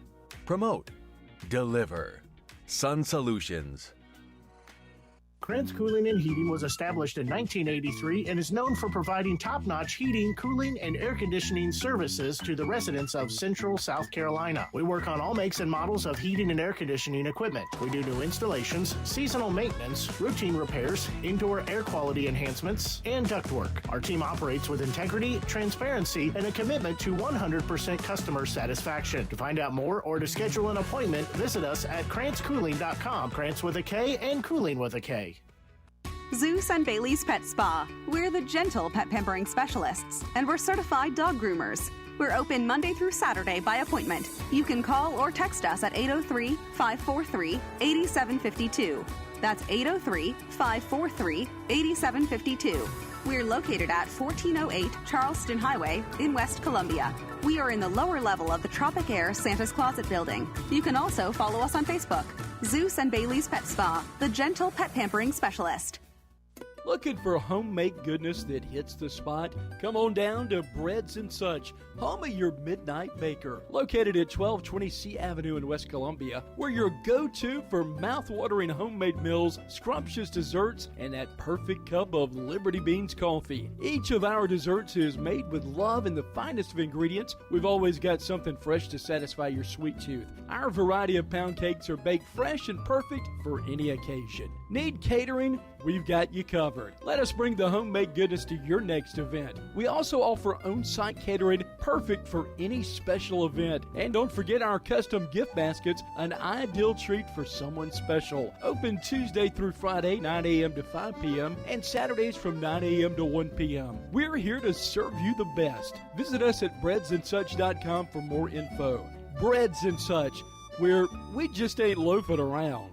promote, deliver. Sun Solutions. Krantz Cooling and Heating was established in 1983 and is known for providing top-notch heating, cooling, and air conditioning services to the residents of Central South Carolina. We work on all makes and models of heating and air conditioning equipment. We do new installations, seasonal maintenance, routine repairs, indoor air quality enhancements, and ductwork. Our team operates with integrity, transparency, and a commitment to 100% customer satisfaction. To find out more or to schedule an appointment, visit us at KrantzCooling.com. Krantz with a K and Cooling with a K. Zeus and Bailey's Pet Spa. We're the gentle pet pampering specialists, and we're certified dog groomers. We're open Monday through Saturday by appointment. You can call or text us at 803-543-8752. That's 803-543-8752. We're located at 1408 Charleston Highway in West Columbia. We are in the lower level of the Tropic Air Santa's Closet building. You can also follow us on Facebook. Zeus and Bailey's Pet Spa, the gentle pet pampering specialist. Looking for homemade goodness that hits the spot? Come on down to Breads and Such, home of your midnight baker. Located at 1220 C Avenue in West Columbia, we're your go-to for mouth-watering homemade meals, scrumptious desserts, and that perfect cup of Liberty Beans coffee. Each of our desserts is made with love and the finest of ingredients. We've always got something fresh to satisfy your sweet tooth. Our variety of pound cakes are baked fresh and perfect for any occasion. Need catering? we've got you covered. Let us bring the homemade goodness to your next event. We also offer on-site catering, perfect for any special event. And don't forget our custom gift baskets, an ideal treat for someone special. Open Tuesday through Friday, 9 a.m. to 5 p.m., and Saturdays from 9 a.m. to 1 p.m. We're here to serve you the best. Visit us at breadsandsuch.com for more info. Breads and Such, where we just ain't loafing around.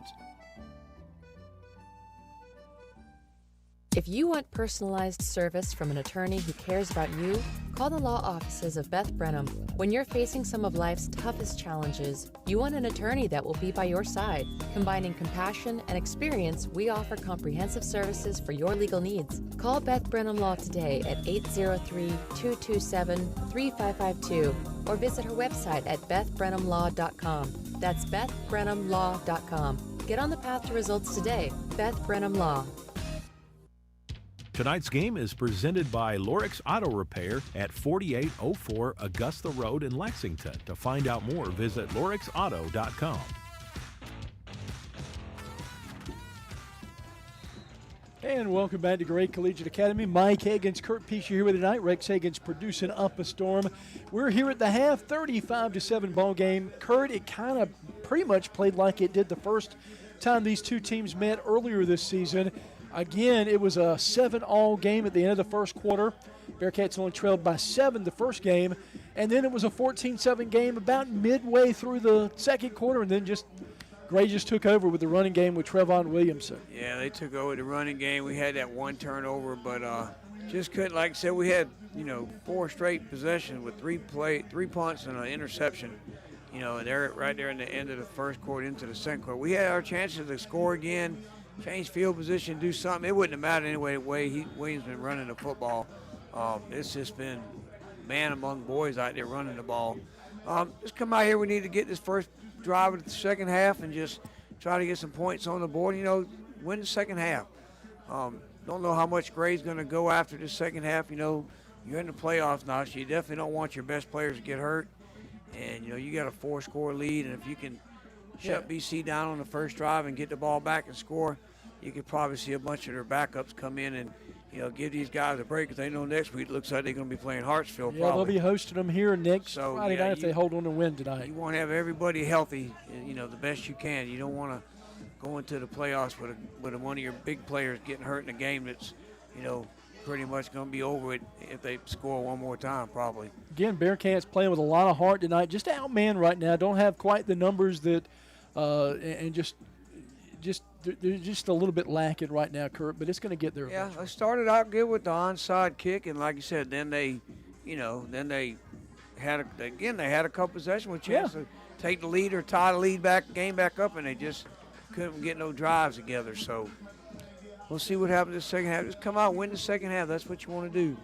If you want personalized service from an attorney who cares about you, call the law offices of Beth Brenham. When you're facing some of life's toughest challenges, you want an attorney that will be by your side. Combining compassion and experience, we offer comprehensive services for your legal needs. Call Beth Brenham Law today at 803-227-3552 or visit her website at bethbrenhamlaw.com. That's bethbrenhamlaw.com. Get on the path to results today. Beth Brenham Law. Tonight's game is presented by Lorix Auto Repair at 4804 Augusta Road in Lexington. To find out more, visit lorixauto.com. And welcome back to Great Collegiate Academy. Mike Higgins, Kurt Pesce here with you tonight. Rex Higgins producing up a storm. We're here at the half, 35-7 ball game. Kurt, it kind of pretty much played like it did the first time these two teams met earlier this season. Again, it was a 7-all game at the end of the first quarter. Bearcats only trailed by 7 the first game. And then it was a 14-7 game about midway through the second quarter. And then Gray just took over with the running game with Trevon Williamson. Yeah, they took over the running game. We had that one turnover, but just couldn't. Like I said, we had 4 straight possessions with 3 punts and an interception. And they're right there in the end of the first quarter into the second quarter. We had our chances to score again, change field position, do something. It wouldn't have mattered anyway. The way Williams been running the football, it's just been man among boys out there running the ball. Just come out here. We need to get this first drive of the second half and just try to get some points on the board. Win the second half. Don't know how much Gray's going to go after this second half. You're in the playoffs now, so you definitely don't want your best players to get hurt. And you got a 4-score lead, and if you can shut BC down on the first drive and get the ball back and score, you could probably see a bunch of their backups come in and give these guys a break, because they know next week it looks like they're going to be playing Hartsfield. Yeah, they'll be hosting them here next Friday night if they hold on to win tonight. You want to have everybody healthy, the best you can. You don't want to go into the playoffs with one of your big players getting hurt in a game that's, pretty much going to be over it if they score one more time, probably. Again, Bearcats playing with a lot of heart tonight. Just outmanned right now. Don't have quite the numbers that, and just they're just a little bit lacking right now, Kurt. But it's going to get there. Yeah, they started out good with the onside kick, and like you said, then they had a couple possessions with a chance to take the lead or tie the game back up, and they just couldn't get no drives together. So we'll see what happens in the second half. Just come out and win the second half. That's what you want to do.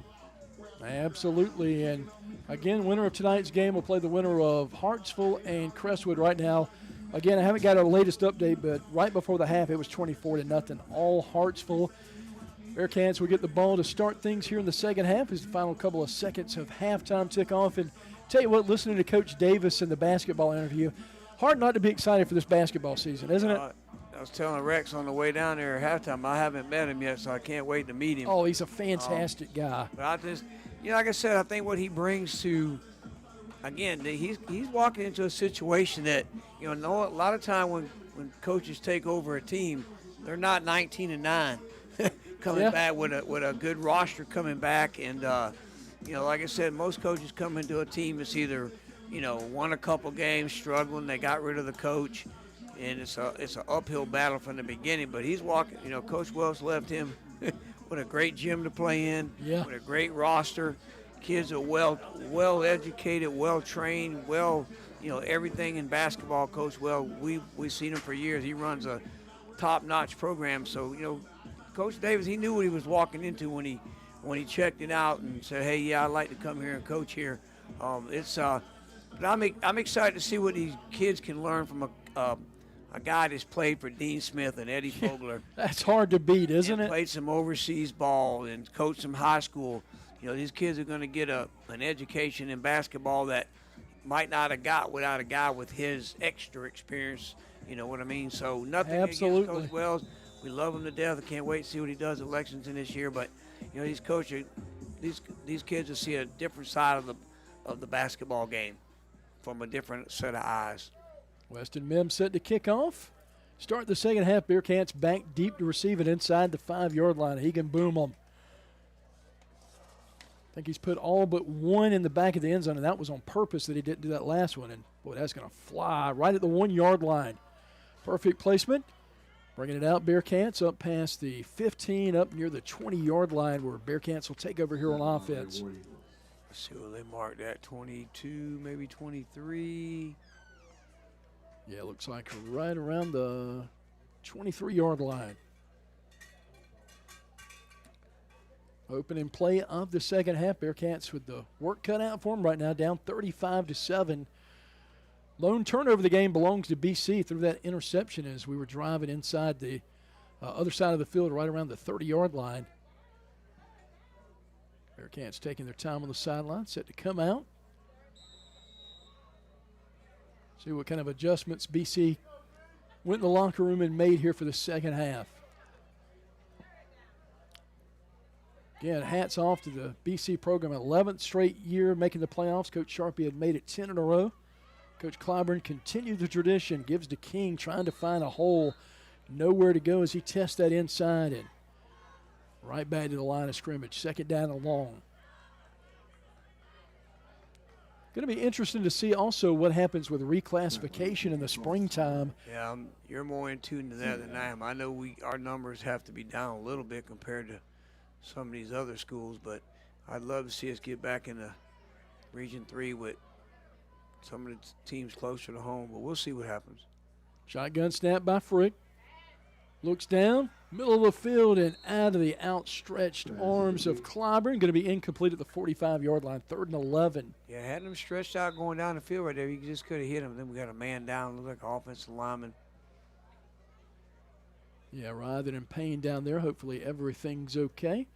Absolutely. And, again, winner of tonight's game will play the winner of Hartsville and Crestwood right now. Again, I haven't got our latest update, but right before the half, it was 24-0, all Hartsville. Bearcats will get the ball to start things here in the second half as the final couple of seconds of halftime tick off. And tell you what, listening to Coach Davis in the basketball interview, hard not to be excited for this basketball season, isn't it? I was telling Rex on the way down there at halftime, I haven't met him yet, so I can't wait to meet him. Oh, he's a fantastic guy. But I just, like I said, I think what he brings to, again, he's walking into a situation that, a lot of time when coaches take over a team, they're not 19-9 coming back with a good roster coming back. And, like I said, most coaches come into a team that's either, won a couple games, struggling, they got rid of the coach, and it's an uphill battle from the beginning. But he's walking, Coach Wells left him with a great gym to play in, with a great roster. Kids are well educated, well trained, everything in basketball. Coach Wells, we've seen him for years. He runs a top-notch program. So Coach Davis, he knew what he was walking into when he checked it out and said, "Hey, I'd like to come here and coach here." But I'm excited to see what these kids can learn from a guy that's played for Dean Smith and Eddie Fogler. That's hard to beat, isn't it? Played some overseas ball and coached some high school. These kids are going to get an education in basketball that might not have got without a guy with his extra experience. You know what I mean? So nothing against Coach Wells. We love him to death. I can't wait to see what he does at Lexington this year. But you know, these kids will see a different side of the basketball game from a different set of eyes. Weston Mims set to kick off. Start the second half. Bearcats back deep to receive it inside the 5-yard line. He can boom them. I think he's put all but one in the back of the end zone, and that was on purpose that he didn't do that last one. And, boy, that's going to fly right at the 1-yard line. Perfect placement. Bringing it out, Bearcats up past the 15, up near the 20-yard line where Bearcats will take over here on offense. Let's see what they marked at, 22, maybe 23. Yeah, it looks like right around the 23-yard line. Opening play of the second half. Bearcats with the work cut out for them right now, down 35-7. Lone turnover of the game belongs to BC through that interception as we were driving inside the other side of the field right around the 30-yard line. Bearcats taking their time on the sideline, set to come out. See what kind of adjustments BC went in the locker room and made here for the second half. Again, hats off to the BC program. 11th straight year making the playoffs. Coach Sharpie had made it 10 in a row. Coach Clyburn continued the tradition, gives to King, trying to find a hole. Nowhere to go as he tests that inside and right back to the line of scrimmage. Second down and long. Going to be interesting to see also what happens with reclassification in the springtime. Yeah, you're more in tune to that than I am. I know our numbers have to be down a little bit compared to some of these other schools, but I'd love to see us get back into Region 3 with some of the teams closer to home, but we'll see what happens. Shotgun snap by Frick. Looks down, middle of the field and out of the outstretched arms of Clyburn. Going to be incomplete at the 45-yard line, 3rd and 11. Yeah, had them stretched out going down the field right there. You just could have hit him. Then we got a man down, looked like an offensive lineman. Yeah, rather than pain down there, hopefully everything's okay.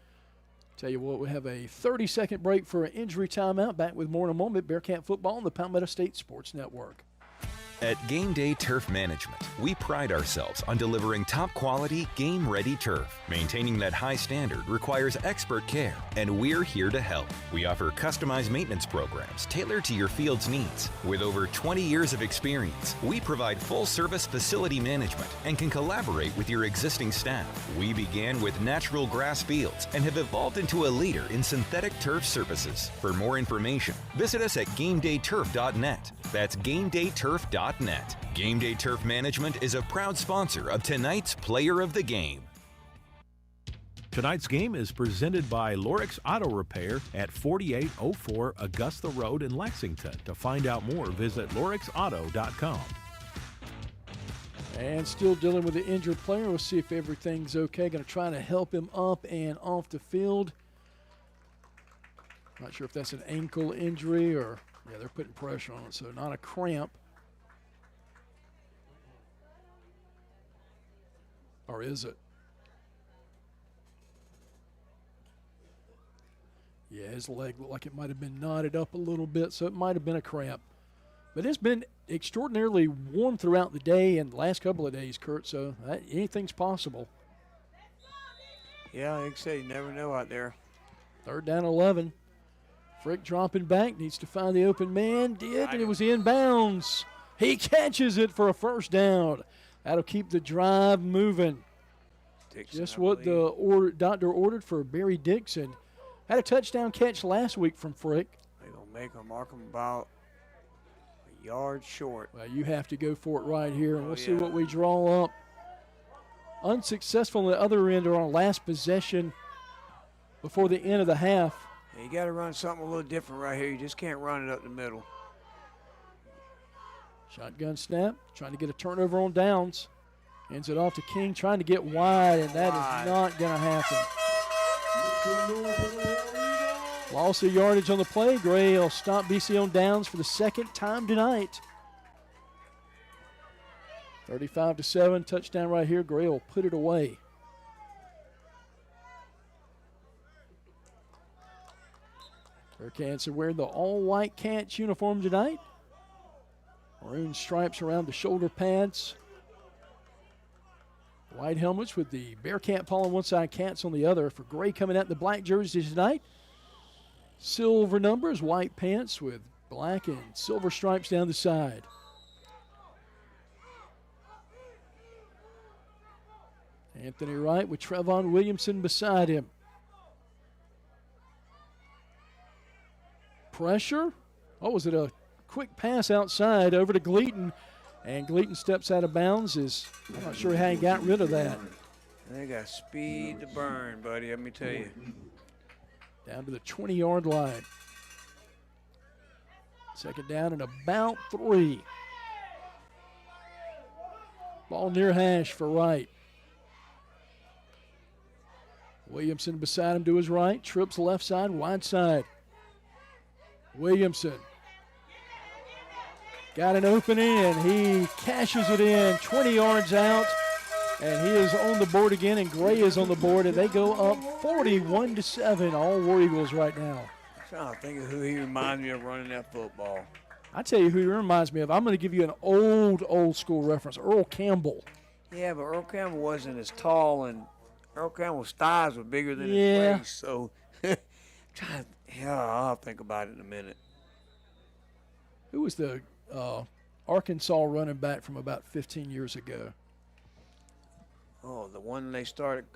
Tell you what, we have a 30-second break for an injury timeout. Back with more in a moment. Bearcat football on the Palmetto State Sports Network. At Game Day Turf Management, we pride ourselves on delivering top-quality, game-ready turf. Maintaining that high standard requires expert care, and we're here to help. We offer customized maintenance programs tailored to your field's needs. With over 20 years of experience, we provide full-service facility management and can collaborate with your existing staff. We began with natural grass fields and have evolved into a leader in synthetic turf services. For more information, visit us at GameDayTurf.net. That's GameDayTurf.net. Game Day Turf Management is a proud sponsor of tonight's Player of the Game. Tonight's game is presented by Lorix Auto Repair at 4804 Augusta Road in Lexington. To find out more, visit lorixauto.com. And still dealing with the injured player. We'll see if everything's okay. Going to try to help him up and off the field. Not sure if that's an ankle injury or, yeah, they're putting pressure on it, so not a cramp. Or is it? Yeah, his leg looked like it might have been knotted up a little bit, so it might have been a cramp. But it's been extraordinarily warm throughout the day and the last couple of days, Kurt, so anything's possible. Yeah, like I say, you never know out there. 3rd down 11. Frick dropping back, needs to find the open man. Did, and it was inbounds. He catches it for a 1st down. That'll keep the drive moving. Dixon, Just what the doctor ordered for Barry Dixon. Had a touchdown catch last week from Frick. They're going to make him mark him about a yard short. Well, you have to go for it right here, and we'll see what we draw up. Unsuccessful on the other end or on last possession before the end of the half. Yeah, you got to run something a little different right here. You just can't run it up the middle. Shotgun snap, trying to get a turnover on downs. Hands it off to King, trying to get wide, and that is not going to happen. Loss of yardage on the play. Gray will stop BC on downs for the 2nd time tonight. 35-7, touchdown right here. Gray will put it away. Bearcats are wearing the all-white Cats uniform tonight. Maroon stripes around the shoulder pads. White helmets with the Bearcat paw on one side, Cats on the other. For Gray coming out in the black jerseys tonight. Silver numbers, white pants with black and silver stripes down the side. Anthony Wright with Trevon Williamson beside him. Pressure. Oh, was it a quick pass outside over to Gleaton? And Gleaton steps out of bounds. I'm not sure how he got rid of that. They got speed to burn, buddy, let me tell you. Down to the 20-yard line. Second down and about 3. Ball near hash for Wright. Williamson beside him to his right. Trips left side, wide side. Williamson got an opening, and he cashes it in 20 yards out. And he is on the board again, and Gray is on the board, and they go up 41-7, all War Eagles right now. I'm trying to think of who he reminds me of running that football. I tell you who he reminds me of. I'm going to give you an old school reference, Earl Campbell. Yeah, but Earl Campbell wasn't as tall, and Earl Campbell's thighs were bigger than his waist. So, I'll think about it in a minute. Who was the Arkansas running back from about 15 years ago? Oh, the one they started.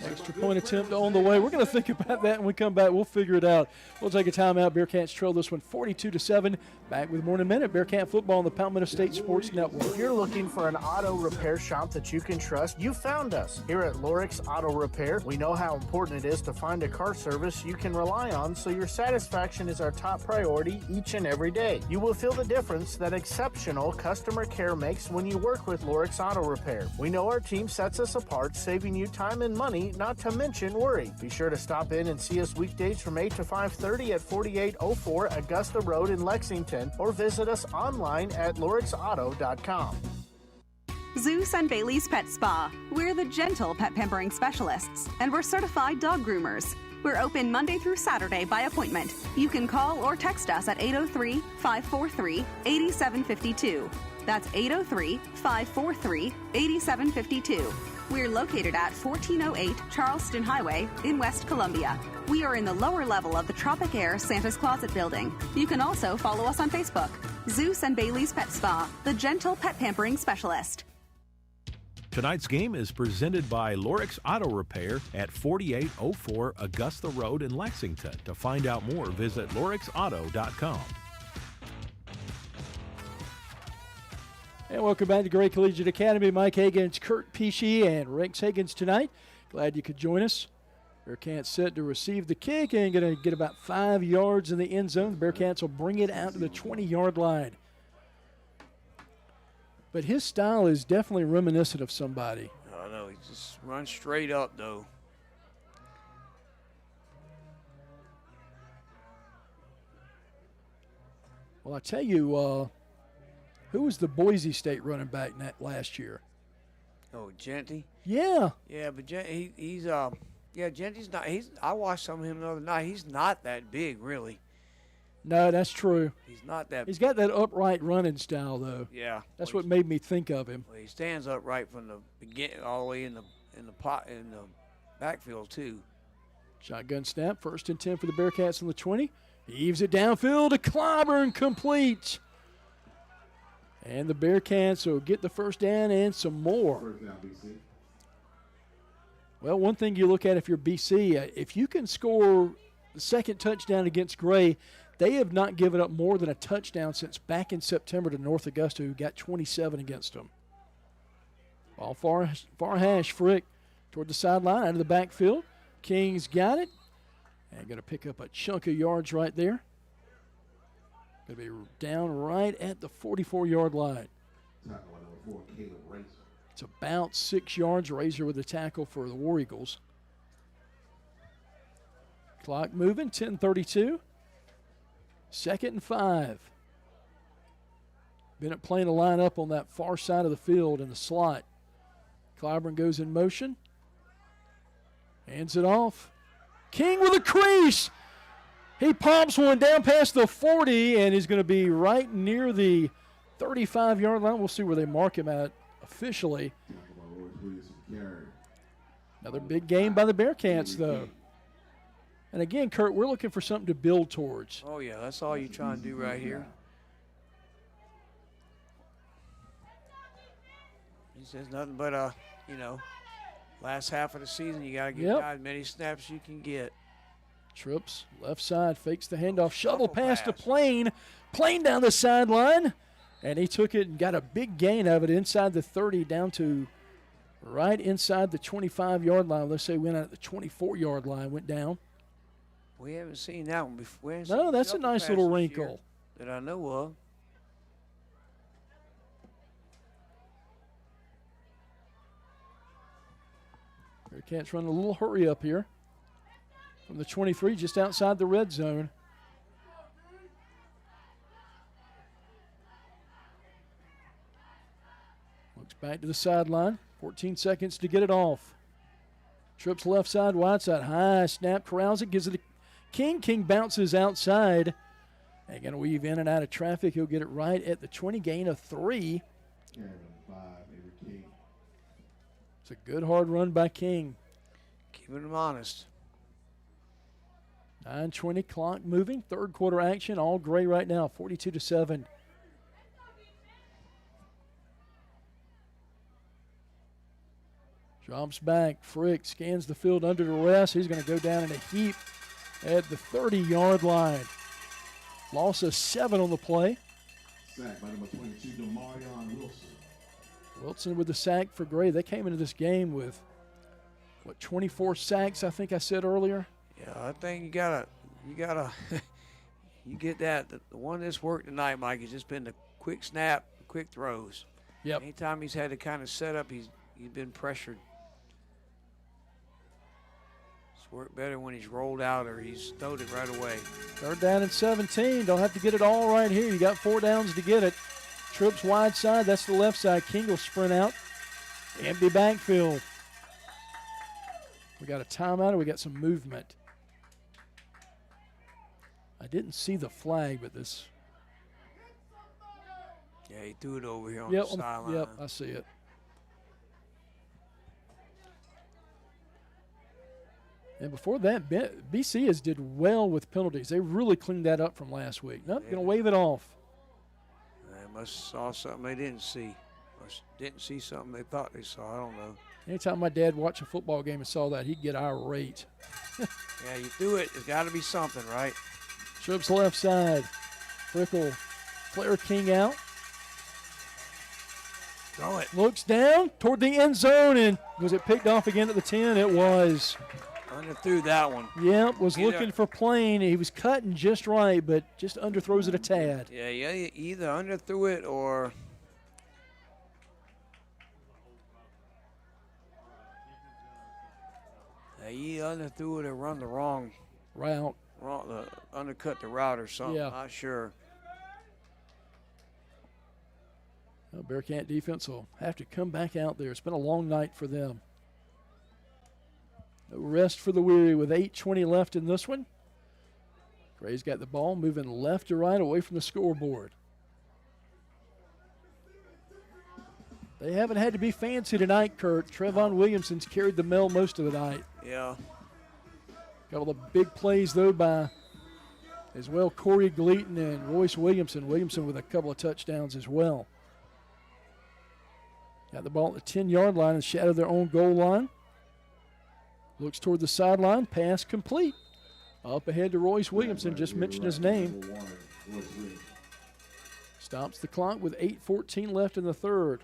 Extra point attempt on the way. We're going to think about that when we come back. We'll figure it out. We'll take a timeout. Bearcats trail this one 42-7. Back with more in a minute. Bearcat football on the Palmetto State Sports Network. If you're looking for an auto repair shop that you can trust, you found us. Here at Lorix Auto Repair, we know how important it is to find a car service you can rely on, so your satisfaction is our top priority each and every day. You will feel the difference that exceptional customer care makes when you work with Lorix Auto Repair. We know our team sets us apart, saving you time and money, not to mention worry. Be sure to stop in and see us weekdays from 8 to 5:30 at 4804 Augusta Road in Lexington, or visit us online at lorixauto.com. Zeus and Bailey's Pet Spa. We're the gentle pet pampering specialists, and we're certified dog groomers. We're open Monday through Saturday by appointment. You can call or text us at 803-543-8752. That's 803-543-8752. We're located at 1408 Charleston Highway in West Columbia. We are in the lower level of the Tropic Air Santa's Closet building. You can also follow us on Facebook. Zeus and Bailey's Pet Spa, the gentle pet pampering specialist. Tonight's game is presented by Lorix Auto Repair at 4804 Augusta Road in Lexington. To find out more, visit lorixauto.com. And welcome back to Gray Collegiate Academy. Mike Higgins, Kurt Pesci, and Rex Higgins tonight. Glad you could join us. Bearcats set to receive the kick and going to get about 5 yards in the end zone. The Bearcats will bring it out to the 20-yard line. But his style is definitely reminiscent of somebody. I know, he just runs straight up, though. Well, I tell you, who was the Boise State running back last year? Oh, Genty? Yeah. Yeah, but he's Genty's not. I watched some of him the other night. He's not that big, really. No, that's true. He's not that. He's got that upright running style, though. Yeah. That's what made me think of him. Well, he stands upright from the beginning all the way in the backfield too. Shotgun snap, 1st and 10 for the Bearcats on the 20. Heaves it downfield to Clyburn, complete. And the Bearcats will get the first down and some more. Well, one thing you look at if you're BC, if you can score the second touchdown against Gray, they have not given up more than a touchdown since back in September to North Augusta, who got 27 against them. Ball far hash, Frick toward the sideline, out of the backfield. King's got it. And going to pick up a chunk of yards right there. Going to be down right at the 44-yard line. It's about 6 yards. Razor with a tackle for the War Eagles. Clock moving, 10:32. 2nd and 5. Bennett playing a line up on that far side of the field in the slot. Clyburn goes in motion. Hands it off. King with a crease. He pops one down past the 40, and he's going to be right near the 35-yard line. We'll see where they mark him at officially. Another big game by the Bearcats, though. And again, Kurt, we're looking for something to build towards. Oh, yeah, that's all you're trying to do right here. He says nothing but, last half of the season, you got to give guys as many snaps as you can get. Trips, left side, fakes the handoff, shovel pass to Plain. Plain down the sideline, and he took it and got a big gain of it inside the 30 down to right inside the 25-yard line. Let's say went out at the 24-yard line, went down. We haven't seen that one before. No, that's a nice little wrinkle. That I know of. Bearcats run a little hurry up here. From the 23, just outside the red zone. Looks back to the sideline. 14 seconds to get it off. Trips left side, wide side, high snap, corrals it, gives it to King. King bounces outside. And going to weave in and out of traffic. He'll get it right at the 20, gain of 3. It's a good hard run by King. Keeping him honest. 9:20 clock moving. Third quarter action. All gray right now. 42-7. Drops back. Frick scans the field under duress. He's going to go down in a heap at the 30-yard line. Loss of 7 on the play. Sack by number 22, Demarion Wilson. Wilson with the sack for Gray. They came into this game with, 24 sacks, I think I said earlier? Yeah, I think you gotta, you get that. The one that's worked tonight, Mike, has just been the quick snap, quick throws. Yep. Anytime he's had to kind of set up, he's been pressured. It's worked better when he's rolled out or he's stowed it right away. 3rd down and 17. Don't have to get it all right here. You got 4 downs to get it. Trips wide side. That's the left side. King will sprint out. Empty backfield. We got a timeout or we got some movement. I didn't see the flag, but this. Yeah, he threw it over here on the sideline. Yep, I see it. And before that, BC has did well with penalties. They really cleaned that up from last week. Nope, going to wave it off. They must have saw something they didn't see. Didn't see something they thought they saw. I don't know. Anytime my dad watched a football game and saw that, he'd get irate. Yeah, you do it. There's got to be something, right? Trips left side. Frickle, Claire King out. Throw it. Looks down toward the end zone, and was it picked off again at the 10? It was. Underthrew that one. Yep, was looking for Plain. He was cutting just right, but just underthrows it a tad. Yeah, either underthrew it or he underthrew it or run the wrong route. Undercut the route or something. Yeah. Not sure. Well, Bearcat defense will have to come back out there. It's been a long night for them. No rest for the weary with 8:20 left in this one. Gray's got the ball moving left to right away from the scoreboard. They haven't had to be fancy tonight, Kurt. Trevon Williamson's carried the mail most of the night. Yeah. Got all the big plays, though, by as well Corey Gleaton and Royce Williamson. Williamson with a couple of touchdowns as well. Got the ball at the 10-yard line and shadow their own goal line. Looks toward the sideline. Pass complete. Up ahead to Royce Williamson. Just mentioned his name. Stops the clock with 8:14 left in the third.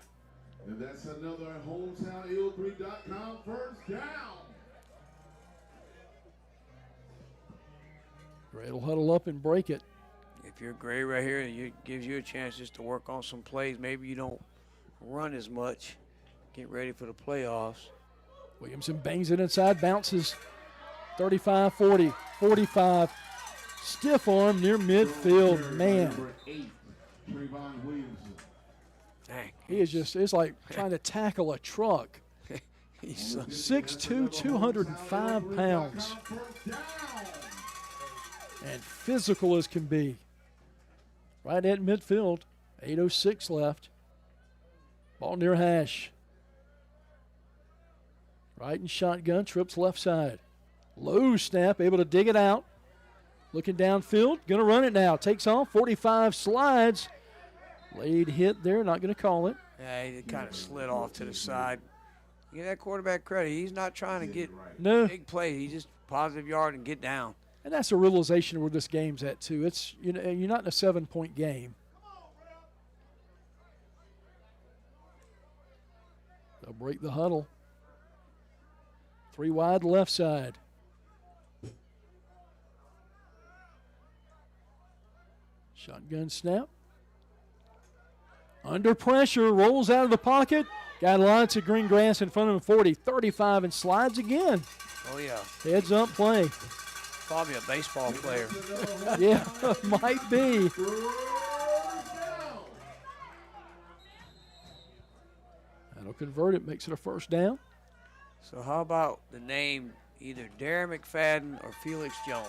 And that's another HometownIll3.com first down. Gray will huddle up and break it. If you're Gray right here, it gives you a chance just to work on some plays. Maybe you don't run as much. Get ready for the playoffs. Williamson bangs it inside, bounces 35, 40, 45. Stiff arm near midfield. Man. Dang. He is just, it's like trying to tackle a truck. He's 6'2", 205 pounds. And physical as can be. Right at midfield. 8:06 left. Ball near hash. Right and shotgun, trips left side. Low snap, able to dig it out. Looking downfield, going to run it now. Takes off, 45, slides. Late hit there, not going to call it. Yeah, he kind of slid off to the side. Give that quarterback credit. He's not trying to get big play. He just positive yard and get down. And that's a realization where this game's at, too. It's, you're not in a 7-point game. They'll break the huddle. 3 wide left side. Shotgun snap. Under pressure, rolls out of the pocket. Got lots of green grass in front of him, 40, 35, and slides again. Oh, yeah. Heads up play. Probably a baseball player. Yeah, might be. That'll convert it, makes it a first down. So how about the name either Darren McFadden or Felix Jones?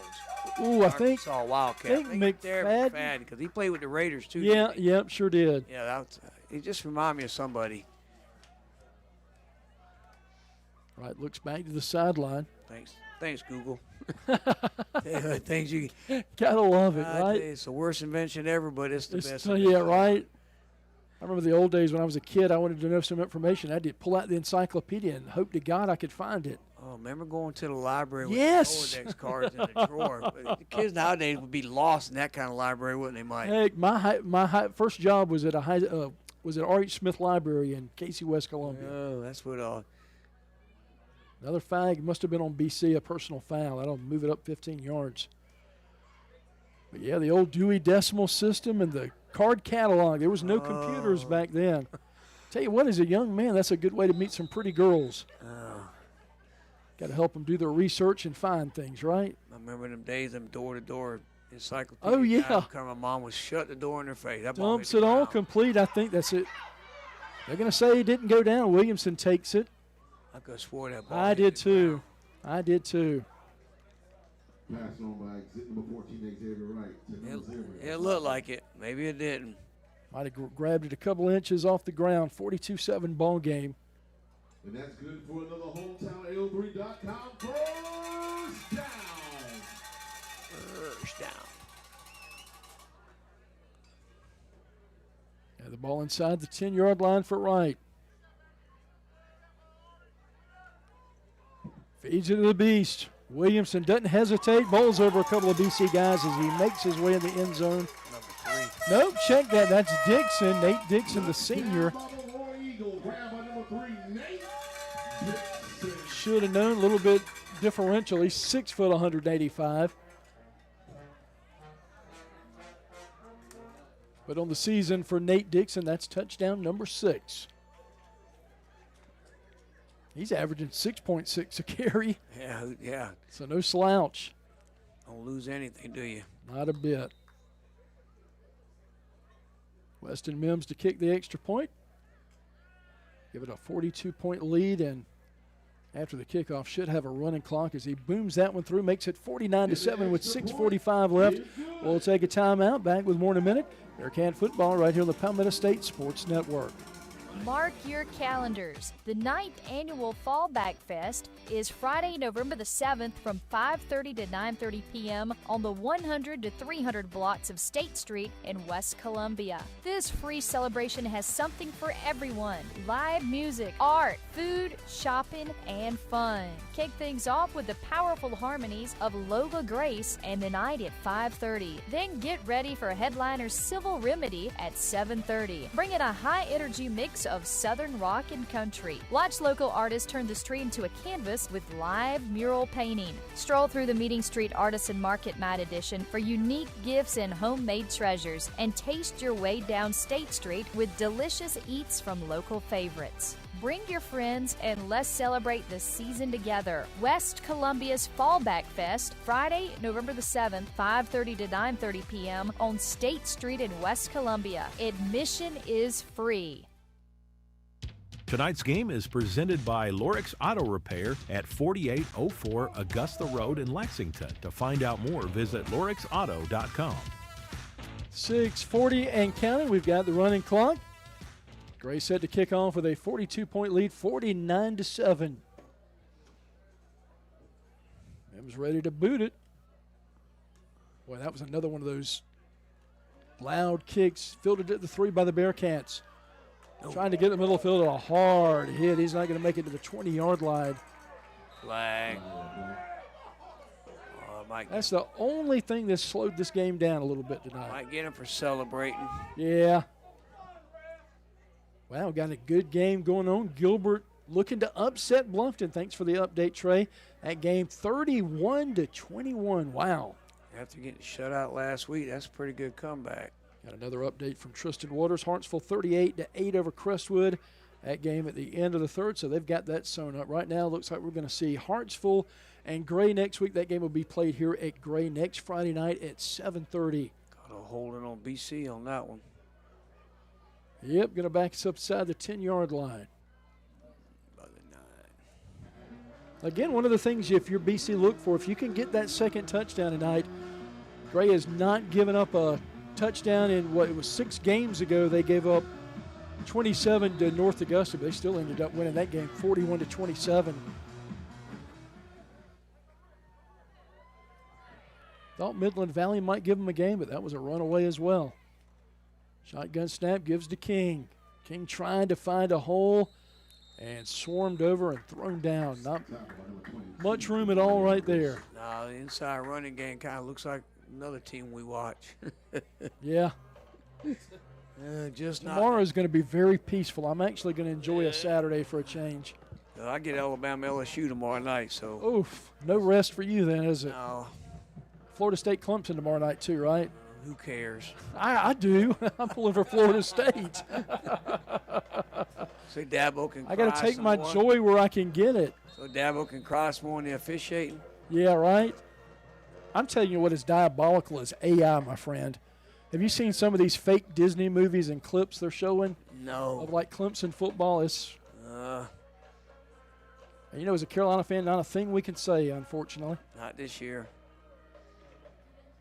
Ooh, I think Wildcat. I think Darren McFadden, because he played with the Raiders too. Yeah, yep, sure did. Yeah, he just reminded me of somebody. Right, looks back to the sideline. Thanks, Google. Things you gotta love it, right? It's the worst invention ever, but it's the best. Yeah, right. I remember the old days when I was a kid. I wanted to know some information. I did pull out the encyclopedia and hope to God I could find it. Oh, remember going to the library with yes. the Rolodex cards in the drawer? The kids nowadays would be lost in that kind of library, wouldn't they, Mike? Heck, my first job was at was at R.H. Smith Library in Cayce, West Columbia. Oh, that's what. Another flag must have been on BC, a personal foul. I don't move it up 15 yards. But yeah, the old Dewey Decimal System and the card catalog. There was no computers back then. Tell you what, as a young man, that's a good way to meet some pretty girls. Got to help them do their research and find things, right? I remember them days, them door-to-door encyclopedia. Oh, yeah. My mom would shut the door in their face. That dumps it all complete. I think that's it. They're going to say it didn't go down. Williamson takes it. I could have swore that ball. I did too. I did too. Pass on by exit number 14, Xavier Wright. It looked like it. Maybe it didn't. Might have grabbed it a couple inches off the ground. 42-7 ball game. And that's good for another hometownl3.com first down. First down. Yeah, the ball inside the 10-yard line for Wright. Feeds it to the beast. Williamson doesn't hesitate. Bowls over a couple of BC guys as he makes his way in the end zone. Number 3. Nope, check that. That's Dixon. Nate Dixon, the senior. Should have known. A little bit differential. He's 6 foot, 185. But on the season for Nate Dixon, that's touchdown number 6. He's averaging 6.6 a carry. Yeah. So no slouch. Don't lose anything, do you? Not a bit. Weston Mims to kick the extra point. Give it a 42-point lead, and after the kickoff should have a running clock as he booms that one through, makes it 49-7 with 6:45 left. We'll take a timeout. Back with more in a minute. Bearcat football right here on the Palmetto State Sports Network. Mark your calendars. The 9th annual Fallback Fest is Friday, November the 7th from 5:30 to 9:30 p.m. on the 100 to 300 blocks of State Street in West Columbia. This free celebration has something for everyone. Live music, art, food, shopping, and fun. Kick things off with the powerful harmonies of Lola Grace and the night at 5:30. Then get ready for headliner Civil Remedy at 7:30. Bring in a high-energy mix of Southern rock and country. Watch local artists turn the street into a canvas with live mural painting. Stroll through the Meeting Street Artisan Market Night Edition for unique gifts and homemade treasures, and taste your way down State Street with delicious eats from local favorites. Bring your friends and let's celebrate the season together. West Columbia's Fallback Fest, Friday, November the 7th, 5:30 to 9:30 p.m. on State Street in West Columbia. Admission is free. Tonight's game is presented by Lorix Auto Repair at 4804 Augusta Road in Lexington. To find out more, visit lorixauto.com. 6:40 and counting. We've got the running clock. Gray set to kick off with a 42-point lead, 49-7. Sims ready to boot it. Boy, that was another one of those loud kicks. Fielded at the 3 by the Bearcats. Trying to get in the middle of the field, a hard hit. He's not going to make it to the 20-yard line. Flag. That's the only thing that slowed this game down a little bit tonight. Might get him for celebrating. Yeah. Wow, got a good game going on. Gilbert looking to upset Bluffton. Thanks for the update, Trey. That game 31-21. Wow. After getting shut out last week, that's a pretty good comeback. Got another update from Tristan Waters. Hartsville 38-8 over Crestwood. That game at the end of the third, so they've got that sewn up. Right now, looks like we're going to see Hartsville and Gray next week. That game will be played here at Gray next Friday night at 7:30. Got a holding on BC on that one. Yep, going to back us up inside the 10-yard line. Again, one of the things if you're BC look for, if you can get that second touchdown tonight, Gray has not given up a touchdown in what it was 6 games ago. They gave up 27 to North Augusta, but they still ended up winning that game 41-27. Thought Midland Valley might give them a game, but that was a runaway as well. Shotgun snap gives to King. King trying to find a hole and swarmed over and thrown down. Not much room at all right there. No, the inside running game kind of looks like another team we watch. Yeah. Just Tomorrow's going to be very peaceful. I'm actually going to enjoy a Saturday for a change. I get Alabama LSU tomorrow night, so. Oof, no rest for you then, is it? No. Florida State Clemson tomorrow night too, right? Who cares? I do. I'm pulling for Florida State. So Dabo can I got to take my joy where I can get it. So Dabo can cross more in the officiating? Yeah, right? I'm telling you what is diabolical is AI, my friend. Have you seen some of these fake Disney movies and clips they're showing? No. Of like Clemson football? It's, you know, as a Carolina fan, not a thing we can say, unfortunately. Not this year.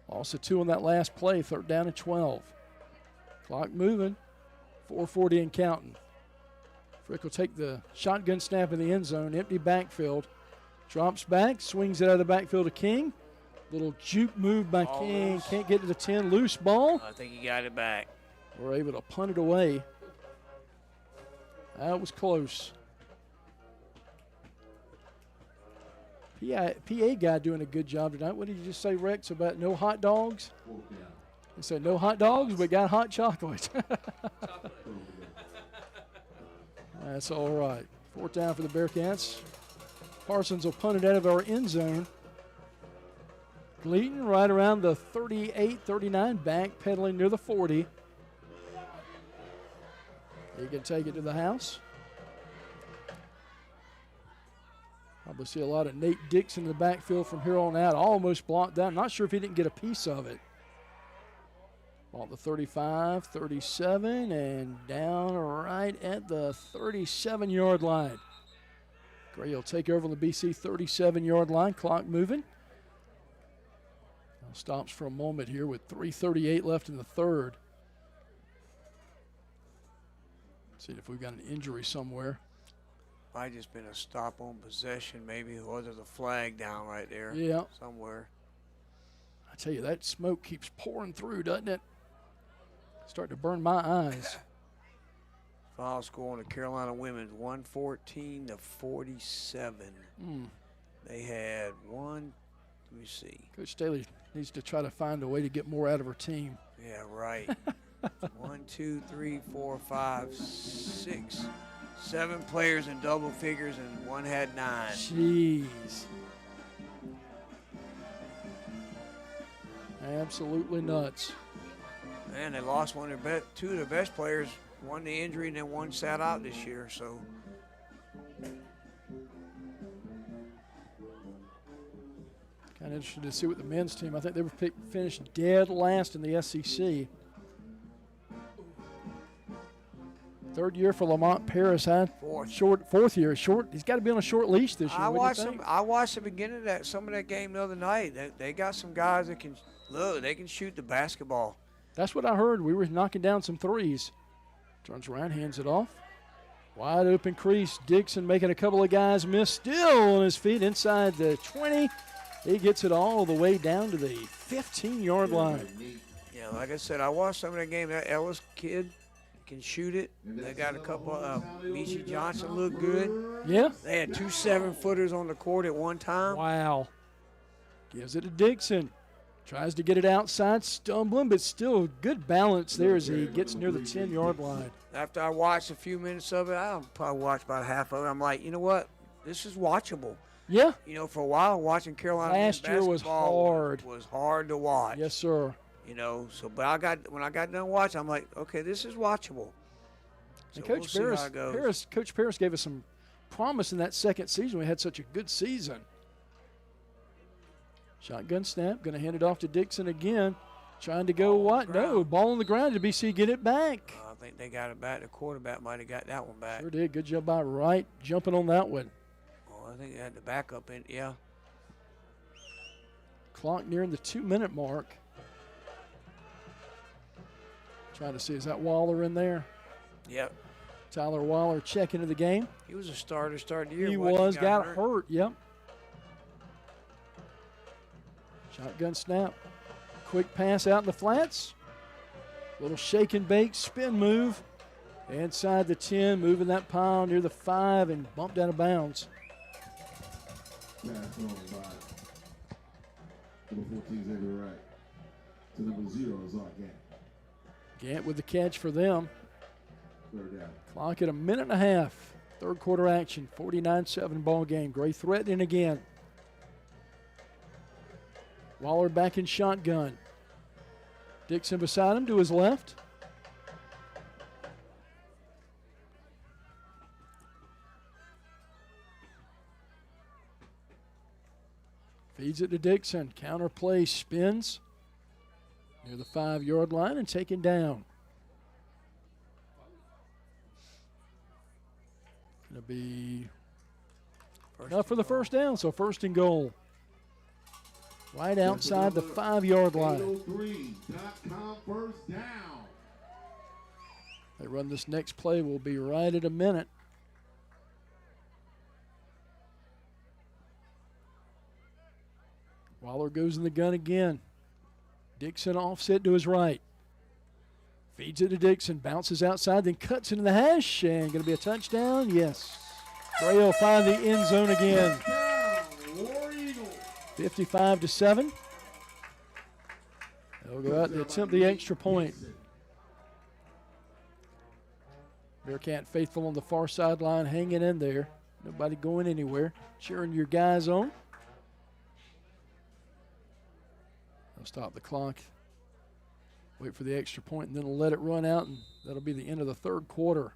Also 2 on that last play, 3rd down and 12. Clock moving, 4:40 and counting. Frick will take the shotgun snap in the end zone, empty backfield. Drops back, swings it out of the backfield to King. Little juke move by King, can't get to the 10, loose ball. I think he got it back. We're able to punt it away. That was close. PA guy doing a good job tonight. What did you just say, Rex, about no hot dogs? He said no hot dogs, but got hot chocolate. That's all right. 4th down for the Bearcats. Parsons will punt it out of our end zone. Gleaton right around the 38-39, back pedaling near the 40. He can take it to the house. Probably see a lot of Nate Dixon in the backfield from here on out. Almost blocked down. Not sure if he didn't get a piece of it. Ball at the 35, 37, and down right at the 37-yard line. Gray will take over on the BC 37-yard line. Clock moving. Now stops for a moment here with 3:38 left in the third. See if we've got an injury somewhere. Might just been a stop on possession, maybe, or there's a flag down right there. Yeah. Somewhere. I tell you, that smoke keeps pouring through, doesn't it? Starting to burn my eyes. Final score on the Carolina women's 114-47. They had let me see. Coach Staley needs to try to find a way to get more out of her team. Yeah, right. 1, 2, 3, 4, 5, 6, 7 players in double figures, and one had 9. Jeez. Absolutely nuts. Man, they lost one of their 2 of their best players. One the injury, and then one sat out this year. So. Kind of interested to see what the men's team. I think they were finished dead last in the SEC. 3rd year for Lamont Paris, huh? 4th year. Short. He's got to be on a short leash this year. I watched the beginning of some of that game the other night. They got some guys that can they can shoot the basketball. That's what I heard. We were knocking down some threes. Turns around, hands it off. Wide open crease. Dixon making a couple of guys miss. Still on his feet inside the 20. He gets it all the way down to the 15-yard line. Yeah, like I said, I watched some of that game. That Ellis kid can shoot it. They got a couple of BC Johnson looked good. Yeah. They had 2 7-footers on the court at one time. Wow. Gives it to Dixon. Tries to get it outside, stumbling, but still good balance there as he gets near the 10-yard line. After I watched a few minutes of it, I probably watched about half of it. I'm like, you know what? This is watchable. Yeah. You know, for a while, watching Carolina last year was hard. Was hard to watch. Yes, sir. You know, so but when I got done watching, I'm like, okay, this is watchable. So And Coach Coach Paris gave us some promise in that second season. We had such a good season. Shotgun snap, going to hand it off to Dixon again. Trying to go what? No, ball on the ground. Did BC get it back? I think they got it back. The quarterback might have got that one back. Sure did. Good job by Wright jumping on that one. Oh, I think they had the backup in, yeah. Clock nearing the 2-minute mark. Trying to see, is that Waller in there? Yep. Tyler Waller checking into the game. He was a starter starting the year. He was, got hurt, yep. Shotgun snap. Quick pass out in the flats. Little shake and bake, spin move. Inside the 10, moving that pile near the 5 and bumped out of bounds. Pass on by number 14 Xavier Wright to number 0 is Gant. Gant with the catch for them. Third down. Clock at a minute and a half. Third quarter action, 49-7 ball game. Gray threatening again. Waller back in shotgun. Dixon beside him to his left. Feeds it to Dixon. Counter play, spins near the 5-yard line and taken down. Going to be enough for the first down, so first and goal. Right outside the 5-yard line. 803.com first down. They run this next play, will be right at a minute. Waller goes in the gun again. Dixon offset to his right. Feeds it to Dixon, bounces outside, then cuts into the hash, and going to be a touchdown. Yes. Gray will find the end zone again. 55-7. They'll go out and attempt the extra point. Bearcat faithful on the far sideline, hanging in there. Nobody going anywhere. Cheering your guys on. They'll stop the clock. Wait for the extra point, and then they'll let it run out, and that'll be the end of the third quarter.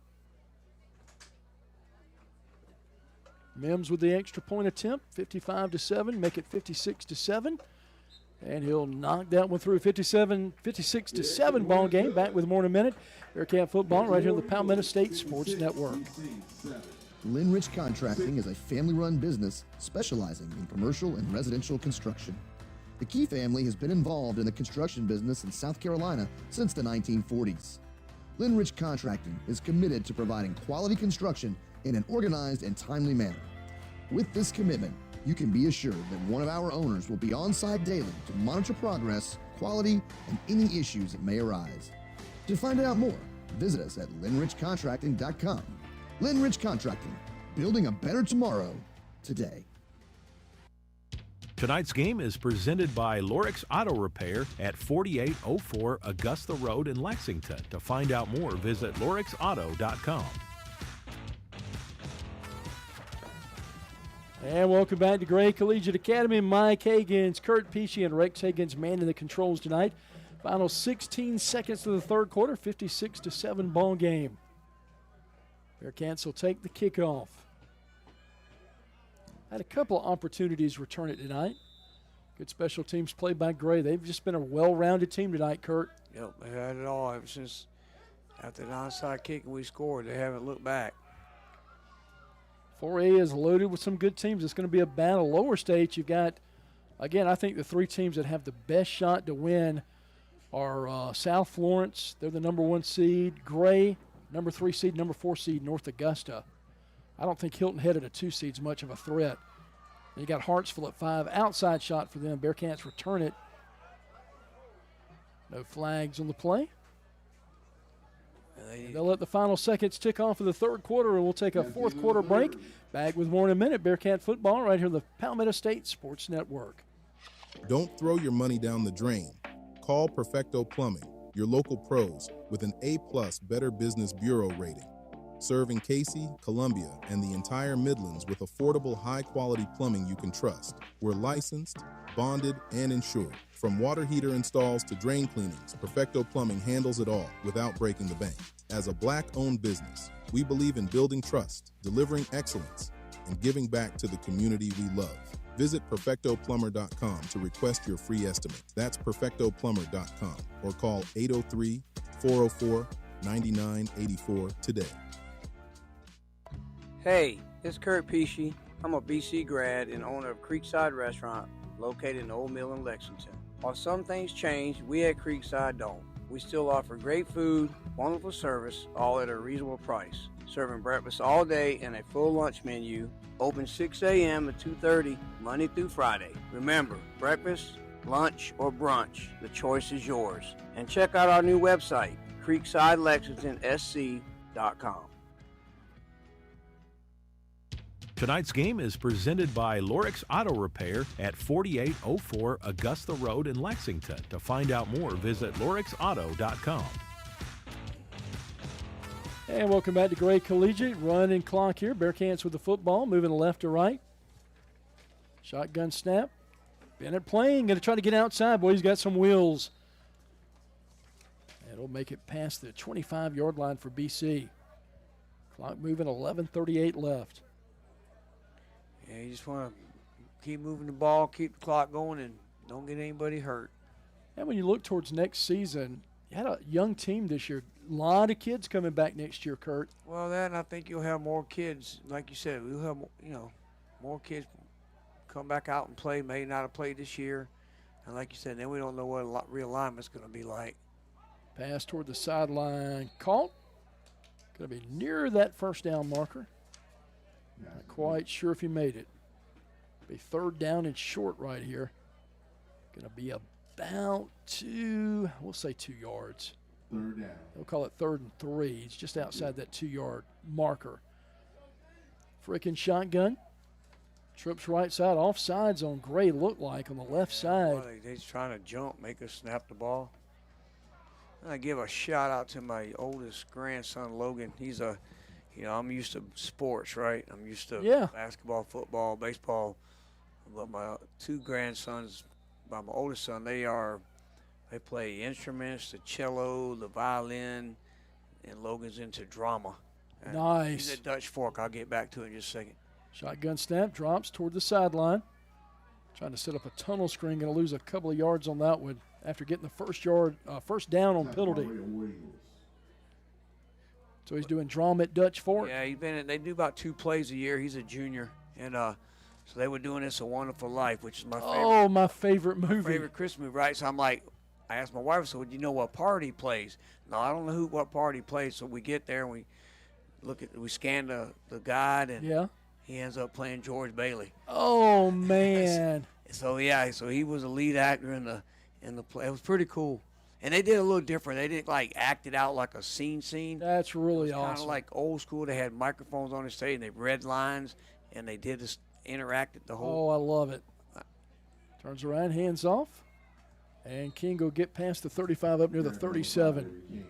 Mims with the extra point attempt, 55-7, make it 56-7. And he'll knock that one through. 56-7 ball game. Back with more in a minute. Bearcat football right here on the Palmetto State Sports Network. Linrich Contracting is a family-run business specializing in commercial and residential construction. The Key family has been involved in the construction business in South Carolina since the 1940s. Linrich Contracting is committed to providing quality construction in an organized and timely manner. With this commitment, you can be assured that one of our owners will be on site daily to monitor progress, quality, and any issues that may arise. To find out more, visit us at linrichcontracting.com. Linrich Contracting, building a better tomorrow today. Tonight's game is presented by Lorix Auto Repair at 4804 Augusta Road in Lexington. To find out more, visit lorixauto.com. And welcome back to Gray Collegiate Academy. Mike Hagans, Kurt Pesci, and Rex Hagans manning the controls tonight. Final 16 seconds of the third quarter, 56-7 ball game. Bearcats will take the kickoff. Had a couple of opportunities return it tonight. Good special teams play by Gray. They've just been a well-rounded team tonight, Kurt. Yep, they had it all ever since after the onside kick and we scored. They haven't looked back. 4A is loaded with some good teams. It's going to be a battle. Lower state, you've got, again, I think the three teams that have the best shot to win are South Florence. They're the number 1 seed. Gray, number 3 seed, number 4 seed, North Augusta. I don't think Hilton Head at a 2 seed's much of a threat. You got Hartsville at 5. Outside shot for them. Bearcats return it. No flags on the play. They'll let the final seconds tick off of the third quarter, and we'll take a fourth quarter break. Back with more in a minute. Bearcat football right here on the Palmetto State Sports Network. Don't throw your money down the drain. Call Perfecto Plumbing, your local pros, with an A-plus Better Business Bureau rating. Serving Cayce, Columbia, and the entire Midlands with affordable, high-quality plumbing you can trust. We're licensed, bonded, and insured. From water heater installs to drain cleanings, Perfecto Plumbing handles it all without breaking the bank. As a Black-owned business, we believe in building trust, delivering excellence, and giving back to the community we love. Visit PerfectoPlumber.com to request your free estimate. That's PerfectoPlumber.com or call 803-404-9984 today. Hey, it's Kurt Pesci. I'm a BC grad and owner of Creekside Restaurant located in Old Mill in Lexington. While some things change, we at Creekside don't. We still offer great food, wonderful service, all at a reasonable price. Serving breakfast all day and a full lunch menu. Open 6 a.m. to 2:30, Monday through Friday. Remember, breakfast, lunch, or brunch, the choice is yours. And check out our new website, creeksidelexingtonsc.com. Tonight's game is presented by Lorix Auto Repair at 4804 Augusta Road in Lexington. To find out more, visit lorixauto.com. And welcome back to Gray Collegiate. Run and clock here. Bearcats with the football, moving left to right. Shotgun snap. Bennett playing, going to try to get outside. Boy, he's got some wheels. And it'll make it past the 25-yard line for BC. Clock moving, 11:38 left. Yeah, you just want to keep moving the ball, keep the clock going, and don't get anybody hurt. And when you look towards next season, you had a young team this year. A lot of kids coming back next year, Kurt. Well, that, and I think you'll have more kids. Like you said, we'll have, more kids come back out and play, may not have played this year. And like you said, then we don't know what realignment's going to be like. Pass toward the sideline. Caught. Going to be near that first down marker. Not quite sure if he made it. Be third down and short right here. Going to be about we'll say 2 yards. Third down. They'll call it 3rd and 3. He's just outside that 2-yard marker. Frickin' shotgun. Trips right side. Offsides on Gray, look like, on the left side. Well, they're trying to jump, make us snap the ball. And I give a shout out to my oldest grandson, Logan. He's I'm used to sports, right? I'm used to basketball, football, baseball. But my 2 grandsons, by my oldest son, they play instruments, the cello, the violin, and Logan's into drama. And nice. He's at Dutch Fork. I'll get back to it in just a second. Shotgun snap, drops toward the sideline. Trying to set up a tunnel screen, going to lose a couple of yards on that one after getting the first down on penalty. So he's doing drama at Dutch Fork. Yeah, they do about 2 plays a year. He's a junior, and so they were doing this A Wonderful Life, which is my favorite. Oh, my favorite movie. My favorite Christmas movie, right? So I asked my wife, so do you know what part he plays? No, I don't know what part he plays. So we get there and we scan the guide, and he ends up playing George Bailey. Oh man! So he was a lead actor in the play. It was pretty cool. And they did a little different. They didn't act it out like a scene. That's really awesome. Kind of like old school. They had microphones on the stage, and they read lines, and they did this interacted the whole. Oh, I love it. Turns around, hands off, and King will get past the 35 up near the 37.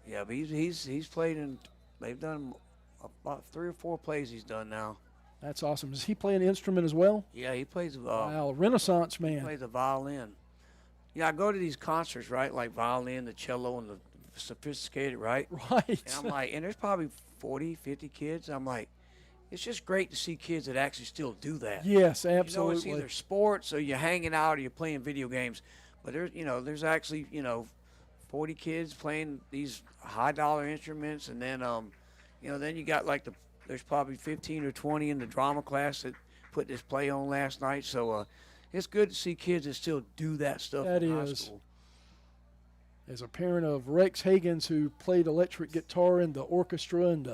Yeah, but he's played in. They've done about 3 or 4 plays he's done now. That's awesome. Does he play an instrument as well? Yeah, he plays. Wow, Renaissance man. He plays the violin. Yeah, I go to these concerts, right? Like violin, the cello, and the sophisticated, right? Right. And I'm like, and there's probably 40, 50 kids. I'm like, it's just great to see kids that actually still do that. Yes, absolutely. It's either sports or you're hanging out or you're playing video games. But there's actually, 40 kids playing these high-dollar instruments. And then, then you got there's probably 15 or 20 in the drama class that put this play on last night. So, it's good to see kids that still do that stuff in high school. As a parent of Rex Higgins, who played electric guitar in the orchestra and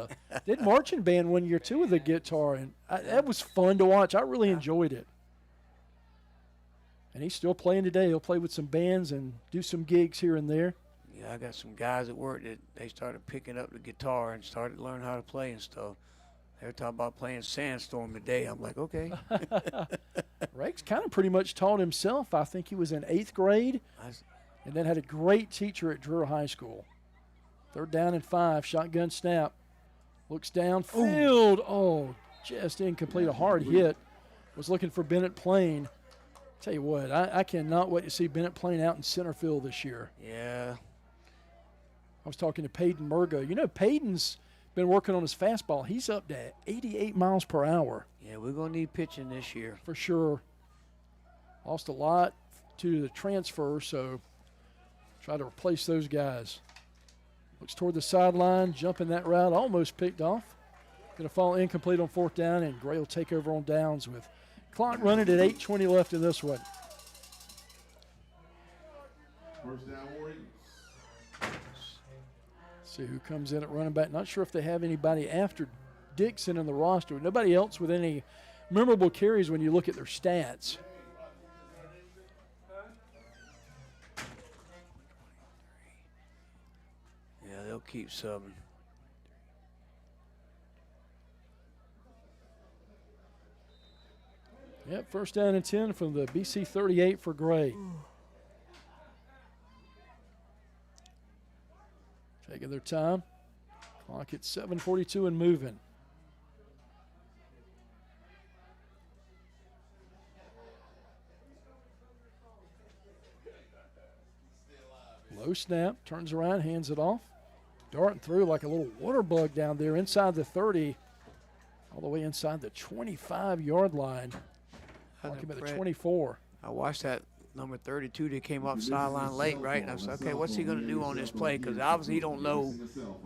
did marching band one year too with the guitar, and that was fun to watch. I really enjoyed it. And he's still playing today. He'll play with some bands and do some gigs here and there. Yeah, I got some guys at work that they started picking up the guitar and started learning how to play and stuff. They were talking about playing Sandstorm today. I'm like, okay. Rex kind of pretty much taught himself. I think he was in 8th grade. And then had a great teacher at Drew High School. 3rd down and 5, shotgun snap. Looks downfield. Oh, just incomplete, a hard hit. Was looking for Bennett Plain. Tell you what, I cannot wait to see Bennett Plain out in center field this year. Yeah. I was talking to Peyton Murgo. You know, Peyton's been working on his fastball. He's up to 88 miles per hour. Yeah, we're going to need pitching this year. For sure. Lost a lot to the transfer, so try to replace those guys. Looks toward the sideline, jumping that route, almost picked off. Going to fall incomplete on 4th down, and Gray will take over on downs with clock running at 8:20 left in this one. First down, Warriors. See who comes in at running back. Not sure if they have anybody after Dixon in the roster. Nobody else with any memorable carries when you look at their stats. Yeah, they'll keep subbing. Yep, 1st down and 10 from the BC 38 for Gray. Taking their time. Clock at 7:42 and moving. Low snap, turns around, hands it off. Darting through like a little water bug down there inside the 30, all the way inside the 25-yard line. Like him at the 24. I watched that number 32 that came off sideline late, right? And I said, okay, what's he going to do on this play? Because obviously he don't know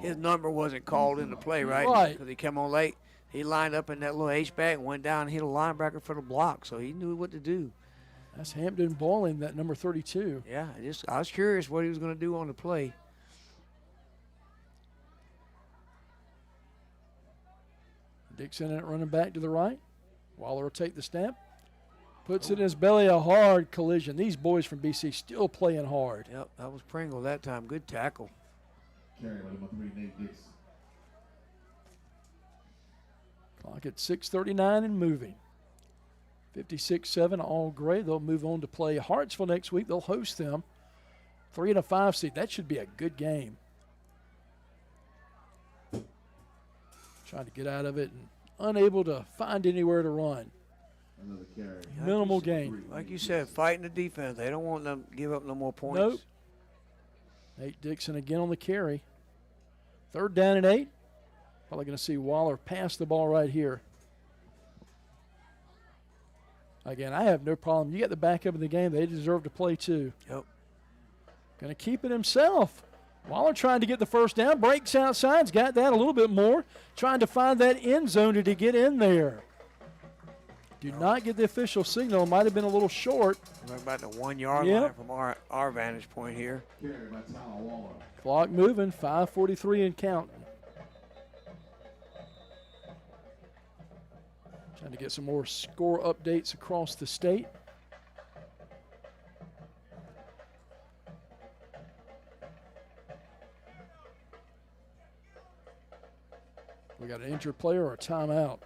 his number wasn't called in the play, right? Right. Because he came on late. He lined up in that little H-back and went down and hit a linebacker for the block, so he knew what to do. That's Hampton Boiling, that number 32. Yeah, I was curious what he was going to do on the play. Dixon in it, running back to the right. Waller will take the snap. Puts it in his belly, a hard collision. These boys from BC still playing hard. Yep, that was Pringle that time. Good tackle. Carry by number 3, Nate Dixon. Clock at 6:39 and moving. 56-7, all Gray. They'll move on to play Hartsville next week. They'll host them. 3 and a 5 seed. That should be a good game. Trying to get out of it and unable to find anywhere to run. Another carry. Minimal gain. Like you said, fighting the defense. They don't want them to give up no more points. Nope. Nate Dixon again on the carry. 3rd down and 8. Probably going to see Waller pass the ball right here. Again, I have no problem. You get the backup in the game. They deserve to play too. Yep. Going to keep it himself. Waller trying to get the 1st down. Breaks outside's got that a little bit more. Trying to find that end zone to get in there. Do not get the official signal. Might have been a little short. We're about the 1-yard line from our vantage point here. Carry by Tyler Waller. Clock moving, 5:43 and counting. Trying to get some more score updates across the state. We got an injured player or a timeout.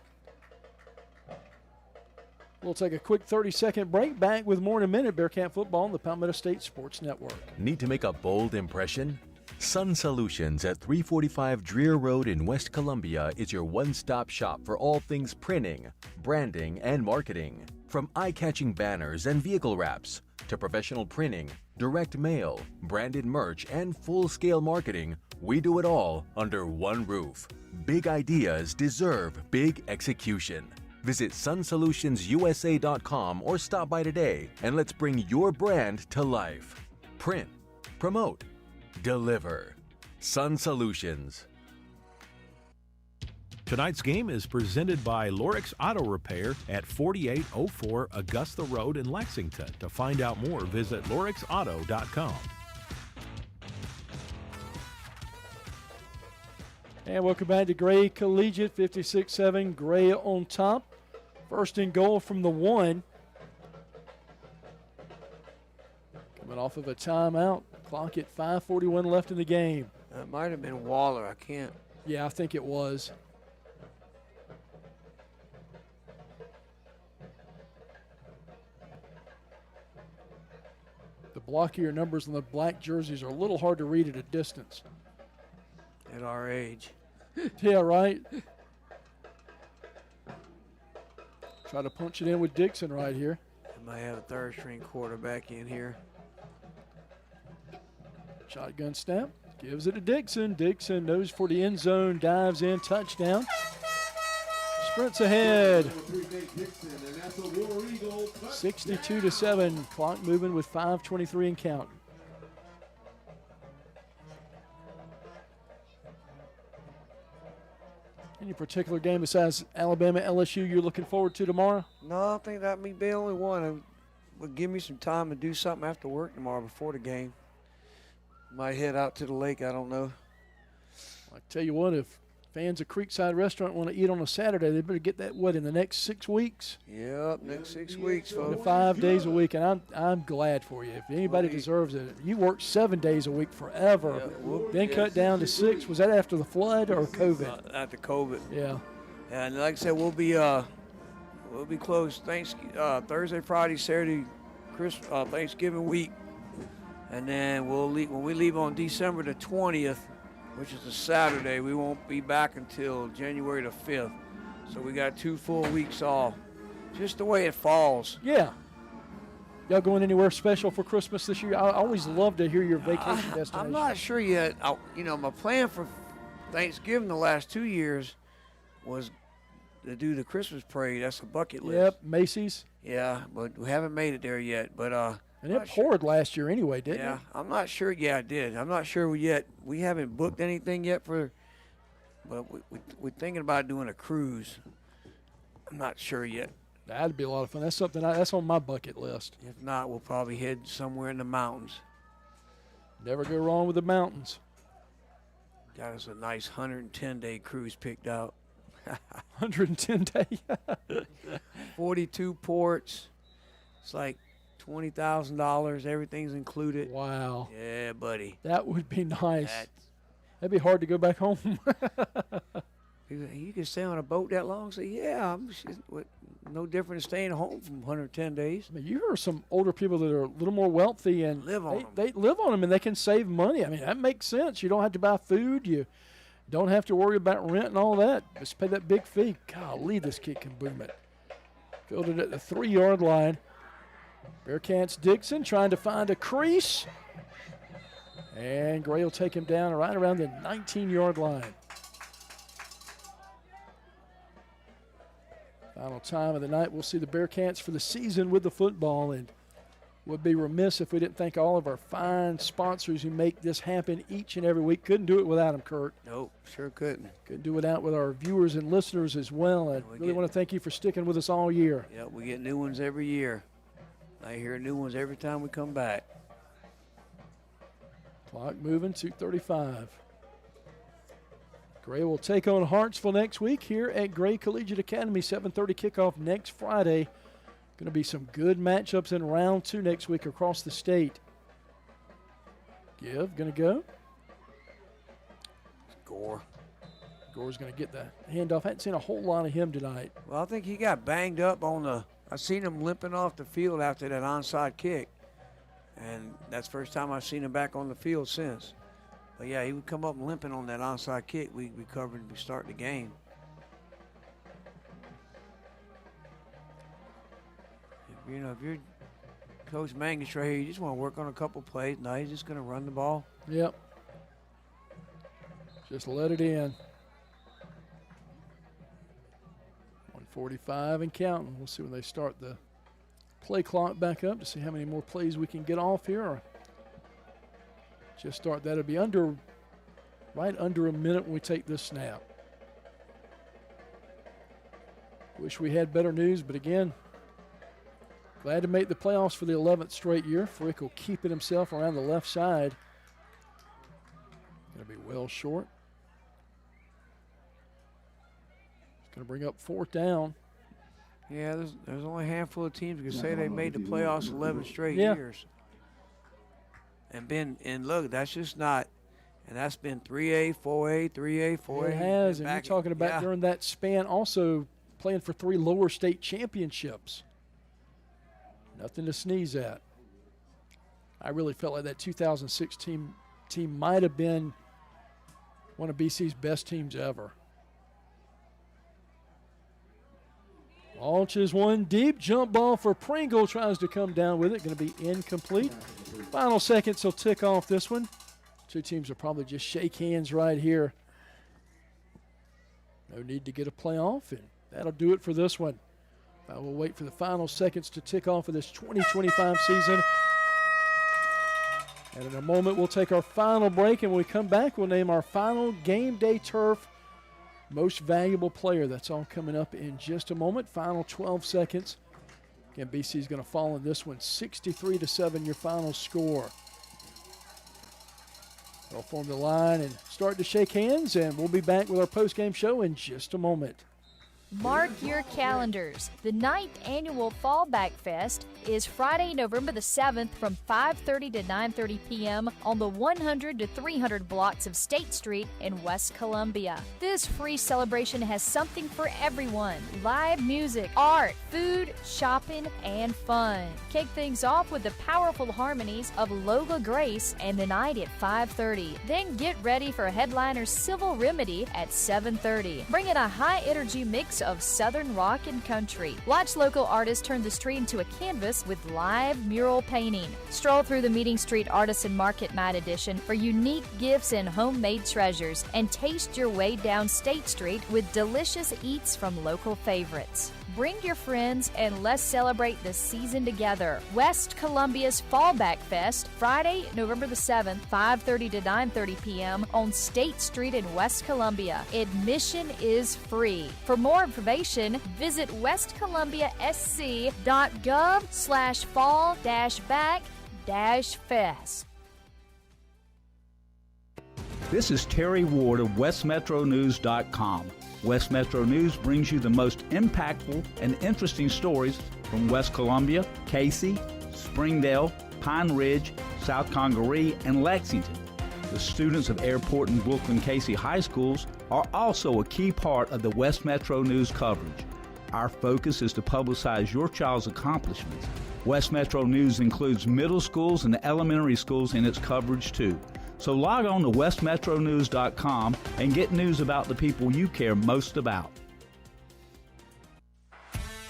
We'll take a quick 30-second break. Back with more in a minute. Bearcat football on the Palmetto State Sports Network. Need to make a bold impression? Sun Solutions at 345 Dreer Road in West Columbia is your one-stop shop for all things printing, branding, and marketing. From eye-catching banners and vehicle wraps to professional printing, direct mail, branded merch, and full-scale marketing, we do it all under one roof. Big ideas deserve big execution. Visit sunsolutionsUSA.com or stop by today and let's bring your brand to life. Print, promote, deliver. Sun Solutions. Tonight's game is presented by Lorix Auto Repair at 4804 Augusta Road in Lexington. To find out more, visit lorixauto.com. And welcome back to Gray Collegiate, 56-7, Gray on top. First and goal from the 1. Coming off of a timeout. Clock at 5:41 left in the game. That might have been Waller. I can't. Yeah, I think it was. The blockier numbers on the black jerseys are a little hard to read at a distance. At our age. Yeah, right. Try to punch it in with Dixon right here. I might have a third-string quarterback in here. Shotgun snap. Gives it to Dixon. Dixon knows for the end zone. Dives in. Touchdown. Sprints ahead. 62-7. Clock moving with 5:23 and counting. Any particular game besides Alabama, LSU you're looking forward to tomorrow? No, I think that may be the only one. It would give me some time to do something after work tomorrow before the game. Might head out to the lake, I don't know. I tell you what, if fans of Creekside Restaurant want to eat on a Saturday, they better get that, in the next 6 weeks? Yep, next 6 weeks, folks. 5 days a week, and I'm glad for you. If anybody deserves it, you worked 7 days a week forever, then cut down to 6. Was that after the flood or COVID? After COVID. Yeah. And like I said, we'll be closed Thursday, Friday, Saturday, Thanksgiving week. And then we'll leave, when we leave on December the 20th, which is a Saturday, we won't be back until January the 5th. So we got 2 full weeks off. Just the way it falls. Yeah. Y'all going anywhere special for Christmas this year? I always love to hear your vacation destination. I'm not sure yet. My plan for Thanksgiving the last 2 years was to do the Christmas parade. That's a bucket list. Yep, Macy's. Yeah, but we haven't made it there yet. But and it poured last year anyway, didn't it? Yeah, I'm not sure. Yeah, I did. I'm not sure yet. We haven't booked anything yet but we're thinking about doing a cruise. I'm not sure yet. That'd be a lot of fun. That's something that's on my bucket list. If not, we'll probably head somewhere in the mountains. Never go wrong with the mountains. Got us a nice 110-day cruise picked out. 110 day. 42 ports. It's like $20,000. Everything's included. Wow. Yeah, buddy. That would be nice. That'd be hard to go back home. You can stay on a boat that long? Say, yeah, no different than staying home from 110 days. I mean, you hear some older people that are a little more wealthy and they live on them and they can save money. I mean, that makes sense. You don't have to buy food. You don't have to worry about rent and all that. Just pay that big fee. Golly, this kid can boom it. Fielded at the 3-yard line. Bearcats Dixon trying to find a crease. And Gray will take him down right around the 19-yard line. Final time of the night. We'll see the Bearcats for the season with the football, and would be remiss if we didn't thank all of our fine sponsors who make this happen each and every week. Couldn't do it without them, Kurt. Nope, sure couldn't. Couldn't do it without with our viewers and listeners as well. I really want to thank you for sticking with us all year. Yeah, we get new ones every year. I hear new ones every time we come back. Clock moving, 2:35. Gray will take on Hartsville next week here at Gray Collegiate Academy. 7:30 kickoff next Friday. Going to be some good matchups in round 2 next week across the state. Going to go. Gore. Gore's going to get the handoff. I hadn't seen a whole lot of him tonight. Well, I think he got banged up on the – I seen him limping off the field after that onside kick. And that's the first time I've seen him back on the field since. But, yeah, he would come up limping on that onside kick. We covered and we start the game. If you're Coach Mangus right here, you just want to work on a couple plays. No, he's just going to run the ball. Yep. Just let it in. 1:45 and counting. We'll see when they start the play clock back up to see how many more plays we can get off here. Or just start that. It'll be right under a minute when we take this snap. Wish we had better news, but again, glad to make the playoffs for the 11th straight year. Frick will keep it himself around the left side. Going to be well short. Going to bring up 4th down. Yeah, there's only a handful of teams who can say they made the playoffs 11 straight years. And look, that's just not. And that's been 3A, 4A, 3A, 4A. It has, and you're talking about during that span also playing for 3 lower state championships. Nothing to sneeze at. I really felt like that 2006 team might have been one of BC's best teams ever. Launches one deep, jump ball for Pringle, tries to come down with it, going to be incomplete. Final seconds will tick off this one. Two teams will probably just shake hands right here. No need to get a playoff, and that'll do it for this one. I will wait for the final seconds to tick off of this 2025 season. And in a moment, we'll take our final break, and when we come back, we'll name our final Game Day Turf Most Valuable Player. That's all coming up in just a moment. Final 12 seconds. Again, BC's going to fall in this one, 63-7, your final score. They'll form the line and start to shake hands, and we'll be back with our post-game show in just a moment. Mark your calendars. The 9th annual Fallback Fest is Friday, November the 7th from 5:30 to 9:30 p.m. on the 100 to 300 blocks of State Street in West Columbia. This free celebration has something for everyone. Live music, art, food, shopping, and fun. Kick things off with the powerful harmonies of Collegiate and the night at 5:30. Then get ready for headliner Civil Remedy at 7:30. Bring in a high-energy mix of Southern rock and country. Watch local artists turn the street into a canvas with live mural painting. Stroll through the Meeting Street Artisan Market Night Edition for unique gifts and homemade treasures, and taste your way down State Street with delicious eats from local favorites. Bring your friends and let's celebrate the season together. West Columbia's Fallback Fest, Friday, November the 7th, 5:30 to 9:30 p.m. on State Street in West Columbia. Admission is free. For more information, visit westcolumbia.sc.gov/fall-back-fest. This is Terry Ward of WestMetroNews.com. West Metro News brings you the most impactful and interesting stories from West Columbia, Cayce, Springdale, Pine Ridge, South Congaree, and Lexington. The students of Airport and Brookland-Cayce high schools are also a key part of the West Metro News coverage. Our focus is to publicize your child's accomplishments. West Metro News includes middle schools and elementary schools in its coverage too. So log on to westmetronews.com and get news about the people you care most about.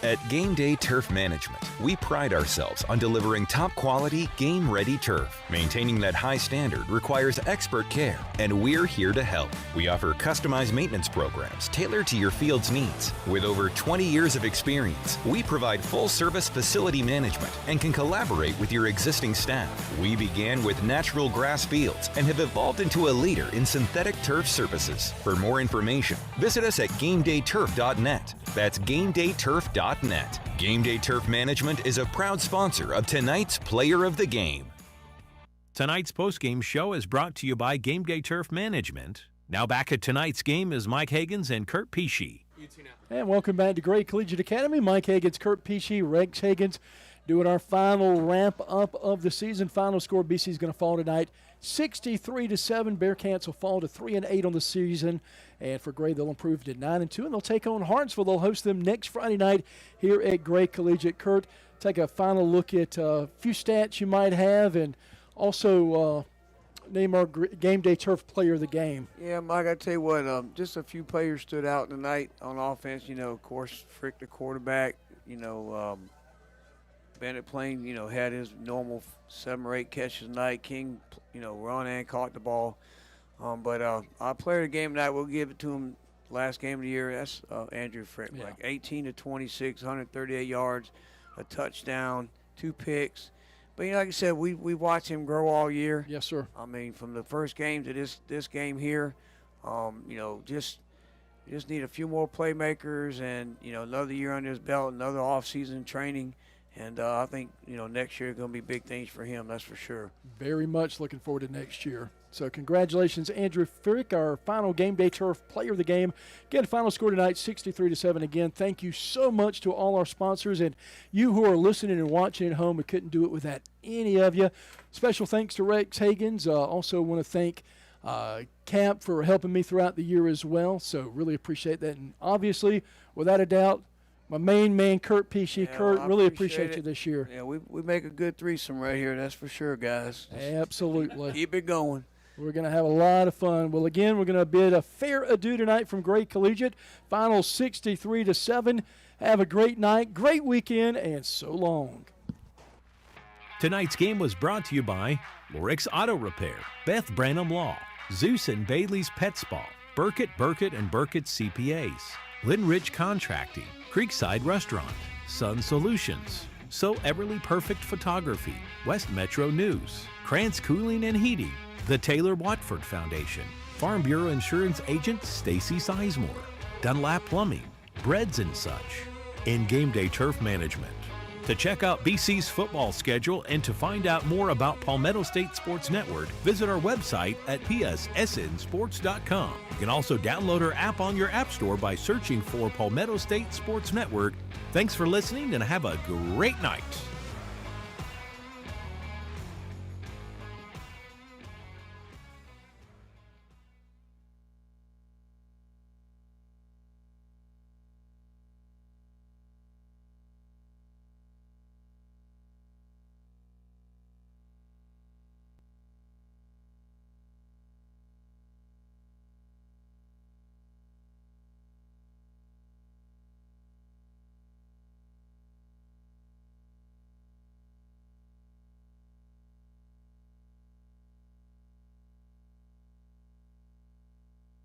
At Game Day Turf Management, we pride ourselves on delivering top-quality, game-ready turf. Maintaining that high standard requires expert care, and we're here to help. We offer customized maintenance programs tailored to your field's needs. With over 20 years of experience, we provide full-service facility management and can collaborate with your existing staff. We began with natural grass fields and have evolved into a leader in synthetic turf services. For more information, visit us at GameDayTurf.net. That's GameDayTurf.net. Game Day Turf Management is a proud sponsor of tonight's Player of the Game. Tonight's postgame show is brought to you by Game Day Turf Management. Now back at tonight's game is Mike Hagans and Kurt Pesci. And welcome back to Gray Collegiate Academy. Mike Hagans, Kurt Pesci, Rex Hagans doing our final ramp-up of the season. Final score, BC is going to fall tonight 63-7. Bearcats will fall to 3-8 on the season. And for Gray, they'll improve to 9-2, and they'll take on Hartsville. They'll host them next Friday night here at Gray Collegiate. Kurt, take a final look at a few stats you might have, and also name our Game Day Turf Player of the game. Yeah, Mike, I tell you what, just a few players stood out tonight on offense. You know, of course, Frick, the quarterback. You know, Bennett Plain, you know, had his normal 7 or 8 catches tonight. King, you know, run and caught the ball. But our player of the game tonight, we'll give it to him last game of the year. That's Andrew Frick. Yeah. Like 18 to 26, 138 yards, a touchdown, 2 picks. But, you know, like I said, we watched him grow all year. Yes, sir. I mean, from the first game to this game here, you know, just need a few more playmakers and, you know, another year under his belt, another off-season training. And I think, you know, next year is going to be big things for him, that's for sure. Very much looking forward to next year. So congratulations, Andrew Frick, our final Game Day Turf Player of the Game. Again, final score tonight, 63-7. Again, thank you so much to all our sponsors and you who are listening and watching at home. We couldn't do it without any of you. Special thanks to Rex Hagans. Also want to thank Camp for helping me throughout the year as well. So really appreciate that. And obviously, without a doubt, my main man, Kurt Pesci. Yeah, Kurt, well, really appreciate you this year. Yeah, we make a good threesome right here, that's for sure, guys. Absolutely. Keep it going. We're going to have a lot of fun. Well, again, we're going to bid a fair adieu tonight from Gray Collegiate. Final 63-7. Have a great night, great weekend, and so long. Tonight's game was brought to you by Lorix Auto Repair, Beth Branham Law, Zeus and Bailey's Pet Spa, Burkett and Burkett CPAs, Lynn Rich Contracting, Creekside Restaurant, Sun Solutions, So Everly Perfect Photography, West Metro News, Krantz Cooling and Heating, the Taylor Watford Foundation, Farm Bureau Insurance Agent Stacy Sizemore, Dunlap Plumbing, Breads and Such, and Game Day Turf Management. To check out BC's football schedule and to find out more about Palmetto State Sports Network, visit our website at pssnsports.com. You can also download our app on your app store by searching for Palmetto State Sports Network. Thanks for listening and have a great night.